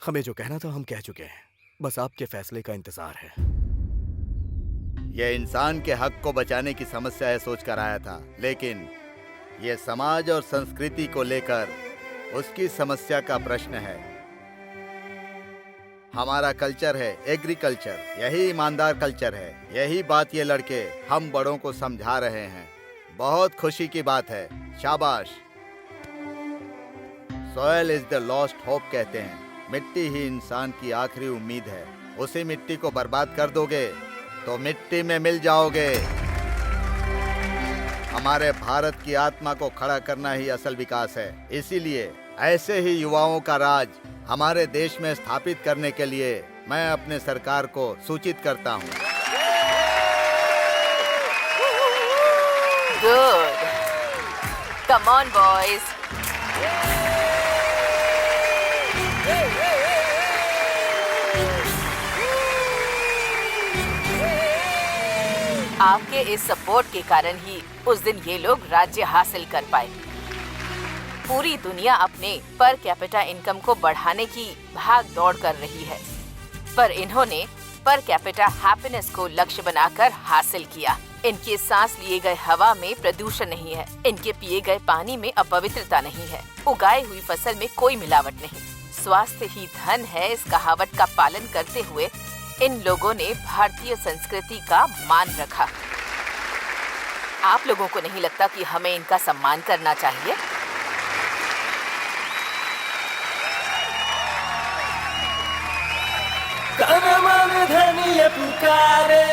हमें जो कहना था हम कह चुके हैं, बस आपके फैसले का इंतजार है। यह इंसान के हक को बचाने की समस्या है सोचकर आया था, लेकिन यह समाज और संस्कृति को लेकर उसकी समस्या का प्रश्न है। हमारा कल्चर है एग्रीकल्चर, यही ईमानदार कल्चर है। यही बात ये लड़के हम बड़ों को समझा रहे हैं। बहुत खुशी की बात है, शाबाश। Soil is the lost hope कहते हैं, मिट्टी ही इंसान की आखिरी उम्मीद है। उसी मिट्टी को बर्बाद कर दोगे तो मिट्टी में मिल जाओगे। हमारे भारत की आत्मा को खड़ा करना ही असल विकास है। इसीलिए ऐसे ही युवाओं का राज हमारे देश में स्थापित करने के लिए मैं अपने सरकार को सूचित करता हूँ। Good, come on boys. आपके इस सपोर्ट के कारण ही उस दिन ये लोग राज्य हासिल कर पाए। पूरी दुनिया अपने पर कैपिटा इनकम को बढ़ाने की भाग दौड़ कर रही है, पर इन्होंने पर कैपिटा हैप्पीनेस को लक्ष्य बनाकर हासिल किया। इनके सांस लिए गए हवा में प्रदूषण नहीं है, इनके पिए गए पानी में अपवित्रता नहीं है, उगाई हुई फसल में कोई मिलावट नहीं। स्वास्थ्य ही धन है, इस कहावत का पालन करते हुए इन लोगों ने भारतीय संस्कृति का मान रखा। आप लोगों को नहीं लगता कि हमें इनका सम्मान करना चाहिए? धनिया पुकारे